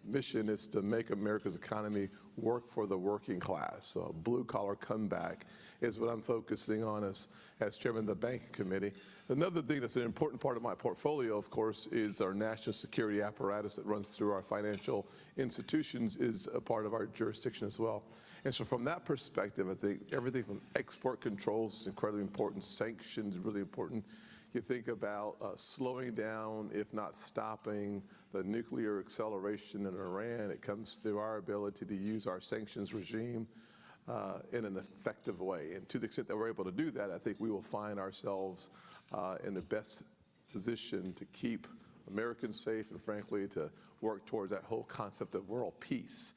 mission is to make America's economy work for the working class. So blue collar comeback is what I'm focusing on as chairman of the banking committee. Another thing that's an important part of my portfolio, of course, is our national security apparatus that runs through our financial institutions is a part of our jurisdiction as well. And so from that perspective, I think everything from export controls is incredibly important, sanctions really important. You think about slowing down, if not stopping, the nuclear acceleration in Iran. It comes through our ability to use our sanctions regime in an effective way. And to the extent that we're able to do that, I think we will find ourselves in the best position to keep Americans safe and, frankly, to work towards that whole concept of world peace.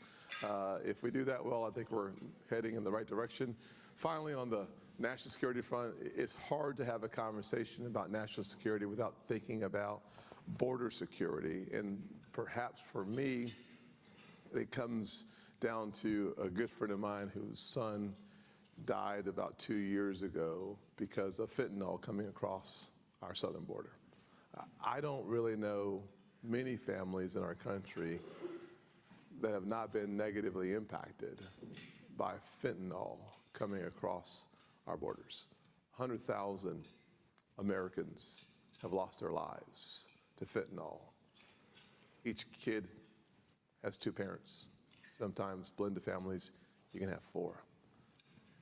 If we do that well, I think we're heading in the right direction. Finally, on the national security front, it's hard to have a conversation about national security without thinking about border security. And perhaps for me, it comes down to a good friend of mine whose son died about 2 years ago because of fentanyl coming across our southern border. I don't really know many families in our country that have not been negatively impacted by fentanyl coming across our borders. 100,000 Americans have lost their lives to fentanyl. Each kid has 2 parents. Sometimes blended families, you can have 4.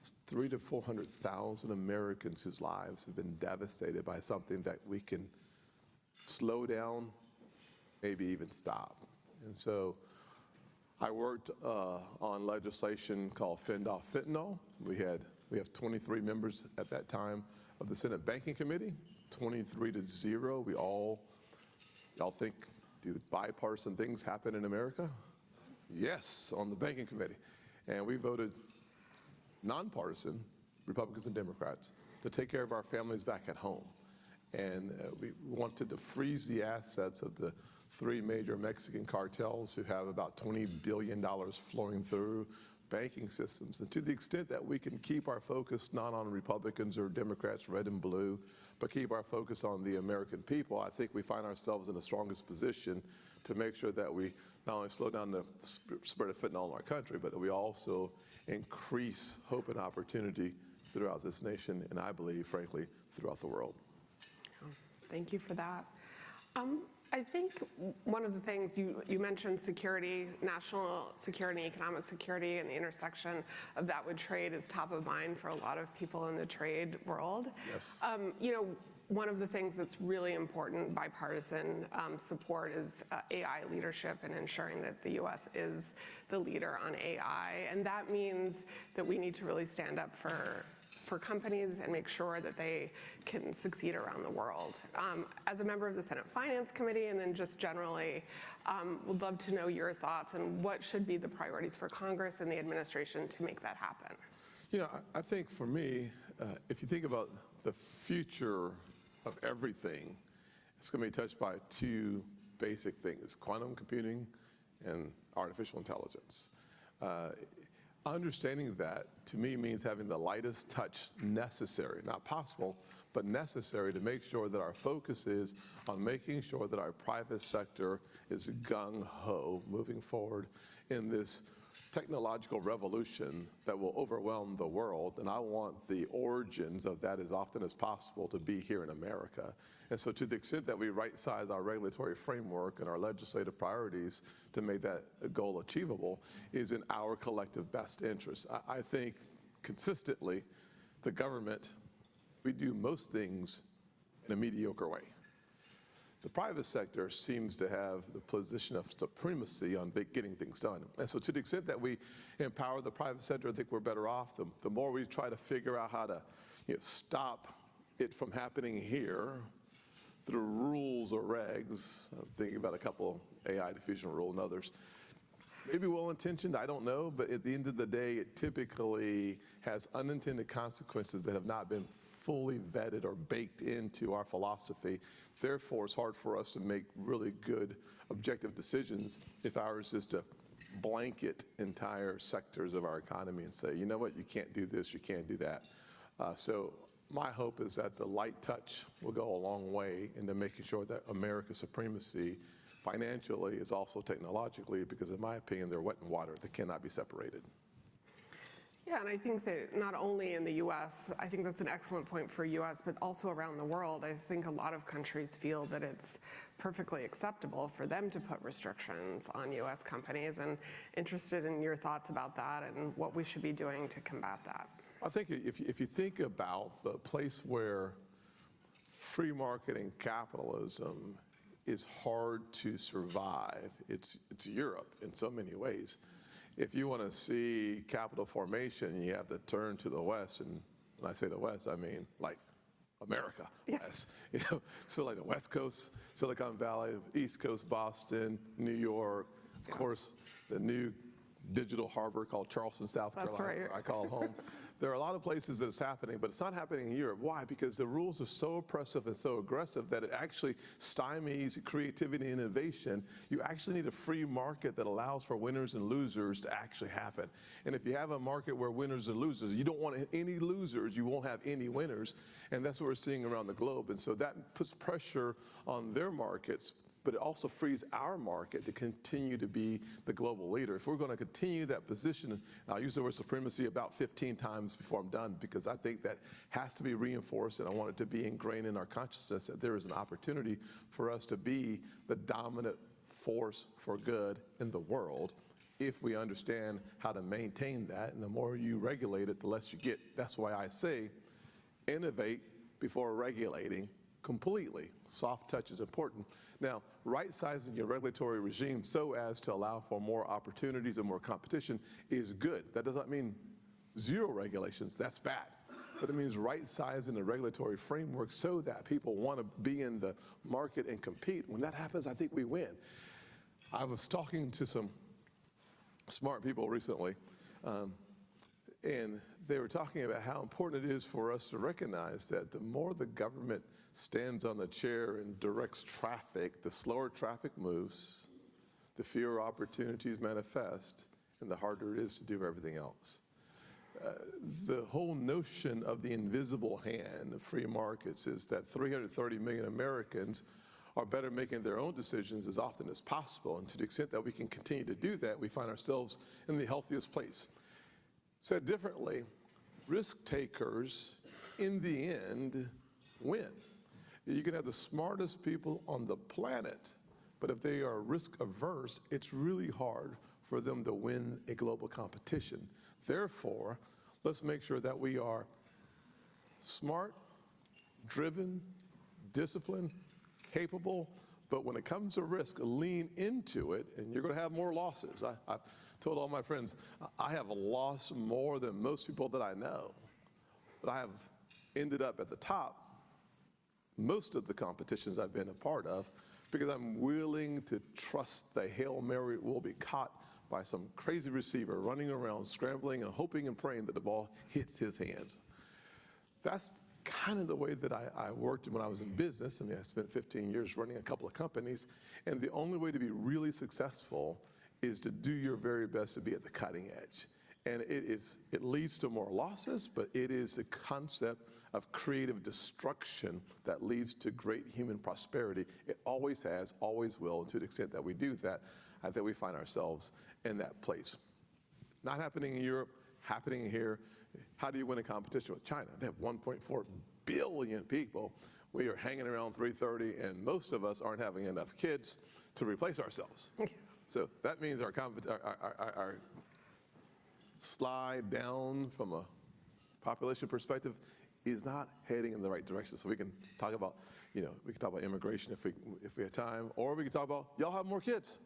It's 300,000 to 400,000 Americans whose lives have been devastated by something that we can slow down, maybe even stop. And so I worked on legislation called Fend Off Fentanyl. We have 23 members at that time of the Senate Banking Committee. 23-0. Y'all think, do bipartisan things happen in America? Yes, on the banking committee. And we voted nonpartisan, Republicans and Democrats, to take care of our families back at home. And we wanted to freeze the assets of the 3 major Mexican cartels who have about $20 billion flowing through banking systems. And to the extent that we can keep our focus not on Republicans or Democrats, red and blue, but keep our focus on the American people, I think we find ourselves in the strongest position to make sure that we not only slow down the spread of fentanyl in our country, but that we also increase hope and opportunity throughout this nation, and I believe, frankly, throughout the world. Thank you for that. I think one of the things you mentioned security, national security, economic security, and the intersection of that with trade is top of mind for a lot of people in the trade world. Yes. You know, one of the things that's really important, bipartisan support, is AI leadership and ensuring that the U.S. is the leader on AI. And that means that we need to really stand up for companies and make sure that they can succeed around the world. As a member of the Senate Finance Committee, and then just generally, would love to know your thoughts on what should be the priorities for Congress and the administration to make that happen. You know, I think for me, if you think about the future of everything, it's going to be touched by 2 basic things: quantum computing and artificial intelligence. Understanding that, to me, means having the lightest touch necessary, not possible, but necessary to make sure that our focus is on making sure that our private sector is gung-ho moving forward in this technological revolution that will overwhelm the world. And I want the origins of that as often as possible to be here in America. And so to the extent that we right-size our regulatory framework and our legislative priorities to make that goal achievable is in our collective best interest. I think consistently the government, we do most things in a mediocre way. The private sector seems to have the position of supremacy on getting things done. And so to the extent that we empower the private sector, I think we're better off. The more we try to figure out how to stop it from happening here through rules or regs, I'm thinking about a couple, AI diffusion rule and others, maybe well-intentioned, I don't know, but at the end of the day, it typically has unintended consequences that have not been fully vetted or baked into our philosophy. Therefore, it's hard for us to make really good objective decisions if ours is to blanket entire sectors of our economy and say, you know what, you can't do this, you can't do that. So my hope is that the light touch will go a long way into making sure that America's supremacy financially is also technologically, because in my opinion, they're wet and water. They cannot be separated. Yeah, and I think that not only in the U.S., I think that's an excellent point for U.S., but also around the world. I think a lot of countries feel that it's perfectly acceptable for them to put restrictions on U.S. companies, and interested in your thoughts about that and what we should be doing to combat that. I think if you think about the place where free market and capitalism is hard to survive, it's Europe in so many ways. If you want to see capital formation, you have to turn to the West, and when I say the West, I mean like America. Yeah. Yes. So like the West Coast, Silicon Valley, East Coast, Boston, New York, of course, the new digital harbor called Charleston, South Carolina. That's right. I call home. There are a lot of places that it's happening, but it's not happening in Europe. Why? Because the rules are so oppressive and so aggressive that it actually stymies creativity and innovation. You actually need a free market that allows for winners and losers to actually happen. And if you have a market where winners are losers, you don't want any losers, you won't have any winners. And that's what we're seeing around the globe. And so that puts pressure on their markets, but it also frees our market to continue to be the global leader. If we're going to continue that position, and I'll use the word supremacy about 15 times before I'm done, because I think that has to be reinforced, and I want it to be ingrained in our consciousness that there is an opportunity for us to be the dominant force for good in the world if we understand how to maintain that. And the more you regulate it, the less you get. That's why I say innovate before regulating completely. Soft touch is important. Now, right-sizing your regulatory regime so as to allow for more opportunities and more competition is good. That does not mean zero regulations. That's bad. but it means right-sizing the regulatory framework so that people want to be in the market and compete. When that happens, I think we win. I was talking to some smart people recently, and they were talking about how important it is for us to recognize that the more the government stands on the chair and directs traffic, the slower traffic moves, the fewer opportunities manifest, and the harder it is to do everything else. The whole notion of the invisible hand of free markets is that 330 million Americans are better making their own decisions as often as possible. And to the extent that we can continue to do that, we find ourselves in the healthiest place. Said differently, risk takers in the end win. You can have the smartest people on the planet, but if they are risk averse, it's really hard for them to win a global competition. Therefore, let's make sure that we are smart, driven, disciplined, capable, but when it comes to risk, lean into it, and you're going to have more losses. I've told all my friends, I have lost more than most people that I know, but I have ended up at the top most of the competitions I've been a part of because I'm willing to trust the Hail Mary will be caught by some crazy receiver running around, scrambling and hoping and praying that the ball hits his hands. That's kind of the way that I worked when I was in business. I mean, I spent 15 years running a couple of companies, and the only way to be really successful is to do your very best to be at the cutting edge. And it leads to more losses, but it is the concept of creative destruction that leads to great human prosperity. It always has, always will, and to the extent that we do that, I think we find ourselves in that place. Not happening in Europe, happening here. How do you win a competition with China? They have 1.4 billion people. We are hanging around 330, and most of us aren't having enough kids to replace ourselves. So that means our slide down from a population perspective is not heading in the right direction. So we can talk about, we can talk about immigration if we have time, or we can talk about y'all have more kids.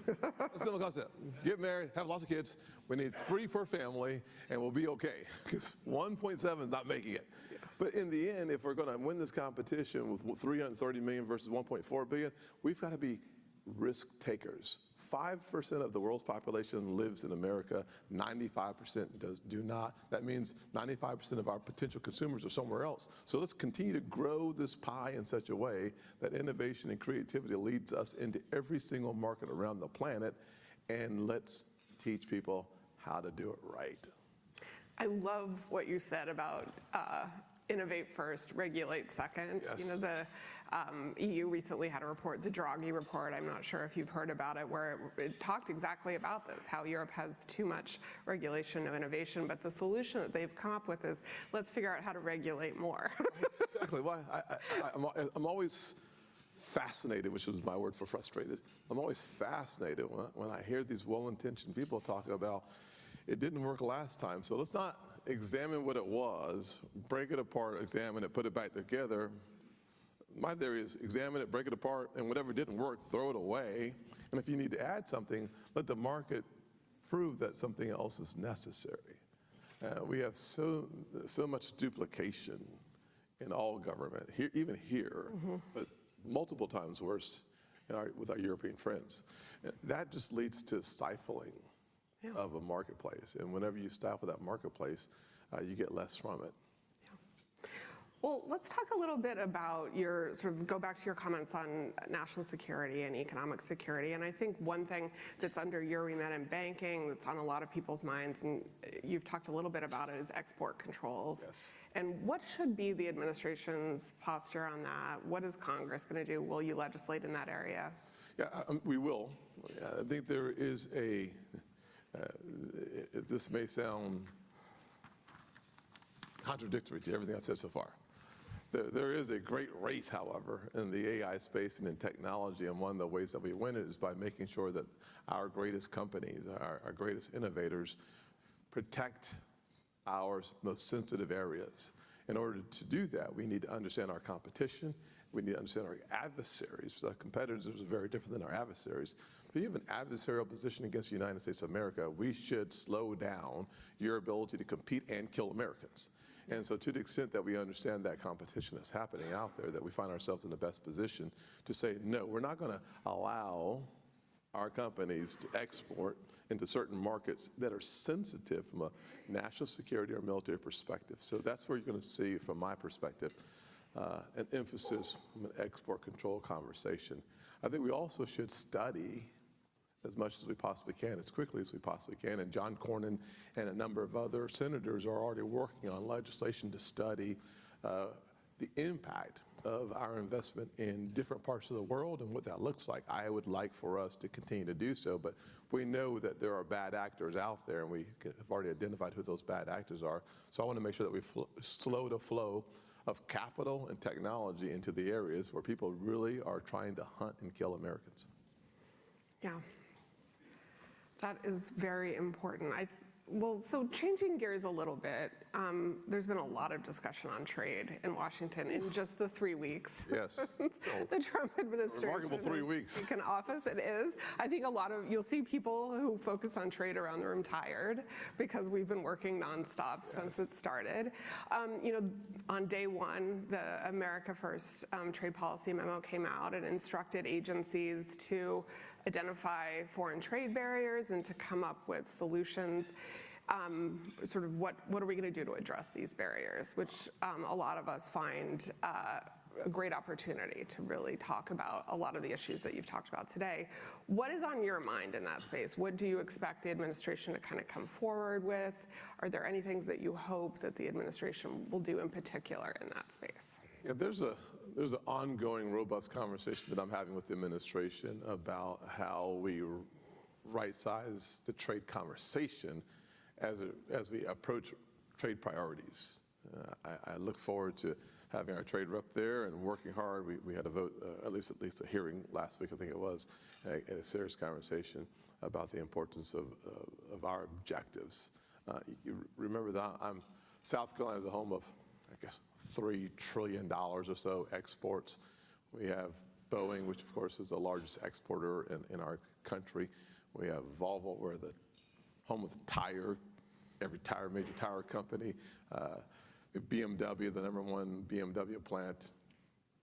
That's a simple concept. Get married, have lots of kids. We need 3 per family, and we'll be okay. Because 1.7 is not making it. Yeah. But in the end, if we're going to win this competition with 330 million versus 1.4 billion, we've got to be risk takers. 5% of the world's population lives in America, 95% do not. That means 95% of our potential consumers are somewhere else. So let's continue to grow this pie in such a way that innovation and creativity leads us into every single market around the planet, and let's teach people how to do it right. I love what you said about innovate first, regulate second. Yes. The EU recently had a report, the Draghi report, I'm not sure if you've heard about it, where it talked exactly about this, how Europe has too much regulation of innovation, but the solution that they've come up with is, let's figure out how to regulate more. Exactly. Well, I'm always fascinated, which is my word for frustrated. I'm always fascinated when I hear these well-intentioned people talk about it didn't work last time, so let's not examine what it was, break it apart, examine it, put it back together. My theory is examine it, break it apart, and whatever didn't work, throw it away. And if you need to add something, let the market prove that something else is necessary. We have so much duplication in all government, even here, but multiple times worse with our European friends. That just leads to stifling of a marketplace. And whenever you stifle that marketplace, you get less from it. Well, let's talk a little bit about go back to your comments on national security and economic security. And I think one thing that's under your remit in banking, that's on a lot of people's minds, and you've talked a little bit about it, is export controls. Yes. And what should be the administration's posture on that? What is Congress going to do? Will you legislate in that area? Yeah, we will. I think there is this may sound contradictory to everything I've said so far. There is a great race, however, in the AI space and in technology, and one of the ways that we win it is by making sure that our greatest companies, our greatest innovators, protect our most sensitive areas. In order to do that, we need to understand our competition, we need to understand our adversaries, because our competitors are very different than our adversaries. But you have an adversarial position against the United States of America, we should slow down your ability to compete and kill Americans. And so to the extent that we understand that competition that's happening out there, that we find ourselves in the best position to say, no, we're not going to allow our companies to export into certain markets that are sensitive from a national security or military perspective. So that's where you're going to see, from my perspective, an emphasis from an export control conversation. I think we also should study as much as we possibly can, as quickly as we possibly can. And John Cornyn and a number of other senators are already working on legislation to study the impact of our investment in different parts of the world and what that looks like. I would like for us to continue to do so, but we know that there are bad actors out there, and we have already identified who those bad actors are. So I want to make sure that we slow the flow of capital and technology into the areas where people really are trying to hunt and kill Americans. Yeah, that is very important. Well, so changing gears a little bit, there's been a lot of discussion on trade in Washington in just the 3 weeks. Yes. The Trump administration. Remarkable 3 weeks. Taken office, it is. I think you'll see people who focus on trade around the room tired because we've been working nonstop since it started. On day one, the America First trade policy memo came out and instructed agencies to identify foreign trade barriers and to come up with solutions. Sort of what are we going to do to address these barriers, which a lot of us find a great opportunity to really talk about a lot of the issues that you've talked about today. What is on your mind in that space? What do you expect the administration to kind of come forward with? Are there any things that you hope that the administration will do in particular in that space? Yeah, there's an ongoing, robust conversation that I'm having with the administration about how we right-size the trade conversation as we approach trade priorities. I look forward to having our trade rep there and working hard. We had a vote, at least a hearing last week, I think it was, and a serious conversation about the importance of our objectives. You remember that South Carolina is the home of, I guess, $3 trillion or so exports. We have Boeing, which of course is the largest exporter in our country. We have Volvo, we're the home of every major tire company. BMW, the #1 BMW plant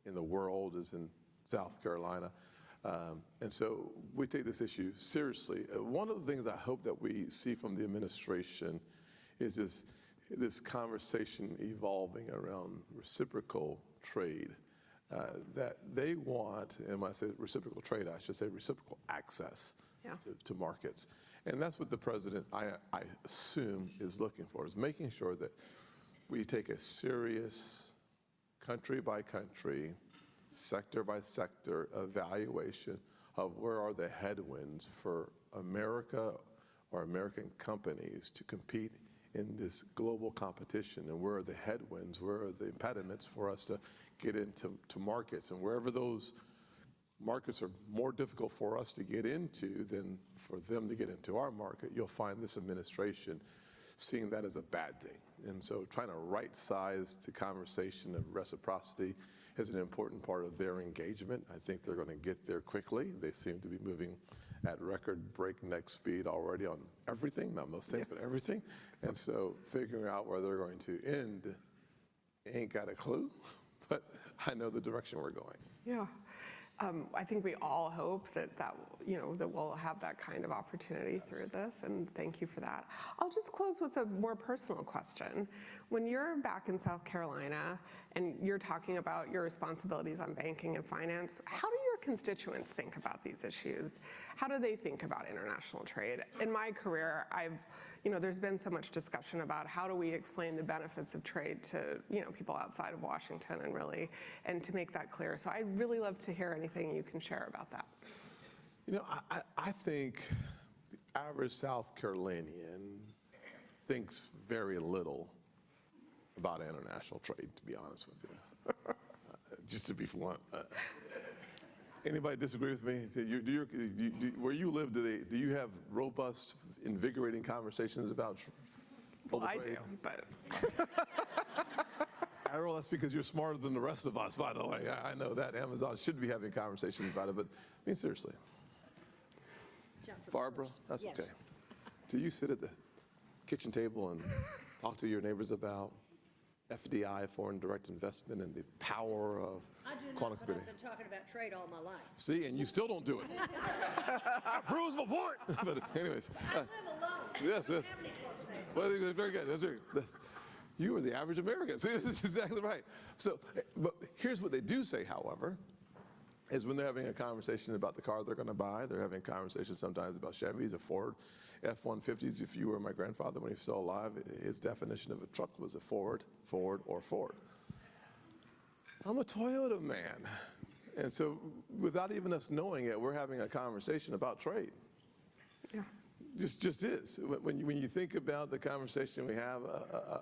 in the world is in South Carolina. And so we take this issue seriously. One of the things I hope that we see from the administration is this conversation evolving around reciprocal trade. That they want, and when I say reciprocal trade, I should say reciprocal access to markets. And that's what the president, I assume, is looking for, is making sure that we take a serious country by country, sector by sector evaluation of where are the headwinds for America or American companies to compete in this global competition, and where are the headwinds, where are the impediments for us to get into markets, and wherever those markets are more difficult for us to get into than for them to get into our market, you'll find this administration seeing that as a bad thing. And so trying to right-size the conversation of reciprocity is an important part of their engagement. I think they're going to get there quickly. They seem to be moving at record breakneck speed already on everything, not most things, but everything. And so figuring out where they're going to end, ain't got a clue, but I know the direction we're going. Yeah. I think we all hope that we'll have that kind of opportunity through this, and thank you for that. I'll just close with a more personal question. When you're back in South Carolina and you're talking about your responsibilities on banking and finance, how do your constituents think about these issues? How do they think about international trade? In my career, there's been so much discussion about how do we explain the benefits of trade to people outside of Washington and to make that clear. So I'd really love to hear anything you can share about that. I think the average South Carolinian thinks very little about international trade, to be honest with you. Just to be blunt. Anybody disagree with me? Where you live today, do you have robust, invigorating conversations about global trade? I do, but... Errol, that's because you're smarter than the rest of us, by the way. I know that. Amazon should be having conversations about it, but I mean, seriously. Barbara, that's okay. Do you sit at the kitchen table and talk to your neighbors about FDI, foreign direct investment, and the power of I do quantum not, but computing. I've been talking about trade all my life. See, and you still don't do it. That proves my point. But anyways, I live alone. yes, yes. I don't have any close neighbors. Well, that's very good. That's very good. You are the average American. See, that's exactly right. So, but here's what they do say, however, is when they're having a conversation about the car they're going to buy, they're having conversations sometimes about Chevys or Ford F-150s. If you were my grandfather when he was still alive, his definition of a truck was a Ford, Ford, or Ford. I'm a Toyota man. And so without even us knowing it, we're having a conversation about trade. Yeah. Just is. When you think about the conversation we have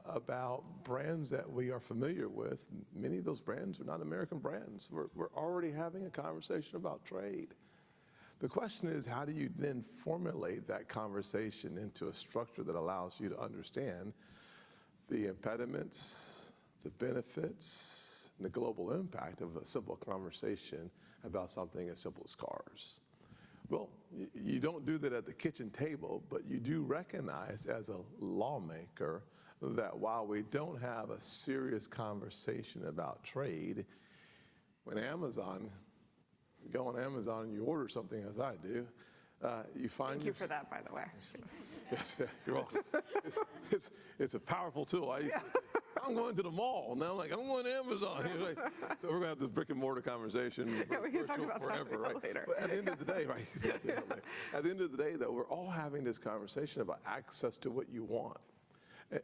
about brands that we are familiar with, many of those brands are not American brands. We're already having a conversation about trade. The question is, how do you then formulate that conversation into a structure that allows you to understand the impediments, the benefits, and the global impact of a simple conversation about something as simple as cars? Well, you don't do that at the kitchen table, but you do recognize as a lawmaker that while we don't have a serious conversation about trade, when Amazon, you go on Amazon and you order something as I do, you find... Thank you for that, by the way. Yes, you're welcome. It's a powerful tool. I used to say, I'm going to the mall. Now I'm like, I'm going to Amazon. Like, so we're going to have this brick and mortar conversation We can talk about forever, that right? later. But at the end of the day, right? At the end of the day, though, we're all having this conversation about access to what you want.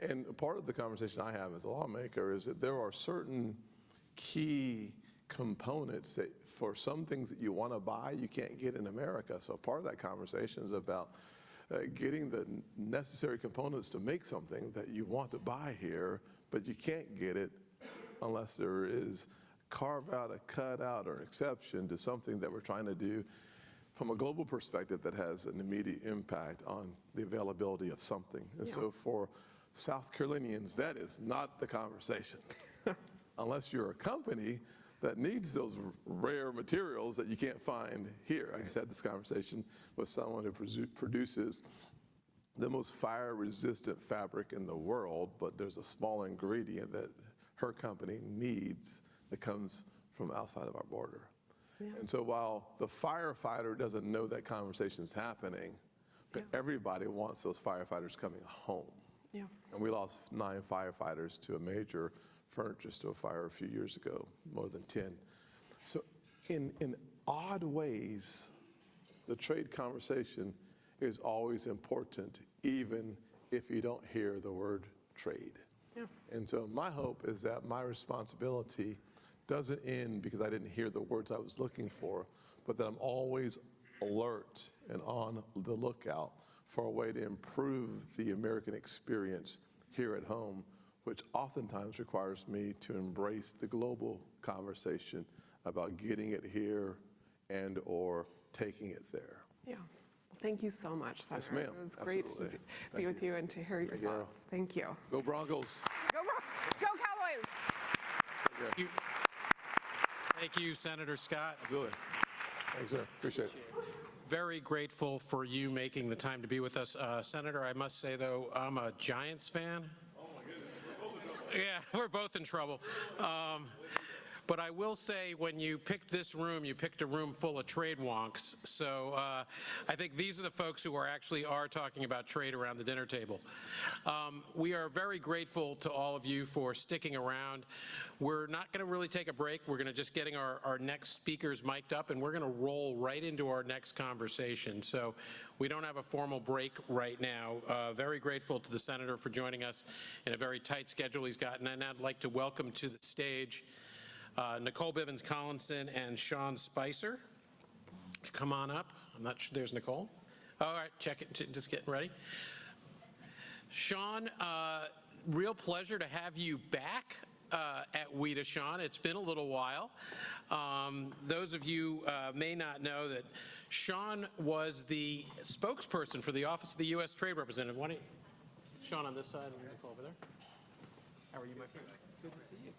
And part of the conversation I have as a lawmaker is that there are certain key components that for some things that you want to buy, you can't get in America. So part of that conversation is about getting the necessary components to make something that you want to buy here, but you can't get it unless there is carve out, a cut out, or an exception to something that we're trying to do from a global perspective that has an immediate impact on the availability of something. And so for South Carolinians, that is not the conversation. Unless you're a company that needs those rare materials that you can't find here. I just had this conversation with someone who produces the most fire-resistant fabric in the world, but there's a small ingredient that her company needs that comes from outside of our border. Yeah. And so while the firefighter doesn't know that conversation's happening, but everybody wants those firefighters coming home. Yeah. And we lost 9 firefighters to a major furniture store fire a few years ago, more than 10. So in odd ways, the trade conversation is always important, even if you don't hear the word trade. Yeah. And so my hope is that my responsibility doesn't end because I didn't hear the words I was looking for, but that I'm always alert and on the lookout for a way to improve the American experience here at home, which oftentimes requires me to embrace the global conversation about getting it here and or taking it there. Yeah. Well, thank you so much, Senator. Yes, ma'am. It was great to be with you and to hear your thoughts. Thank you. Go Broncos. Go Cowboys. Thank you. Thank you, Senator Scott. Absolutely. Thanks, sir. Appreciate it. Very grateful for you making the time to be with us. Senator, I must say, though, I'm a Giants fan. Yeah, we're both in trouble. But I will say, when you picked this room, you picked a room full of trade wonks. So I think these are the folks who are talking about trade around the dinner table. We are very grateful to all of you for sticking around. We're not going to really take a break. We're going to just getting our next speakers mic'd up, and we're going to roll right into our next conversation. So we don't have a formal break right now. Very grateful to the senator for joining us in a very tight schedule he's got. And I'd like to welcome to the stage Nicole Bivens-Collinson and Sean Spicer. Come on up. I'm not sure. There's Nicole. All right, check it. Just getting ready. Sean, real pleasure to have you back at WIDA, Sean. It's been a little while. Those of you may not know that Sean was the spokesperson for the Office of the U.S. Trade Representative. Why don't you, Sean on this side and Nicole over there. How are you, my friend? Good to see you.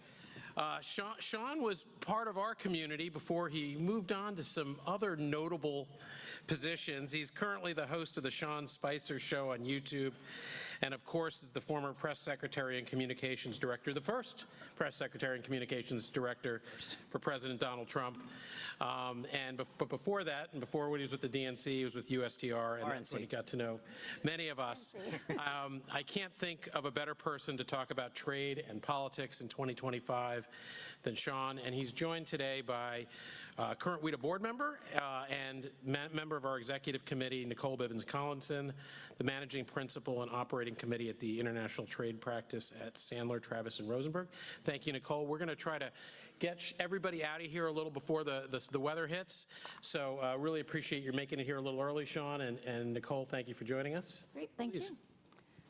Sean was part of our community before he moved on to some other notable positions. He's currently the host of the Sean Spicer Show on YouTube, and of course is the former press secretary and communications director, the first press secretary and communications director for President Donald Trump. But before that, and before when he was with the DNC, he was with USTR, and that's when he got to know many of us. I can't think of a better person to talk about trade and politics in 2025 than Sean, and he's joined today by current WIDA board member and member of our executive committee, Nicole Bivens-Collinson, the managing principal and operating committee at the International Trade Practice at Sandler, Travis, and Rosenberg. Thank you, Nicole. We're going to try to get everybody out of here a little before the weather hits. So really appreciate your making it here a little early, Sean, and Nicole, thank you for joining us. Great, thank you.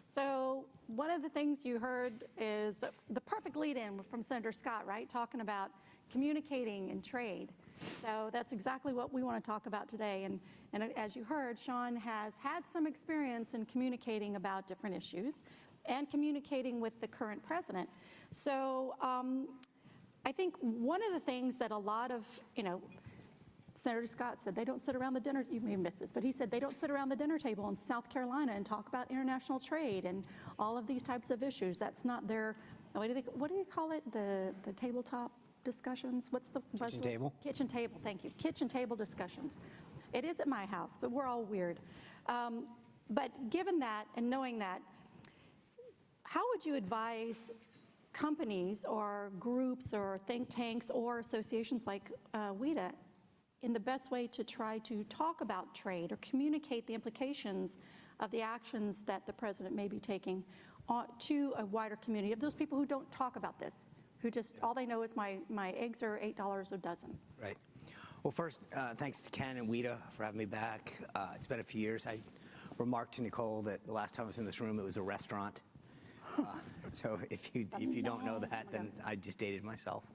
So one of the things you heard is the perfect lead-in from Senator Scott, right? Talking about communicating and trade. So that's exactly what we want to talk about today. And as you heard, Sean has had some experience in communicating about different issues and communicating with the current president. So I think one of the things that a lot of, Senator Scott said they don't sit around the dinner, you may have missed this, but he said they don't sit around the dinner table in South Carolina and talk about international trade and all of these types of issues. That's not their, what do you call it, the tabletop discussions? What's the buzzword? Kitchen table. Kitchen table, thank you. Kitchen table discussions. It is at my house, but we're all weird. But given that and knowing that, how would you advise companies or groups or think tanks or associations like WIDA in the best way to try to talk about trade or communicate the implications of the actions that the president may be taking to a wider community of those people who don't talk about this, who just, all they know is my eggs are $8 a dozen? Right. Well, first, thanks to Ken and WIDA for having me back. It's been a few years. I remarked to Nicole that the last time I was in this room, it was a restaurant. So if you don't know that, then I just dated myself.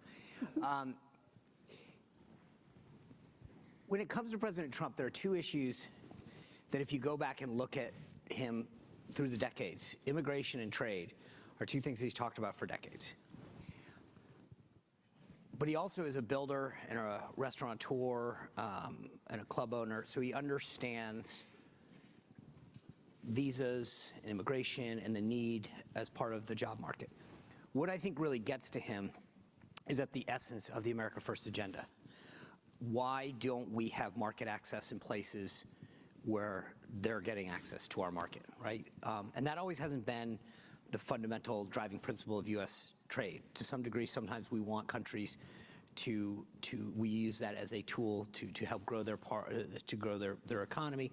When it comes to President Trump, there are two issues that if you go back and look at him through the decades, immigration and trade are two things that he's talked about for decades. But he also is a builder and a restaurateur and a club owner, so he understands visas and immigration and the need as part of the job market. What I think really gets to him is at the essence of the America First agenda. Why don't we have market access in places where they're getting access to our market, right? And that always hasn't been the fundamental driving principle of U.S. trade. To some degree, sometimes we want countries we use that as a tool to help grow their economy.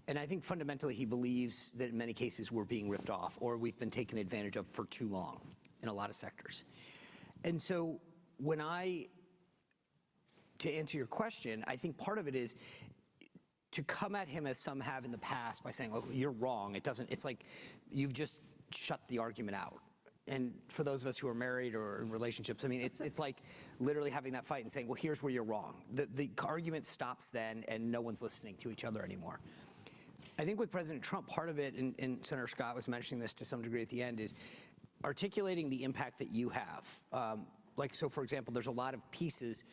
And I think fundamentally he believes that in many cases we're being ripped off or we've been taken advantage of for too long in a lot of sectors. And so to answer your question, I think part of it is to come at him as some have in the past by saying, "Well, you're wrong." It's like you've just shut the argument out. And for those of us who are married or in relationships, I mean, it's like literally having that fight and saying, well, here's where you're wrong. The argument stops then and no one's listening to each other anymore. I think with President Trump, part of it, and Senator Scott was mentioning this to some degree at the end, is articulating the impact that you have. So for example, there's a lot of pieces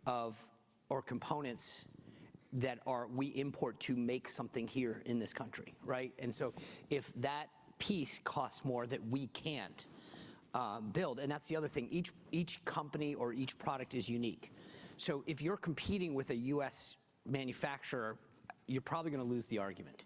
or components that we import to make something here in this country, right? And so if that piece costs more that we can't build, and that's the other thing, each company or each product is unique. So if you're competing with a US manufacturer, you're probably going to lose the argument.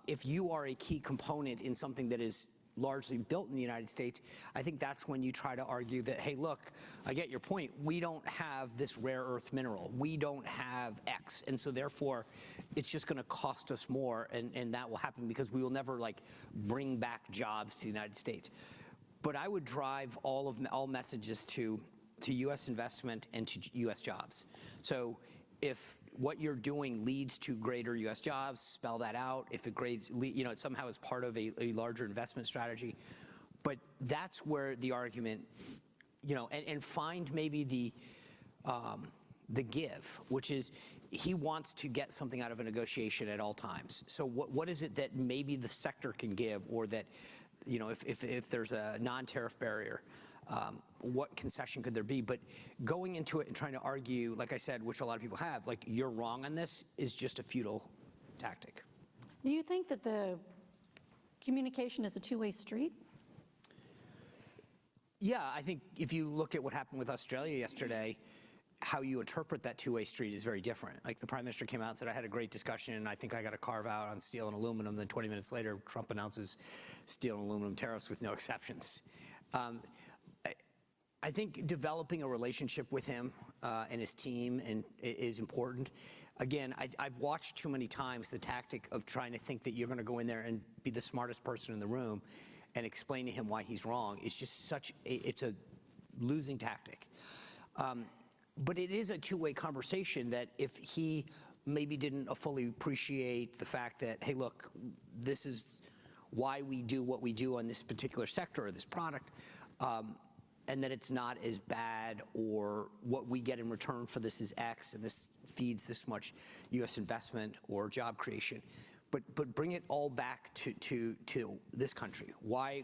If you are a key component in something that is largely built in the United States, I think that's when you try to argue that, hey, look, I get your point. We don't have this rare earth mineral. We don't have X. And so therefore, it's just going to cost us more, and that will happen because we will never bring back jobs to the United States. But I would drive all messages to U.S. investment and to U.S. jobs. So if what you're doing leads to greater U.S. jobs, spell that out. If it somehow is part of a larger investment strategy. But that's where the argument, and find maybe the give, which is he wants to get something out of a negotiation at all times. So what is it that maybe the sector can give, or that, if there's a non-tariff barrier, what concession could there be? But going into it and trying to argue, like I said, which a lot of people have, you're wrong on this, is just a futile tactic. Do you think that the communication is a two-way street? Yeah, I think if you look at what happened with Australia yesterday, how you interpret that two-way street is very different. Like the Prime Minister came out and said, I had a great discussion, and I think I got a carve out on steel and aluminum. Then 20 minutes later, Trump announces steel and aluminum tariffs with no exceptions. I think developing a relationship with him and his team is important. Again, I've watched too many times the tactic of trying to think that you're going to go in there and be the smartest person in the room and explain to him why he's wrong. It's just it's a losing tactic. But it is a two-way conversation that if he maybe didn't fully appreciate the fact that, hey, look, this is why we do what we do on this particular sector or this product, and that it's not as bad, or what we get in return for this is X, and this feeds this much U.S. investment or job creation. But bring it all back to this country. Why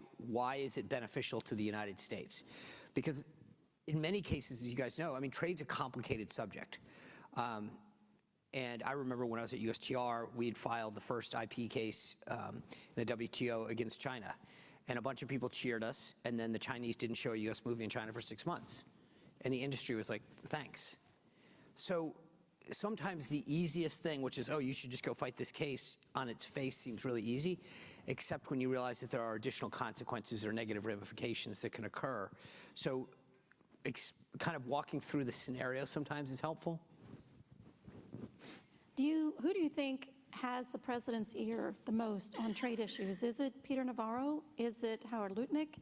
is it beneficial to the United States? Because in many cases, as you guys know, I mean, trade's a complicated subject. And I remember when I was at USTR, we had filed the first IP case in the WTO against China. And a bunch of people cheered us, and then the Chinese didn't show a US movie in China for 6 months. And the industry was like, thanks. So sometimes the easiest thing, which is, oh, you should just go fight this case, on its face seems really easy, except when you realize that there are additional consequences or negative ramifications that can occur. So kind of walking through the scenario sometimes is helpful. Who do you think has the president's ear the most on trade issues? Is it Peter Navarro? Is it Howard Lutnick?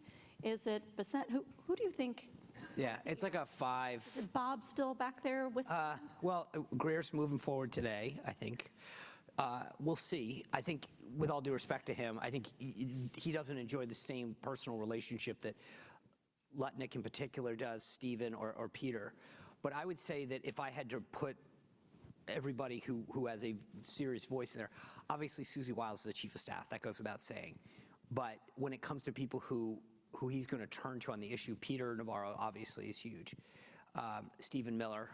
Is it Bessent? Who do you think? Yeah, it's like a 5. Is Bob still back there whispering? Well, Greer's moving forward today, I think. We'll see. I think, with all due respect to him, I think he doesn't enjoy the same personal relationship that Lutnick in particular does, Stephen or Peter. But I would say that if I had to put everybody who has a serious voice in there, obviously Susie Wiles is the chief of staff, that goes without saying. But when it comes to people who he's going to turn to on the issue, Peter Navarro obviously is huge. Stephen Miller,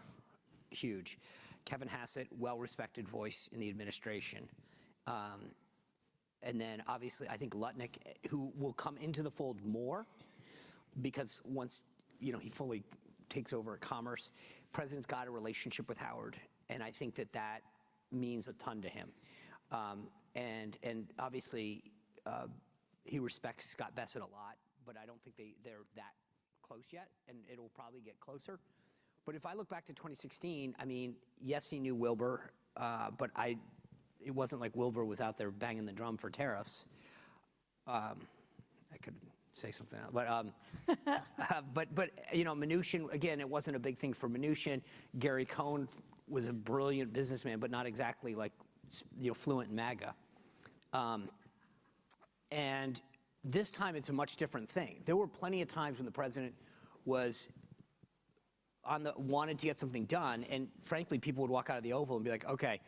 huge. Kevin Hassett, well-respected voice in the administration. And then obviously I think Lutnick, who will come into the fold more, because once he fully takes over at Commerce, President's got a relationship with Howard, and I think that means a ton to him. And obviously he respects Scott Bessent a lot, but I don't think they're that close yet, and it'll probably get closer. But if I look back to 2016, I mean, yes, he knew Wilbur, but it wasn't like Wilbur was out there banging the drum for tariffs. I could say something else, but Mnuchin, again, it wasn't a big thing for Mnuchin. Gary Cohn was a brilliant businessman, but not exactly like fluent in MAGA. And this time it's a much different thing. There were plenty of times when the president was wanted to get something done, and frankly, people would walk out of the Oval and be like, okay,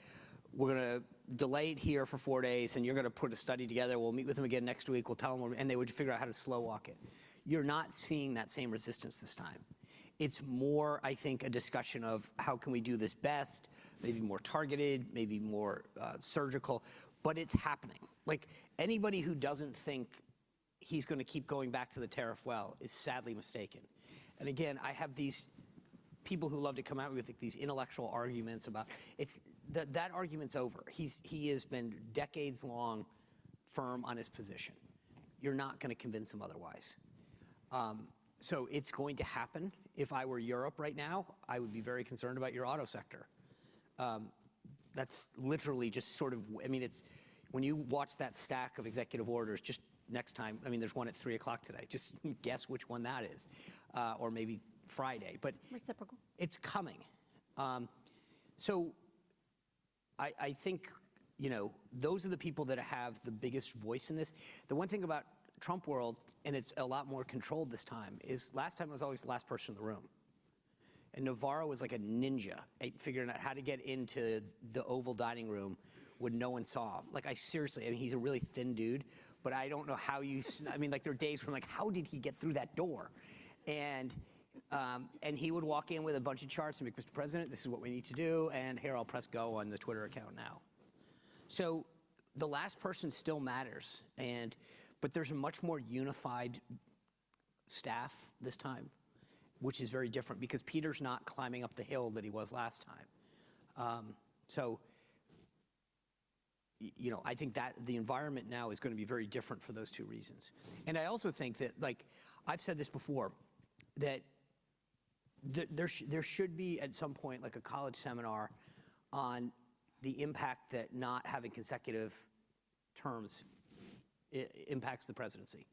we're going to delay it here for 4 days, and you're going to put a study together. We'll meet with them again next week. We'll tell them, and they would figure out how to slow walk it. You're not seeing that same resistance this time. It's more, I think, a discussion of how can we do this best, maybe more targeted, maybe more surgical, but it's happening. Like, anybody who doesn't think he's going to keep going back to the tariff well is sadly mistaken. And again, I have these people who love to come out with these intellectual arguments about that argument's over. He has been decades long firm on his position. You're not going to convince him otherwise. So it's going to happen. If I were Europe right now, I would be very concerned about your auto sector. That's literally just sort of, I mean, it's when you watch that stack of executive orders, just next time, I mean, there's one at 3 o'clock today. Just guess which one that is, or maybe Friday. But reciprocal. It's coming. So I think, those are the people that have the biggest voice in this. The one thing about Trump world, and it's a lot more controlled this time, is last time it was always the last person in the room. And Navarro was like a ninja at figuring out how to get into the Oval dining room when no one saw him. Like, seriously, I mean, he's a really thin dude, but I don't know how I mean, like, there are days where I'm like, how did he get through that door? And he would walk in with a bunch of charts and be like, Mr. President, this is what we need to do, and here, I'll press go on the Twitter account now. So the last person still matters, but there's a much more unified staff this time, which is very different because Peter's not climbing up the hill that he was last time. So, you know, I think that the environment now is going to be very different for those two reasons. And I also think that, like, I've said this before, that there should be at some point like a college seminar on the impact that not having consecutive terms impacts the presidency.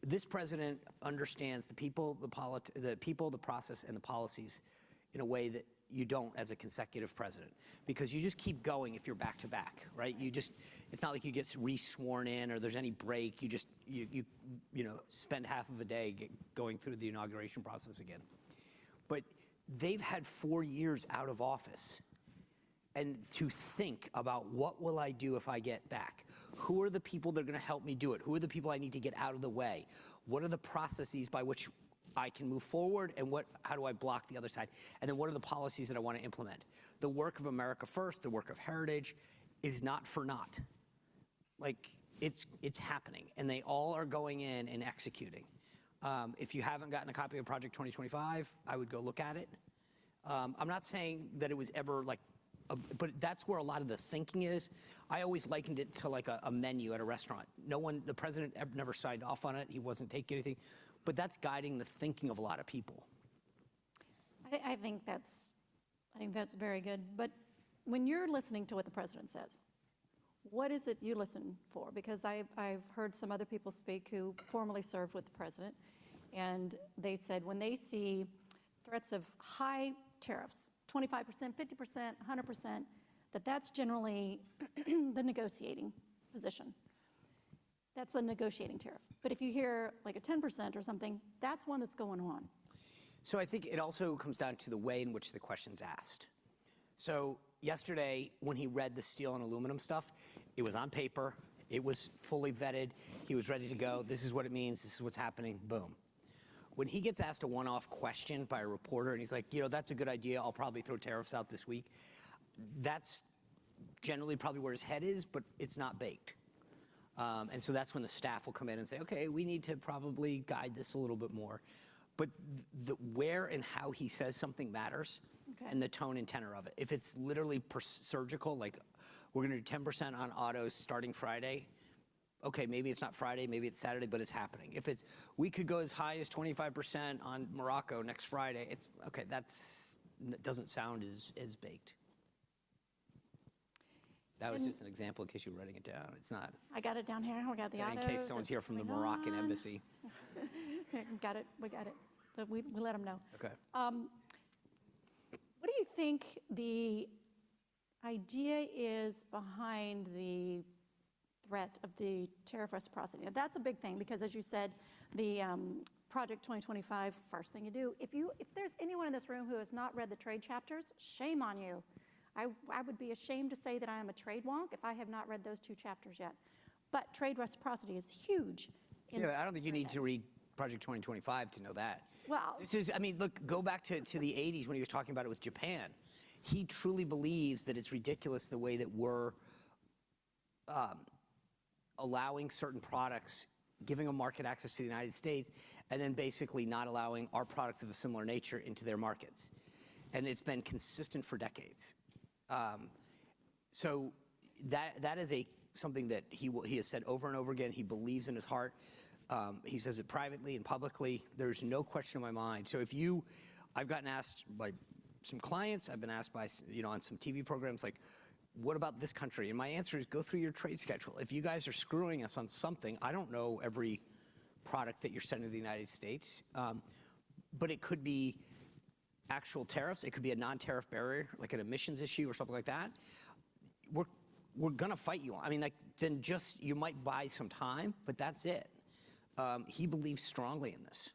This president understands the people, the process, and the policies in a way that you don't as a consecutive president, because you just keep going if you're back to back, right? It's not like you get re-sworn in or there's any break. You spend half of a day going through the inauguration process again. But they've had 4 years out of office, and to think about what will I do if I get back? Who are the people that are going to help me do it? Who are the people I need to get out of the way? What are the processes by which I can move forward, and how do I block the other side? And then what are the policies that I want to implement? The work of America First, the work of Heritage, is not for naught. Like, it's happening, and they all are going in and executing. If you haven't gotten a copy of Project 2025, I would go look at it. I'm not saying that it was ever like, but that's where a lot of the thinking is. I always likened it to like a menu at a restaurant. The president never signed off on it. He wasn't taking anything. But that's guiding the thinking of a lot of people. I think that's very good. But when you're listening to what the president says, what is it you listen for? Because I've heard some other people speak who formerly served with the president, and they said when they see threats of high tariffs, 25%, 50%, 100%, that's generally the negotiating position. That's a negotiating tariff. But if you hear like a 10% or something, that's one that's going on. So I think it also comes down to the way in which the question's asked. So yesterday, when he read the steel and aluminum stuff, it was on paper, it was fully vetted, he was ready to go, this is what it means, this is what's happening, boom. When he gets asked a one-off question by a reporter and he's like, that's a good idea, I'll probably throw tariffs out this week, that's generally probably where his head is, but it's not baked. And so that's when the staff will come in and say, okay, we need to probably guide this a little bit more. But the where and how he says something matters, and the tone and tenor of it. If it's literally surgical, like we're going to do 10% on autos starting Friday, okay, maybe it's not Friday, maybe it's Saturday, but it's happening. If we could go as high as 25% on Morocco next Friday, it's, okay, that doesn't sound as baked. That was just an example in case you were writing it down. It's not. I got it down here. We got the autos. In case someone's here from the Moroccan embassy. Got it. We got it. So we let them know. Okay. What do you think the idea is behind the threat of the tariff reciprocity? Now, that's a big thing because, as you said, the Project 2025, first thing you do, if there's anyone in this room who has not read the trade chapters, shame on you. I would be ashamed to say that I am a trade wonk if I have not read those 2 chapters yet. But trade reciprocity is huge. Yeah, but I don't think you need to read Project 2025 to know that. Well, look, go back to the 80s when he was talking about it with Japan. He truly believes that it's ridiculous the way that we're allowing certain products, giving them market access to the United States, and then basically not allowing our products of a similar nature into their markets. And it's been consistent for decades. So that is something that he has said over and over again. He believes in his heart. He says it privately and publicly. There's no question in my mind. So I've gotten asked by some clients, I've been asked by, on some TV programs, like, what about this country? And my answer is go through your trade schedule. If you guys are screwing us on something, I don't know every product that you're sending to the United States, but it could be actual tariffs. It could be a non-tariff barrier, like an emissions issue or something like that. We're gonna fight you on. Then just, you might buy some time, but that's it. He believes strongly in this.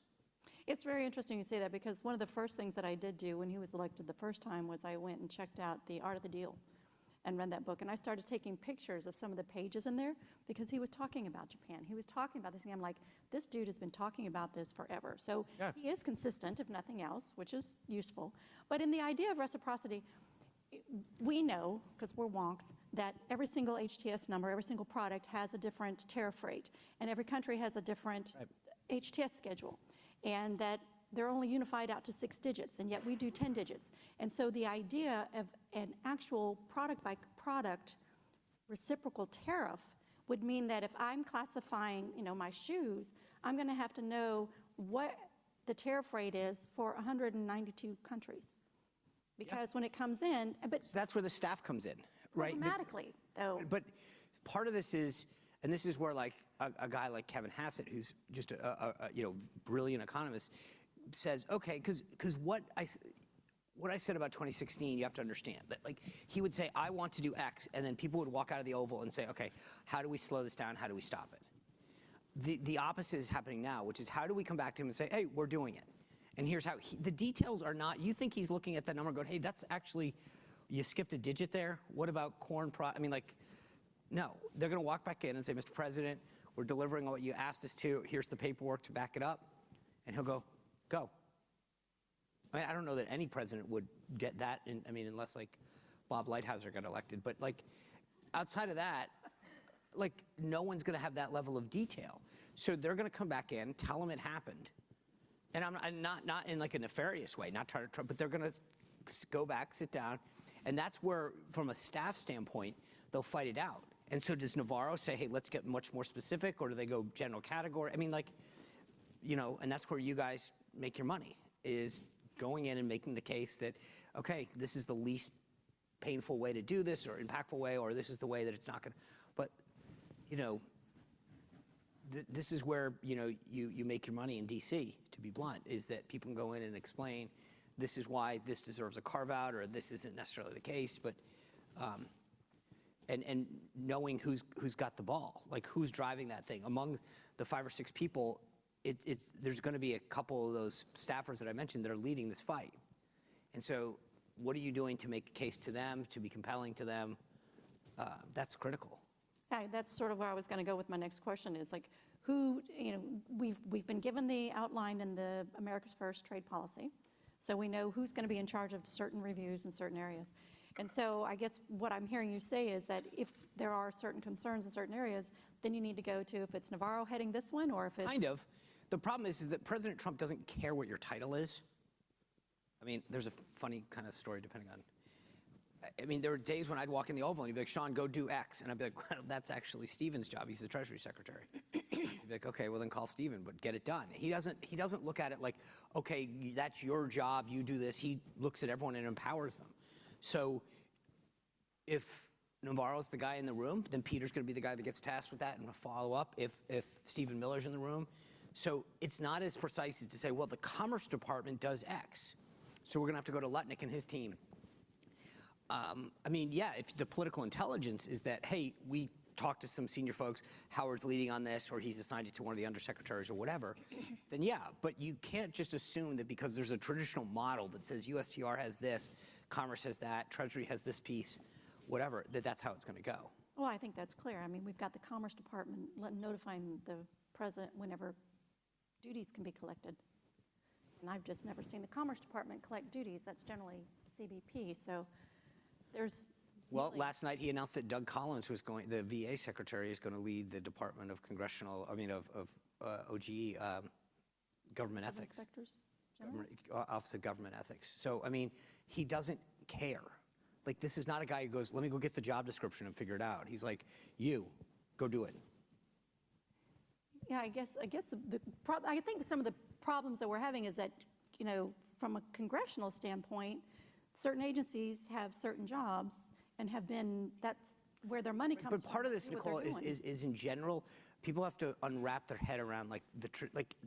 It's very interesting you say that because one of the first things that I did do when he was elected the first time was I went and checked out The Art of the Deal and read that book. And I started taking pictures of some of the pages in there because he was talking about Japan. He was talking about this, and I'm like, this dude has been talking about this forever. So he is consistent, if nothing else, which is useful. But in the idea of reciprocity, we know, because we're wonks, that every single HTS number, every single product has a different tariff rate, and every country has a different HTS schedule, and that they're only unified out to 6 digits, and yet we do 10 digits. And so the idea of an actual product-by-product reciprocal tariff would mean that if I'm classifying, my shoes, I'm going to have to know what the tariff rate is for 192 countries. Because when it comes in, but So that's where the staff comes in, right? automatically, though. But part of this is, and this is where like a guy like Kevin Hassett, who's just a brilliant economist, says, okay, because what I said about 2016, you have to understand that like he would say, I want to do X, and then people would walk out of the Oval and say, okay, how do we slow this down? How do we stop it? The opposite is happening now, which is how do we come back to him and say, hey, we're doing it. And here's how, the details are not, you think he's looking at that number going, hey, that's actually, you skipped a digit there. What about corn no, they're going to walk back in and say, Mr. President, we're delivering what you asked us to. Here's the paperwork to back it up. And he'll go. I mean, I don't know that any president would get that, unless like Bob Lighthizer got elected. But like outside of that, like no one's going to have that level of detail. So they're going to come back in, tell them it happened. And I'm not in like a nefarious way, not trying to, but they're going to go back, sit down. And that's where, from a staff standpoint, they'll fight it out. And so does Navarro say, hey, let's get much more specific, or do they go general category? I mean, like, and that's where you guys make your money, is going in and making the case that, okay, this is the least painful way to do this, or impactful way, or this is the way that it's not going to. But, this is where, you make your money in D.C., to be blunt, is that people can go in and explain, this is why this deserves a carve-out, or this isn't necessarily the case, but, and knowing who's got the ball, like who's driving that thing. Among the 5 or 6 people, there's going to be a couple of those staffers that I mentioned that are leading this fight. And so what are you doing to make a case to them, to be compelling to them? That's critical. Yeah, that's sort of where I was going to go with my next question is like who, we've been given the outline in the America's First trade policy. So we know who's going to be in charge of certain reviews in certain areas. And so I guess what I'm hearing you say is that if there are certain concerns in certain areas, then you need to go to if it's Navarro heading this one or if it's... Kind of. The problem is that President Trump doesn't care what your title is. I mean, there's a funny kind of story depending on... I mean, there were days when I'd walk in the Oval and he'd be like, Sean, go do X. And I'd be like, well, that's actually Stephen's job. He's the Treasury Secretary. He'd be like, okay, well then call Stephen, but get it done. He doesn't look at it like, okay, that's your job, you do this. He looks at everyone and empowers them. So if Navarro's the guy in the room, then Peter's going to be the guy that gets tasked with that and follow up if Stephen Miller's in the room. So it's not as precise as to say, well, the Commerce Department does X. So we're going to have to go to Lutnick and his team. I mean, yeah, if the political intelligence is that, hey, we talked to some senior folks, Howard's leading on this, or he's assigned it to one of the undersecretaries or whatever, then yeah, but you can't just assume that because there's a traditional model that says USTR has this, Commerce has that, Treasury has this piece, whatever, that's how it's going to go. Well, I think that's clear. I mean, we've got the Commerce Department notifying the president whenever duties can be collected. And I've just never seen the Commerce Department collect duties. That's generally CBP. So there's... Well, last night he announced that Doug Collins was going, the VA secretary is going to lead the Department of OGE, Government Ethics. Inspectors General? Office of Government Ethics. So, I mean, he doesn't care. Like, this is not a guy who goes, let me go get the job description and figure it out. He's like, you, go do it. Yeah, I guess I think some of the problems that we're having is that, from a congressional standpoint, certain agencies have certain jobs and have been, that's where their money comes from. But part of this, Nicole, is in general, people have to unwrap their head around, like,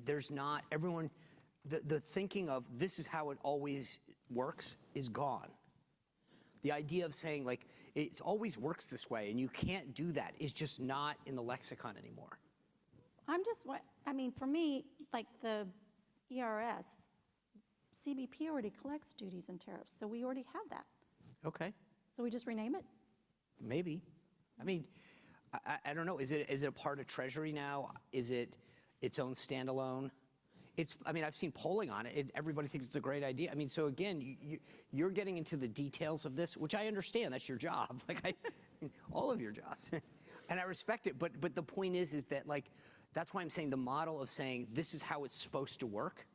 there's not, everyone, the thinking of this is how it always works is gone. The idea of saying, like, it always works this way and you can't do that is just not in the lexicon anymore. For me, like the ERS, CBP already collects duties and tariffs, so we already have that. Okay. So we just rename it? Maybe. I mean, I don't know. Is it a part of Treasury now? Is it its own standalone? I mean, I've seen polling on it. Everybody thinks it's a great idea. I mean, so again, you're getting into the details of this, which I understand. That's your job, all of your jobs, and I respect it. But the point is that that's why I'm saying the model of saying this is how it's supposed to work.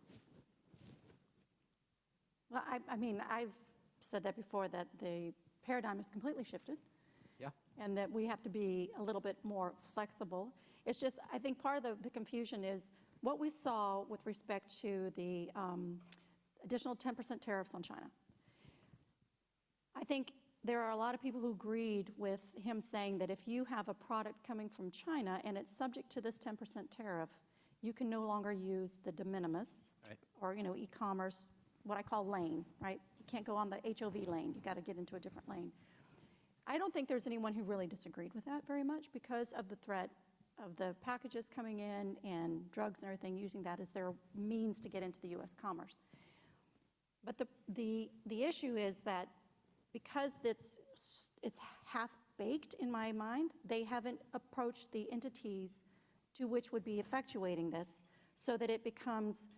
Well, I mean, I've said that before, that the paradigm has completely shifted. Yeah. And that we have to be a little bit more flexible. It's just, I think part of the confusion is what we saw with respect to the additional 10% tariffs on China. I think there are a lot of people who agreed with him saying that if you have a product coming from China and it's subject to this 10% tariff, you can no longer use the de minimis, right, or e-commerce, what I call lane, right? You can't go on the HOV lane. You got to get into a different lane. I don't think there's anyone who really disagreed with that very much because of the threat of the packages coming in and drugs and everything, using that as their means to get into the U.S. commerce. But the issue is that because it's half-baked in my mind, they haven't approached the entities to which would be effectuating this so that it becomes,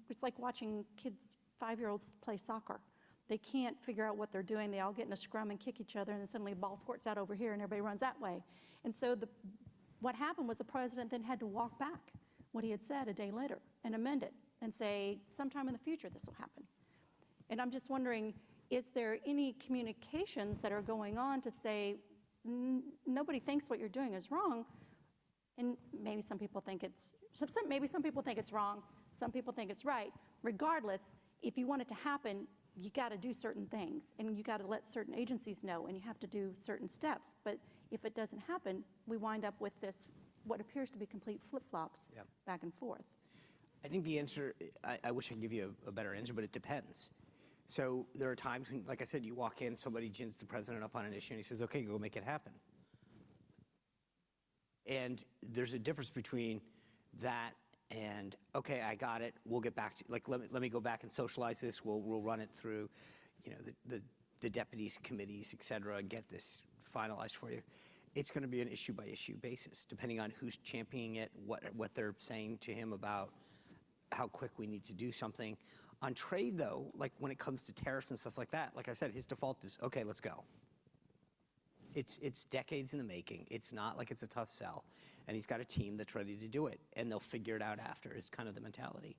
it's like watching kids, 5-year-olds play soccer. They can't figure out what they're doing. They all get in a scrum and kick each other, and then suddenly a ball squirts out over here and everybody runs that way. And so what happened was the president then had to walk back what he had said a day later and amend it and say, sometime in the future this will happen. And I'm just wondering, is there any communications that are going on to say, nobody thinks what you're doing is wrong, and maybe some people think maybe some people think it's wrong, some people think it's right. Regardless, if you want it to happen, you got to do certain things, and you got to let certain agencies know, and you have to do certain steps. But if it doesn't happen, we wind up with this, what appears to be complete flip-flops back and forth. I think the answer, I wish I could give you a better answer, but it depends. So there are times when, like I said, you walk in, somebody gins the president up on an issue, and he says, okay, go make it happen. And there's a difference between that and, okay, I got it, we'll get back to, let me go back and socialize this, we'll run it through, the deputies, committees, et cetera, and get this finalized for you. It's going to be an issue-by-issue basis, depending on who's championing it, what they're saying to him about how quick we need to do something. On trade, though, like when it comes to tariffs and stuff like that, like I said, his default is, okay, let's go. It's decades in the making. It's not like it's a tough sell. And he's got a team that's ready to do it, and they'll figure it out after, is kind of the mentality.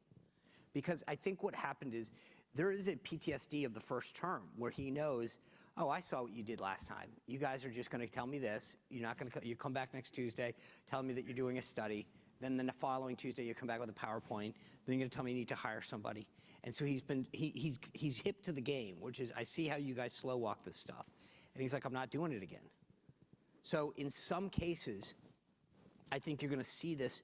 Because I think what happened is there is a PTSD of the first term where he knows, oh, I saw what you did last time. You guys are just going to tell me this. You're not going to. You come back next Tuesday, telling me that you're doing a study. Then the following Tuesday, you come back with a PowerPoint. Then you're going to tell me you need to hire somebody. And so he's hip to the game, which is, I see how you guys slow walk this stuff. And he's like, I'm not doing it again. So in some cases, I think you're going to see this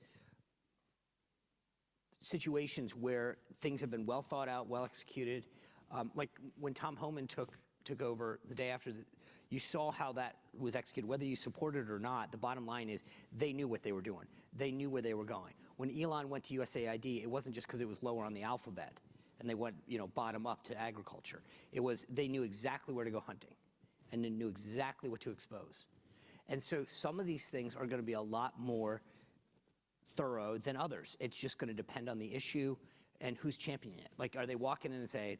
situations where things have been well thought out, well executed. Like when Tom Homan took over the day after, you saw how that was executed. Whether you supported it or not, the bottom line is they knew what they were doing. They knew where they were going. When Elon went to USAID, it wasn't just because it was lower on the alphabet and they went bottom up to agriculture. It was they knew exactly where to go hunting and they knew exactly what to expose. And so some of these things are going to be a lot more thorough than others. It's just going to depend on the issue and who's championing it. Like, are they walking in and saying,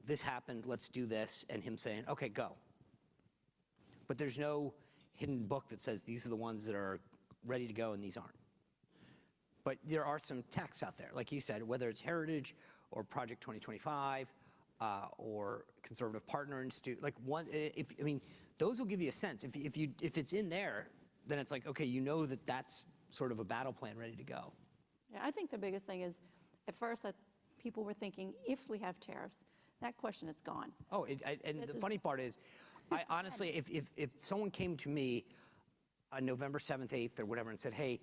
this happened, let's do this, and him saying, okay, go. But there's no hidden book that says these are the ones that are ready to go and these aren't. But there are some texts out there, like you said, whether it's Heritage or Project 2025 or Conservative Partner Institute. Like those will give you a sense. If it's in there, then it's like, okay, that's sort of a battle plan ready to go. Yeah, I think the biggest thing is, at first, people were thinking, if we have tariffs, that question is gone. Oh, and the funny part is, I honestly, if someone came to me on November 7th, 8th, or whatever, and said, hey,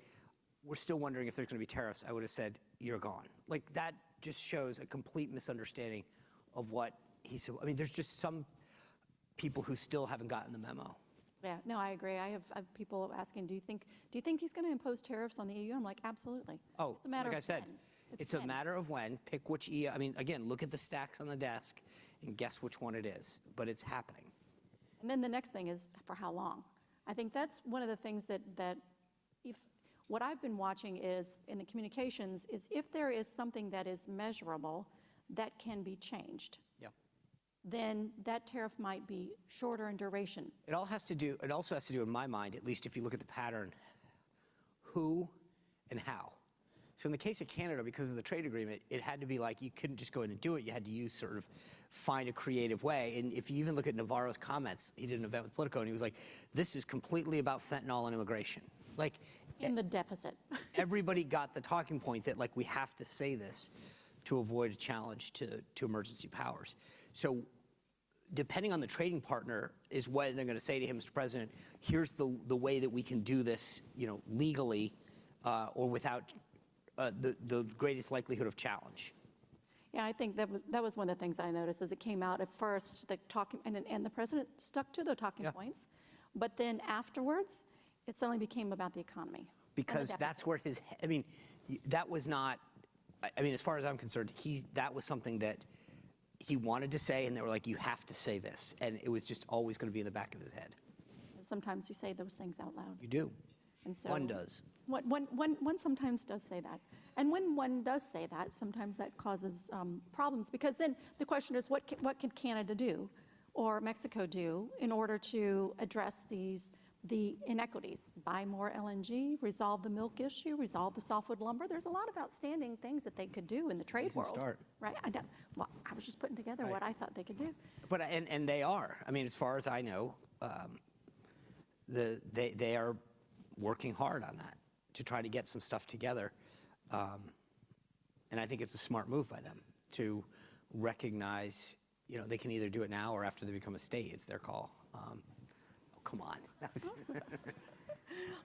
we're still wondering if there's going to be tariffs, I would have said, you're gone. Like, that just shows a complete misunderstanding of what he said. I mean, there's just some people who still haven't gotten the memo. Yeah, no, I agree. I have people asking, do you think he's going to impose tariffs on the EU? I'm like, absolutely. Oh, it's a matter like I of said, when. it's a matter of when. Pick which EU. I mean, again, look at the stacks on the desk and guess which one it is. But it's happening. And then the next thing is for how long. I think that's one of the things that if what I've been watching is, in the communications, is if there is something that is measurable that can be changed, Yeah. then that tariff might be shorter in duration. It also has to do, in my mind, at least if you look at the pattern, who and how. So in the case of Canada, because of the trade agreement, it had to be like, you couldn't just go in and do it. You had to use sort of, find a creative way. And if you even look at Navarro's comments, he did an event with Politico, and he was like, this is completely about fentanyl and immigration. Like, in the deficit. Everybody got the talking point that, like, we have to say this to avoid a challenge to emergency powers. So depending on the trading partner is what they're going to say to him, Mr. President, here's the way that we can do this, legally or without the greatest likelihood of challenge. Yeah, I think that was one of the things I noticed as it came out at first, the talking, and the president stuck to the talking points, but then afterwards, it suddenly became about the economy. Because that's where that was not, as far as I'm concerned, that was something that he wanted to say, and they were like, you have to say this, and it was just always going to be in the back of his head. Sometimes you say those things out loud. You do. And so one does. One sometimes does say that. And when one does say that, sometimes that causes problems, because then the question is, what can Canada do or Mexico do in order to address the inequities? Buy more LNG, resolve the milk issue, resolve the softwood lumber. There's a lot of outstanding things that they could do in the trade world. Start. Right? I was just putting together what I thought they could do. But and they are. As far as I know, they are working hard on that to try to get some stuff together. And I think it's a smart move by them to recognize, they can either do it now or after they become a state. It's their call. Come on.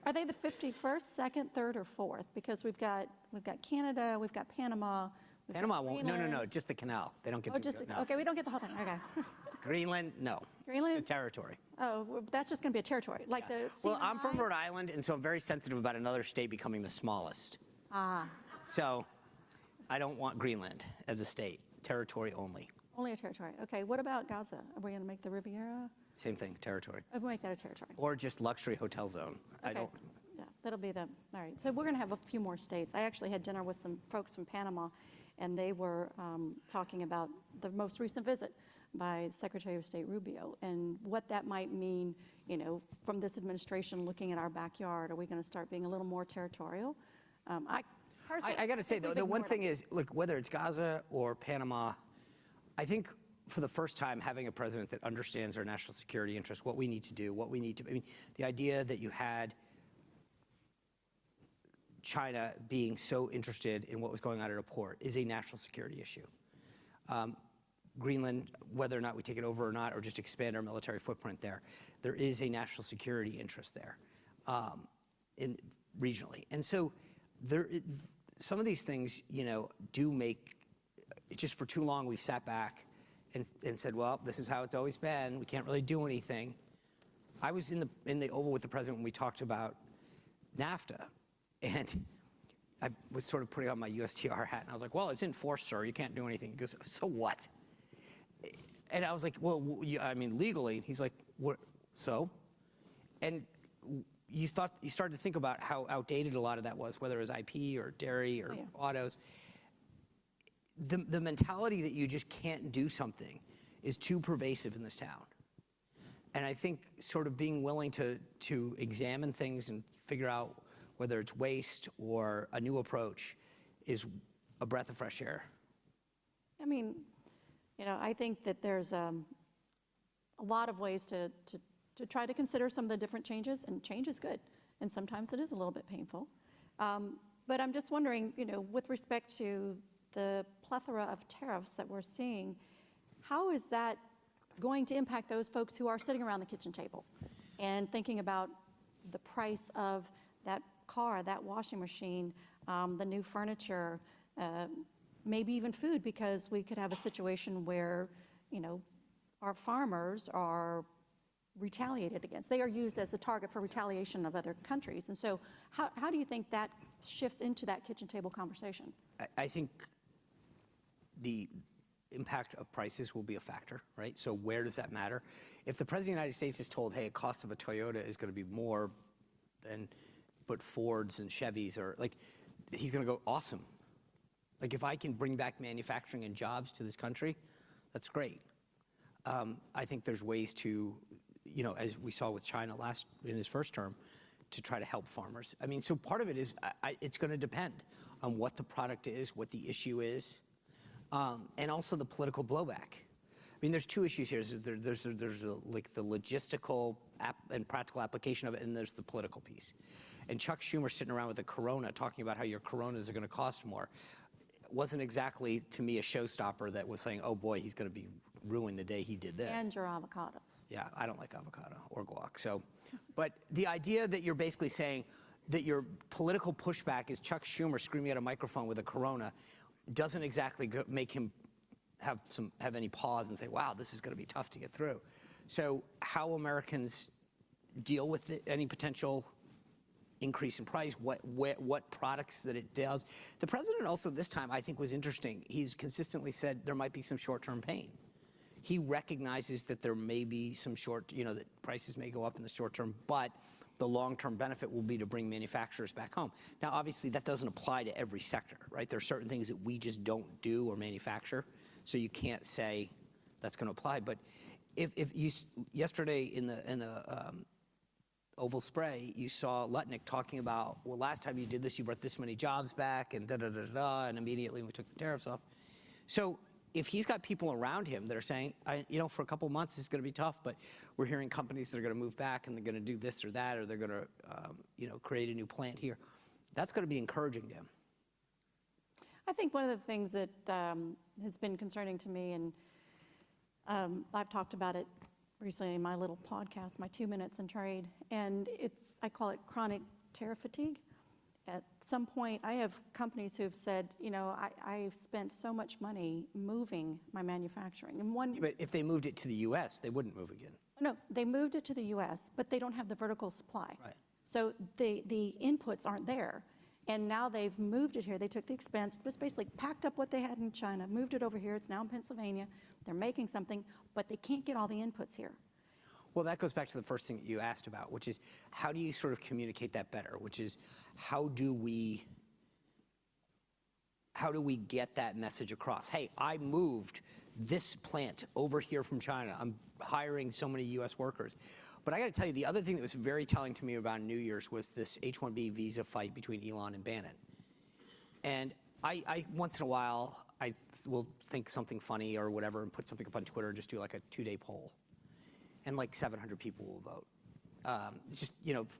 Are they the 51st, 2nd, 3rd, or 4th? Because we've got Canada, we've got Panama. Panama won't. No. Just the canal. They don't get to do it. No. Okay, we don't get the whole thing. Okay. Greenland, no. Greenland? It's a territory. Oh, well, that's just going to be a territory. Like the. Well, I'm from Rhode Island, and so I'm very sensitive about another state becoming the smallest. So I don't want Greenland as a state. Territory only. Only a territory. Okay, what about Gaza? Are we going to make the Riviera? Same thing, territory. We'll make that a territory. Or just luxury hotel zone. Okay. Yeah, that'll be the, all right. So we're going to have a few more states. I actually had dinner with some folks from Panama, and they were talking about the most recent visit by Secretary of State Rubio and what that might mean, from this administration looking at our backyard. Are we going to start being a little more territorial? I got to say, though, the one thing is, look, whether it's Gaza or Panama, I think for the first time, having a president that understands our national security interests, what we need to do, the idea that you had China being so interested in what was going on at a port is a national security issue. Greenland, whether or not we take it over or not, or just expand our military footprint there is a national security interest there, regionally. And so some of these things, do make, just for too long we've sat back and said, well, this is how it's always been. We can't really do anything. I was in the Oval with the president when we talked about NAFTA, and I was sort of putting on my USTR hat, and I was like, well, it's in force, sir. You can't do anything. He goes, so what? And I was like, well, legally. And he's like, what? So? And you started to think about how outdated a lot of that was, whether it was IP or dairy or autos. The mentality that you just can't do something is too pervasive in this town. And I think sort of being willing to examine things and figure out whether it's waste or a new approach is a breath of fresh air. I think that there's a lot of ways to try to consider some of the different changes, and change is good, and sometimes it is a little bit painful. But I'm just wondering, with respect to the plethora of tariffs that we're seeing, how is that going to impact those folks who are sitting around the kitchen table and thinking about the price of that car, that washing machine, the new furniture, maybe even food, because we could have a situation where, our farmers are retaliated against. They are used as a target for retaliation of other countries. And so how do you think that shifts into that kitchen table conversation? I think the impact of prices will be a factor, right? So where does that matter? If the President of the United States is told, hey, the cost of a Toyota is going to be more than but Fords and Chevys are like, he's going to go, awesome. Like if I can bring back manufacturing and jobs to this country, that's great. I think there's ways to, you know, as we saw with China in his first term, to try to help farmers. I mean, so part of it is, it's going to depend on what the product is, what the issue is, and also the political blowback. I mean, there's two issues here. There's like the logistical and practical application of it, and there's the political piece. And Chuck Schumer sitting around with a Corona talking about how your Coronas are going to cost more wasn't exactly, to me, a showstopper that was saying, oh boy, he's going to be ruined the day he did this. And your avocados. Yeah, I don't like avocado or guac. So, but the idea that you're basically saying that your political pushback is Chuck Schumer screaming at a microphone with a Corona doesn't exactly make him have any pause and say, wow, this is going to be tough to get through. So how Americans deal with any potential increase in price, what products that it does. The president also this time, I think, was interesting. He's consistently said there might be some short-term pain. He recognizes that there may be some that prices may go up in the short term, but the long-term benefit will be to bring manufacturers back home. Now, obviously, that doesn't apply to every sector, right? There are certain things that we just don't do or manufacture, so you can't say that's going to apply. But if you yesterday in the Oval Spray, you saw Lutnick talking about, well, last time you did this, you brought this many jobs back, and and immediately we took the tariffs off. So if he's got people around him that are saying, for a couple of months it's going to be tough, but we're hearing companies that are going to move back and they're going to do this or that, or they're going to, create a new plant here, that's going to be encouraging to him. I think one of the things that has been concerning to me, and I've talked about it recently in my little podcast, my 2 minutes in trade, and I call it chronic tariff fatigue. At some point, I have companies who have said, I've spent so much money moving my manufacturing. And But if they moved it to the U.S., they wouldn't move again. No, they moved it to the U.S., but they don't have the vertical supply. Right. So the inputs aren't there. And now they've moved it here. They took the expense, just basically packed up what they had in China, moved it over here. It's now in Pennsylvania. They're making something, but they can't get all the inputs here. Well, that goes back to the first thing that you asked about, which is how do you sort of communicate that better, which is how do we get that message across? Hey, I moved this plant over here from China. I'm hiring so many U.S. workers. But I got to tell you, the other thing that was very telling to me about New Year's was this H-1B visa fight between Elon and Bannon. And I once in a while, I will think something funny or whatever and put something up on Twitter and just do like a 2-day poll. And like 700 people will vote. It's just,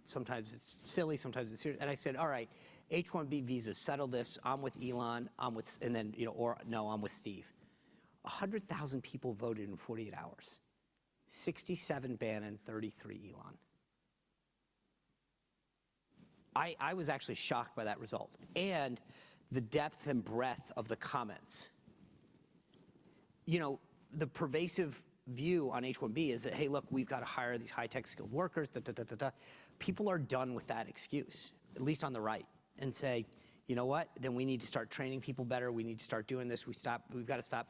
sometimes it's silly, sometimes it's serious. And I said, all right, H-1B visas, settle this. I'm with Elon, I'm with Steve. 100,000 people voted in 48 hours. 67 Bannon, 33 Elon. I was actually shocked by that result. And the depth and breadth of the comments. The pervasive view on H-1B is that, hey, look, we've got to hire these high-tech skilled workers, People are done with that excuse, at least on the right, and say, you know what, then we need to start training people better, we need to start doing this, we've got to stop,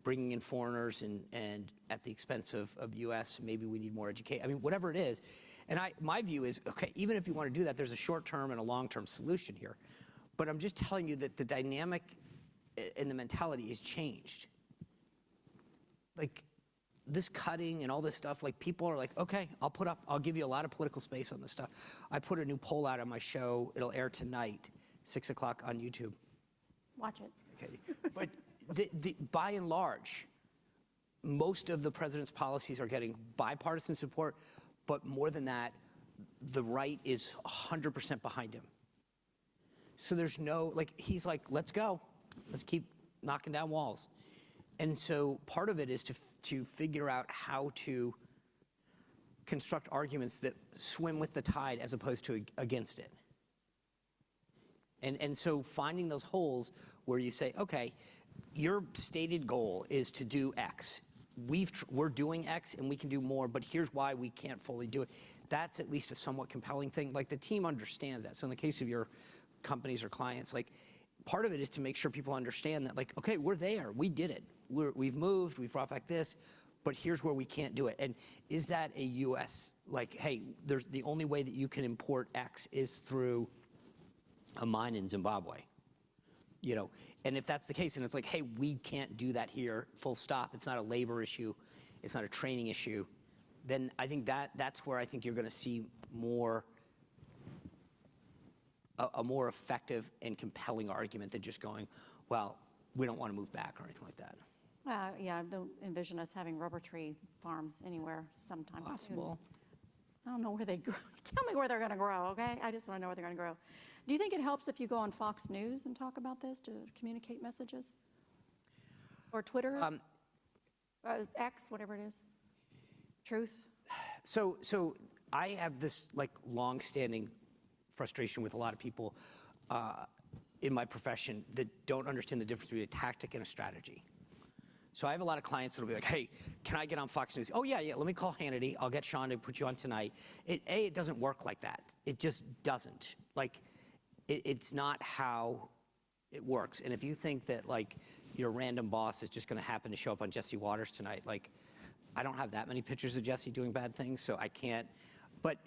bringing in foreigners and at the expense of U.S., maybe we need more education, I mean, whatever it is. And my view is, okay, even if you want to do that, there's a short-term and a long-term solution here. But I'm just telling you that the dynamic and the mentality is changed. Like this cutting and all this stuff, like people are like, okay, I'll give you a lot of political space on this stuff. I put a new poll out on my show. It'll air tonight, 6 o'clock on YouTube. Watch it. Okay, but by and large, most of the president's policies are getting bipartisan support, but more than that, the right is 100% behind him. So there's he's like, let's go. Let's keep knocking down walls. And so part of it is to figure out how to construct arguments that swim with the tide as opposed to against it. And so finding those holes where you say, okay, your stated goal is to do X. We're doing X and we can do more, but here's why we can't fully do it. That's at least a somewhat compelling thing. Like the team understands that. So in the case of your companies or clients, part of it is to make sure people understand that, okay, we're there, we did it. We've moved, we've brought back this, but here's where we can't do it. And is that a U.S., like, hey, there's the only way that you can import X is through a mine in Zimbabwe? You know, and if that's the case, and it's like, hey, we can't do that here, full stop. It's not a labor issue. It's not a training issue. Then I think that's where I think you're going to see a more effective and compelling argument than just going, well, we don't want to move back or anything like that. Yeah, I don't envision us having rubber tree farms anywhere sometime Possible. soon. I don't know where they grow. Tell me where they're going to grow, okay? I just want to know where they're going to grow. Do you think it helps if you go on Fox News and talk about this to communicate messages? Or Twitter? X, whatever it is? Truth? So I have this like long-standing frustration with a lot of people in my profession that don't understand the difference between a tactic and a strategy. So I have a lot of clients that'll be like, hey, can I get on Fox News? Oh, yeah, let me call Hannity. I'll get Sean to put you on tonight. It doesn't work like that. It just doesn't. Like, it's not how it works. And if you think that, like, your random boss is just going to happen to show up on Jesse Waters tonight, like, I don't have that many pictures of Jesse doing bad things, so I can't. But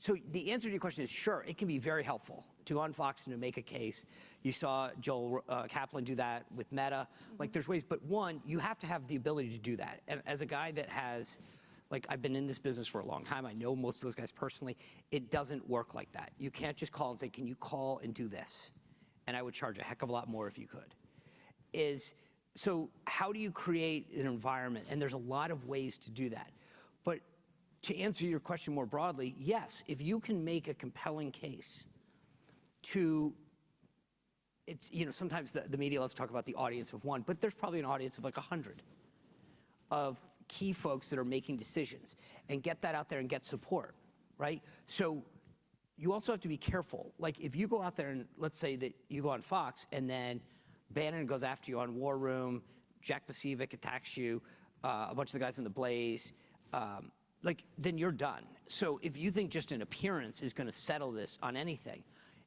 so the answer to your question is sure, it can be very helpful to go on Fox and to make a case. You saw Joel Kaplan do that with Meta. Like, there's ways, but one, you have to have the ability to do that. And as a guy that has, like, I've been in this business for a long time, I know most of those guys personally, it doesn't work like that. You can't just call and say, can you call and do this? And I would charge a heck of a lot more if you could. So how do you create an environment? And there's a lot of ways to do that. But to answer your question more broadly, yes, if you can make a compelling case to, sometimes the media loves to talk about the audience of one, but there's probably an audience of like 100 of key folks that are making decisions, and get that out there and get support, right? So you also have to be careful. Like, if you go out there and let's say that you go on Fox and then Bannon goes after you on War Room, Jack Pacific attacks you, a bunch of the guys in the Blaze, then you're done. So if you think just an appearance is going to settle this on anything,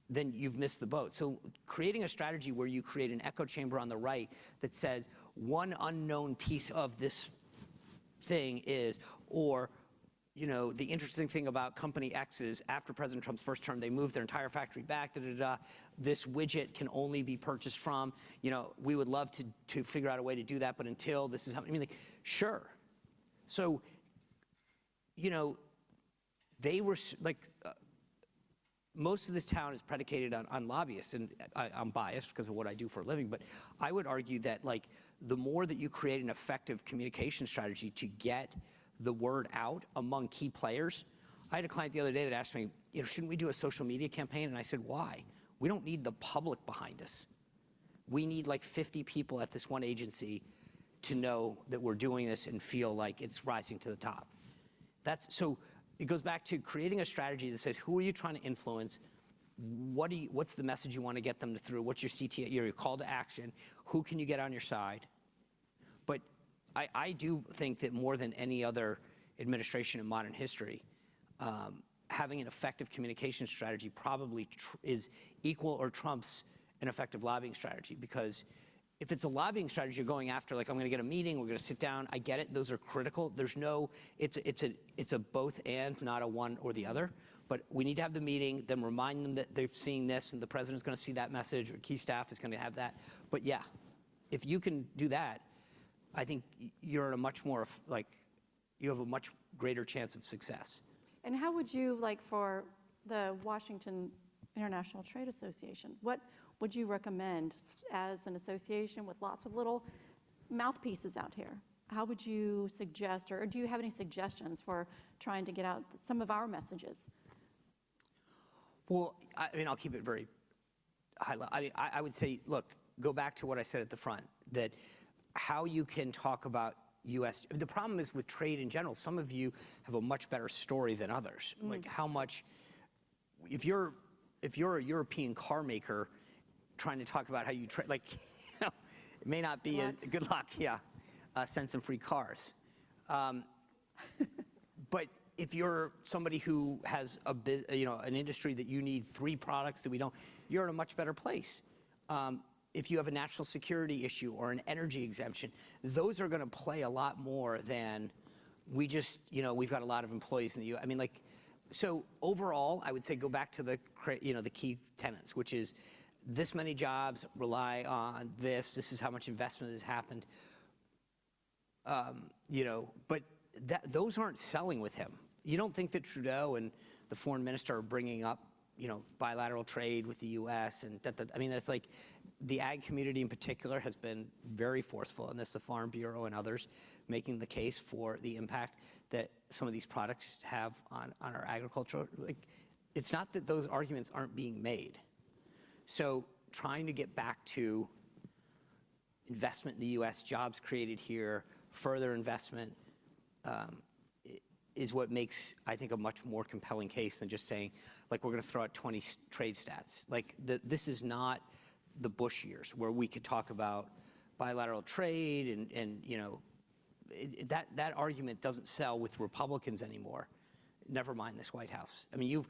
then you've missed the boat. So creating a strategy where you create an echo chamber on the right that says one unknown piece of this thing is, or the interesting thing about company X is after President Trump's first term, they moved their entire factory back, This widget can only be purchased from, we would love to figure out a way to do that, but until this is happening, sure. So, they were most of this town is predicated on lobbyists, and I'm biased because of what I do for a living, but I would argue that the more that you create an effective communication strategy to get the word out among key players. I had a client the other day that asked me, shouldn't we do a social media campaign? And I said, why? We don't need the public behind us. We need 50 people at this one agency to know that we're doing this and feel like it's rising to the top. So it goes back to creating a strategy that says, who are you trying to influence? What's the message you want to get them through? What's your CTA, your call to action? Who can you get on your side? But I do think that more than any other administration in modern history, having an effective communication strategy probably is equal or trumps an effective lobbying strategy. Because if it's a lobbying strategy, you're going after, I'm going to get a meeting, we're going to sit down. I get it; those are critical. There's it's a both and, not a one or the other. But we need to have the meeting, then remind them that they're seeing this, and the president's going to see that message, or key staff is going to have that. But yeah, if you can do that, I think you're in a much more, you have a much greater chance of success. And how would you, for the Washington International Trade Association, what would you recommend as an association with lots of little mouthpieces out here? How would you suggest, or do you have any suggestions for trying to get out some of our messages? Well, I'll keep it very high level. I would say, look, go back to what I said at the front, that how you can talk about U.S. The problem is with trade in general, some of you have a much better story than others. How much, if you're a European car maker trying to talk about how you trade, it may not be a good luck, send some free cars. But if you're somebody who has an industry that you need 3 products that we don't, you're in a much better place. if you have a national security issue or an energy exemption, those are going to play a lot more than we just, we've got a lot of employees in the U.S. I mean, like, so overall, I would say go back to the key tenets, which is this many jobs rely on this. This is how much investment has happened. But those aren't selling with him. You don't think that Trudeau and the foreign minister are bringing up, bilateral trade with the U.S. and I mean, that's like the ag community in particular has been very forceful in this, the Farm Bureau and others, making the case for the impact that some of these products have on our agriculture. Like, it's not that those arguments aren't being made. So trying to get back to investment in the U.S., jobs created here, further investment, is what makes, I think, a much more compelling case than just saying, like, we're going to throw out 20 trade stats. Like, this is not the Bush years where we could talk about bilateral trade and that argument doesn't sell with Republicans anymore. Never mind this White House. I mean,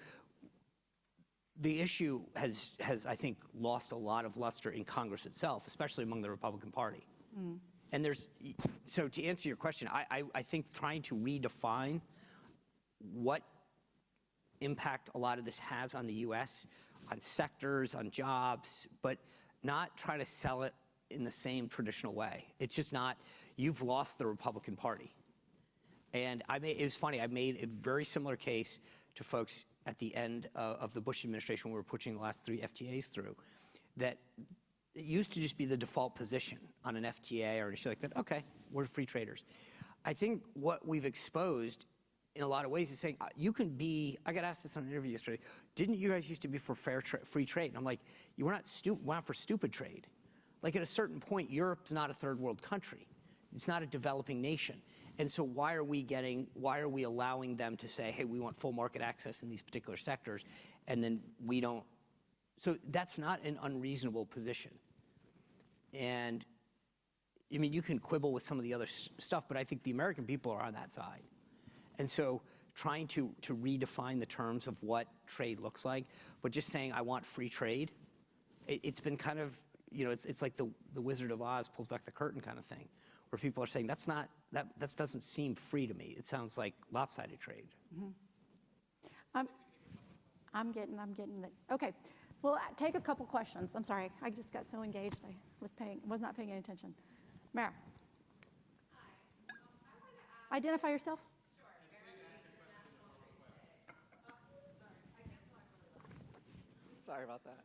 the issue has, I think, lost a lot of luster in Congress itself, especially among the Republican Party. Mm. And so to answer your question, I think trying to redefine what impact a lot of this has on the U.S., on sectors, on jobs, but not try to sell it in the same traditional way. It's just not, you've lost the Republican Party. And it was funny, I made a very similar case to folks at the end of the Bush administration when we were pushing the last 3 FTAs through, that it used to just be the default position on an FTA or an issue like that. Okay, we're free traders. I think what we've exposed in a lot of ways is saying, you can be, I got asked this on an interview yesterday, didn't you guys used to be for free trade? And I'm like, we're not for stupid trade. Like, at a certain point, Europe's not a third world country. It's not a developing nation. And so why are we allowing them to say, hey, we want full market access in these particular sectors, and then we don't? So that's not an unreasonable position. And I mean, you can quibble with some of the other stuff, but I think the American people are on that side. And so trying to redefine the terms of what trade looks like, but just saying I want free trade, it's been kind of, it's like the Wizard of Oz pulls back the curtain kind of thing, where people are saying that doesn't seem free to me. It sounds like lopsided trade. Mm-hmm. I'm getting it. Okay, well, take a couple questions. I'm sorry, I just got so engaged I was not paying any attention. Mayor. Hi. Identify yourself. Sorry about that.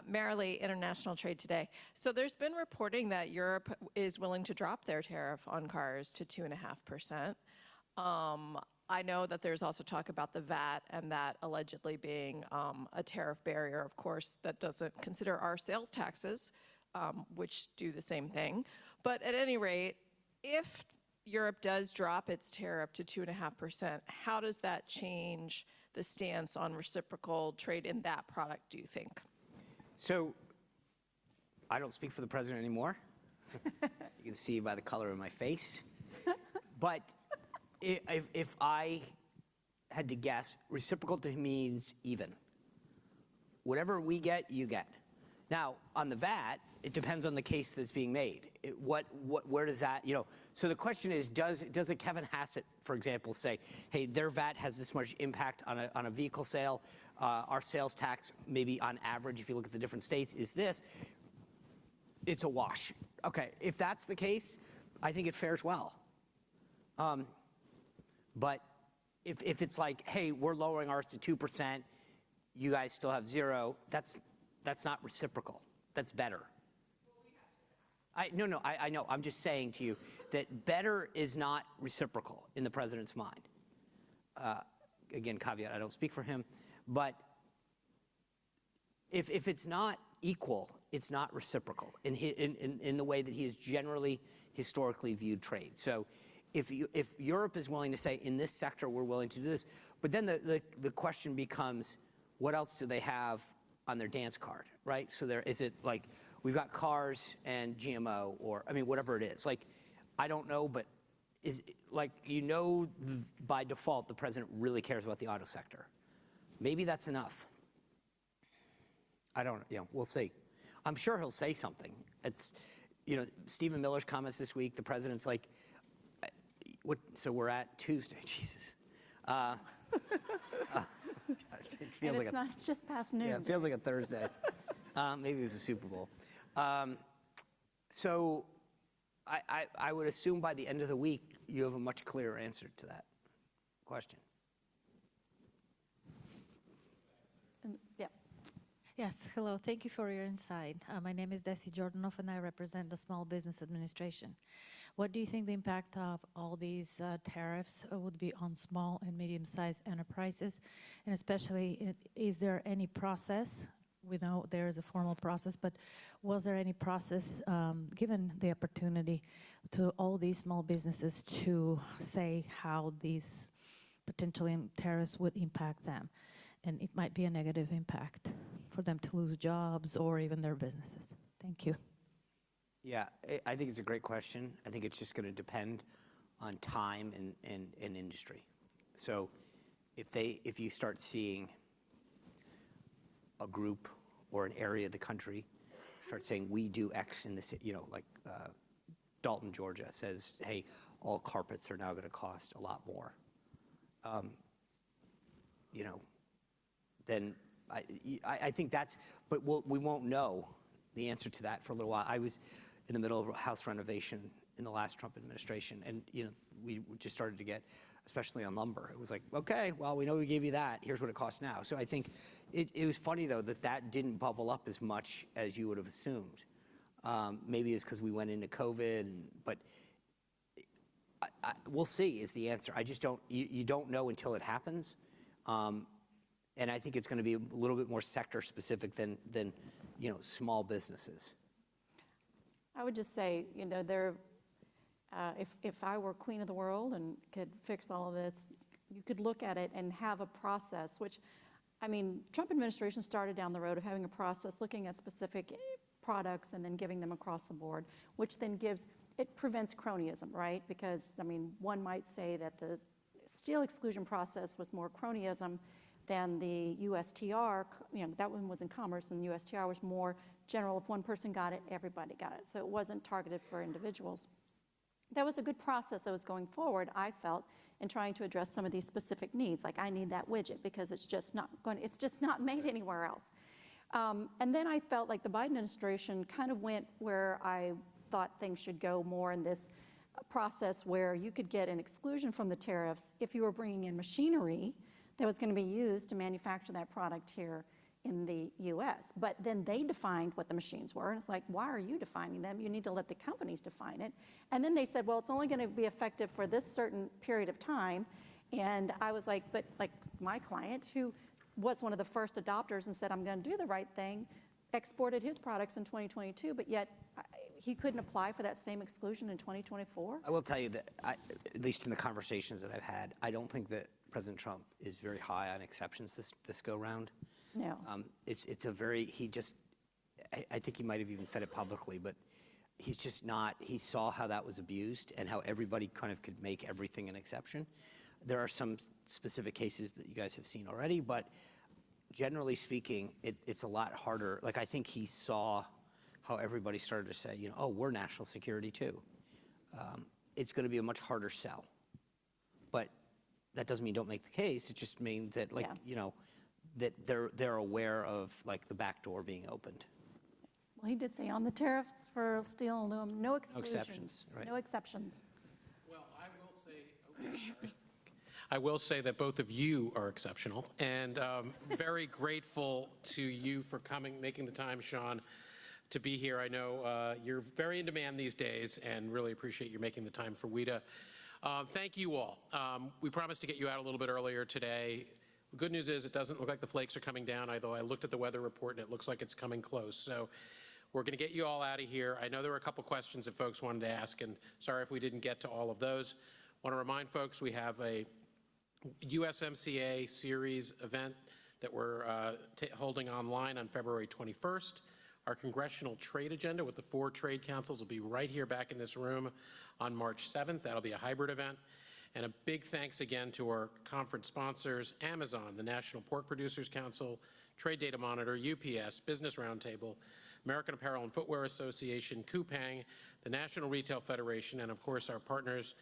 Marilee, International Trade Today. So there's been reporting that Europe is willing to drop their tariff on cars to 2.5%. I know that there's also talk about the VAT and that allegedly being a tariff barrier, of course, that doesn't consider our sales taxes, which do the same thing. But at any rate, if Europe does drop its tariff to 2.5%, how does that change the stance on reciprocal trade in that product, do you think? So I don't speak for the president anymore. You can see by the color of my face. But if I had to guess, reciprocal to him means even. Whatever we get, you get. Now, on the VAT, it depends on the case that's being made. Where does that, so the question is, does a Kevin Hassett, for example, say, hey, their VAT has this much impact on a vehicle sale, our sales tax, maybe on average, if you look at the different states, is this? It's a wash. Okay, if that's the case, I think it fares well. But if it's like, hey, we're lowering ours to 2%, you guys still have 0, that's not reciprocal. That's better. I know. I'm just saying to you that better is not reciprocal in the president's mind. Again, caveat, I don't speak for him. But if it's not equal, it's not reciprocal in the way that he has generally historically viewed trade. So if Europe is willing to say, in this sector, we're willing to do this, but then the question becomes, what else do they have on their dance card, right? So is it like, we've got cars and GMO, or, I mean, whatever it is. Like, I don't know, but by default, the president really cares about the auto sector. Maybe that's enough. I don't, we'll see. I'm sure he'll say something. It's, you know, Stephen Miller's comments this week, the president's like, what, so we're at Tuesday, Jesus. It feels And like it's not just past noon. Yeah, it feels like a Thursday. Maybe it was a Super Bowl. So I would assume by the end of the week, you have a much clearer answer to that question. Yeah. Yes, hello. Thank you for your insight. My name is Desi Jordanov, and I represent the Small Business Administration. What do you think the impact of all these tariffs would be on small and medium-sized enterprises? And especially, is there any process? We know there is a formal process, but was there any process given the opportunity to all these small businesses to say how these potential tariffs would impact them? And it might be a negative impact for them to lose jobs or even their businesses. Thank you. Yeah, I think it's a great question. I think it's just going to depend on time and industry. So if you start seeing a group or an area of the country start saying, we do X in this, you know, like Dalton, Georgia says, hey, all carpets are now going to cost a lot more. You know, then I think that's, but we won't know the answer to that for a little while. I was in the middle of a house renovation in the last Trump administration, and you know, we just started to get, especially on lumber, it was like, okay, well, we know we gave you that, here's what it costs now. So I think it was funny though that didn't bubble up as much as you would have assumed. Maybe it's because we went into COVID, but we'll see is the answer. I just don't, you don't know until it happens. And I think it's going to be a little bit more sector specific than you know, small businesses. I would just say, you know, if I were queen of the world and could fix all of this, you could look at it and have a process, which, I mean, Trump administration started down the road of having a process looking at specific products and then giving them across the board, which then it prevents cronyism, right? Because, I mean, one might say that the steel exclusion process was more cronyism than the USTR, you know, that one was in commerce, and the USTR was more general. If one person got it, everybody got it. So it wasn't targeted for individuals. That was a good process that was going forward, I felt, in trying to address some of these specific needs. Like, I need that widget because it's just not made anywhere else. And then I felt like the Biden administration kind of went where I thought things should go more in this process where you could get an exclusion from the tariffs if you were bringing in machinery that was going to be used to manufacture that product here in the US. But then they defined what the machines were, and it's like, why are you defining them? You need to let the companies define it. And then they said, well, it's only going to be effective for this certain period of time. And I was like, but like my client, who was one of the first adopters and said, I'm going to do the right thing, exported his products in 2022, but yet he couldn't apply for that same exclusion in 2024? I will tell you that, at least in the conversations that I've had, I don't think that President Trump is very high on exceptions this go round. No. It's a very, I think he might have even said it publicly, but he's just not, he saw how that was abused and how everybody kind of could make everything an exception. There are some specific cases that you guys have seen already, but generally speaking, it's a lot harder. Like, I think he saw how everybody started to say, you know, oh, we're national security too. It's going to be a much harder sell. But that doesn't mean don't make the case. It just means that, like, you know, that they're aware of, like, the back door being opened. Well, he did say on the tariffs for steel and aluminum, no exclusions. No exceptions, right. No exceptions. Well, I will say that both of you are exceptional, and very grateful to you for coming, making the time, Sean, to be here. I know you're very in demand these days, and really appreciate you making the time for WIDA. Thank you all. We promised to get you out a little bit earlier today. The good news is it doesn't look like the flakes are coming down, although I looked at the weather report and it looks like it's coming close. So we're going to get you all out of here. I know there were a couple questions that folks wanted to ask, and sorry if we didn't get to all of those. I want to remind folks we have a USMCA series event that we're holding online on February 21st. Our congressional trade agenda with the 4 trade councils will be right here back in this room on March 7th. That'll be a hybrid event. And a big thanks again to our conference sponsors, Amazon, the National Pork Producers Council, Trade Data Monitor, UPS, Business Roundtable, American Apparel and Footwear Association, Coupang, the National Retail Federation, and of course our partners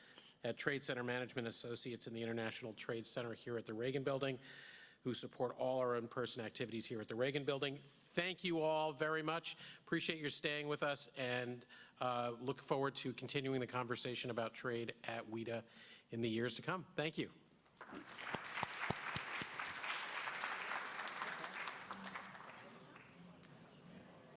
at Trade Center Management Associates in the International Trade Center here at the Reagan Building, who support all our in-person activities here at the Reagan Building. Thank you all very much. Appreciate your staying with us, and look forward to continuing the conversation about trade at WIDA in the years to come. Thank you.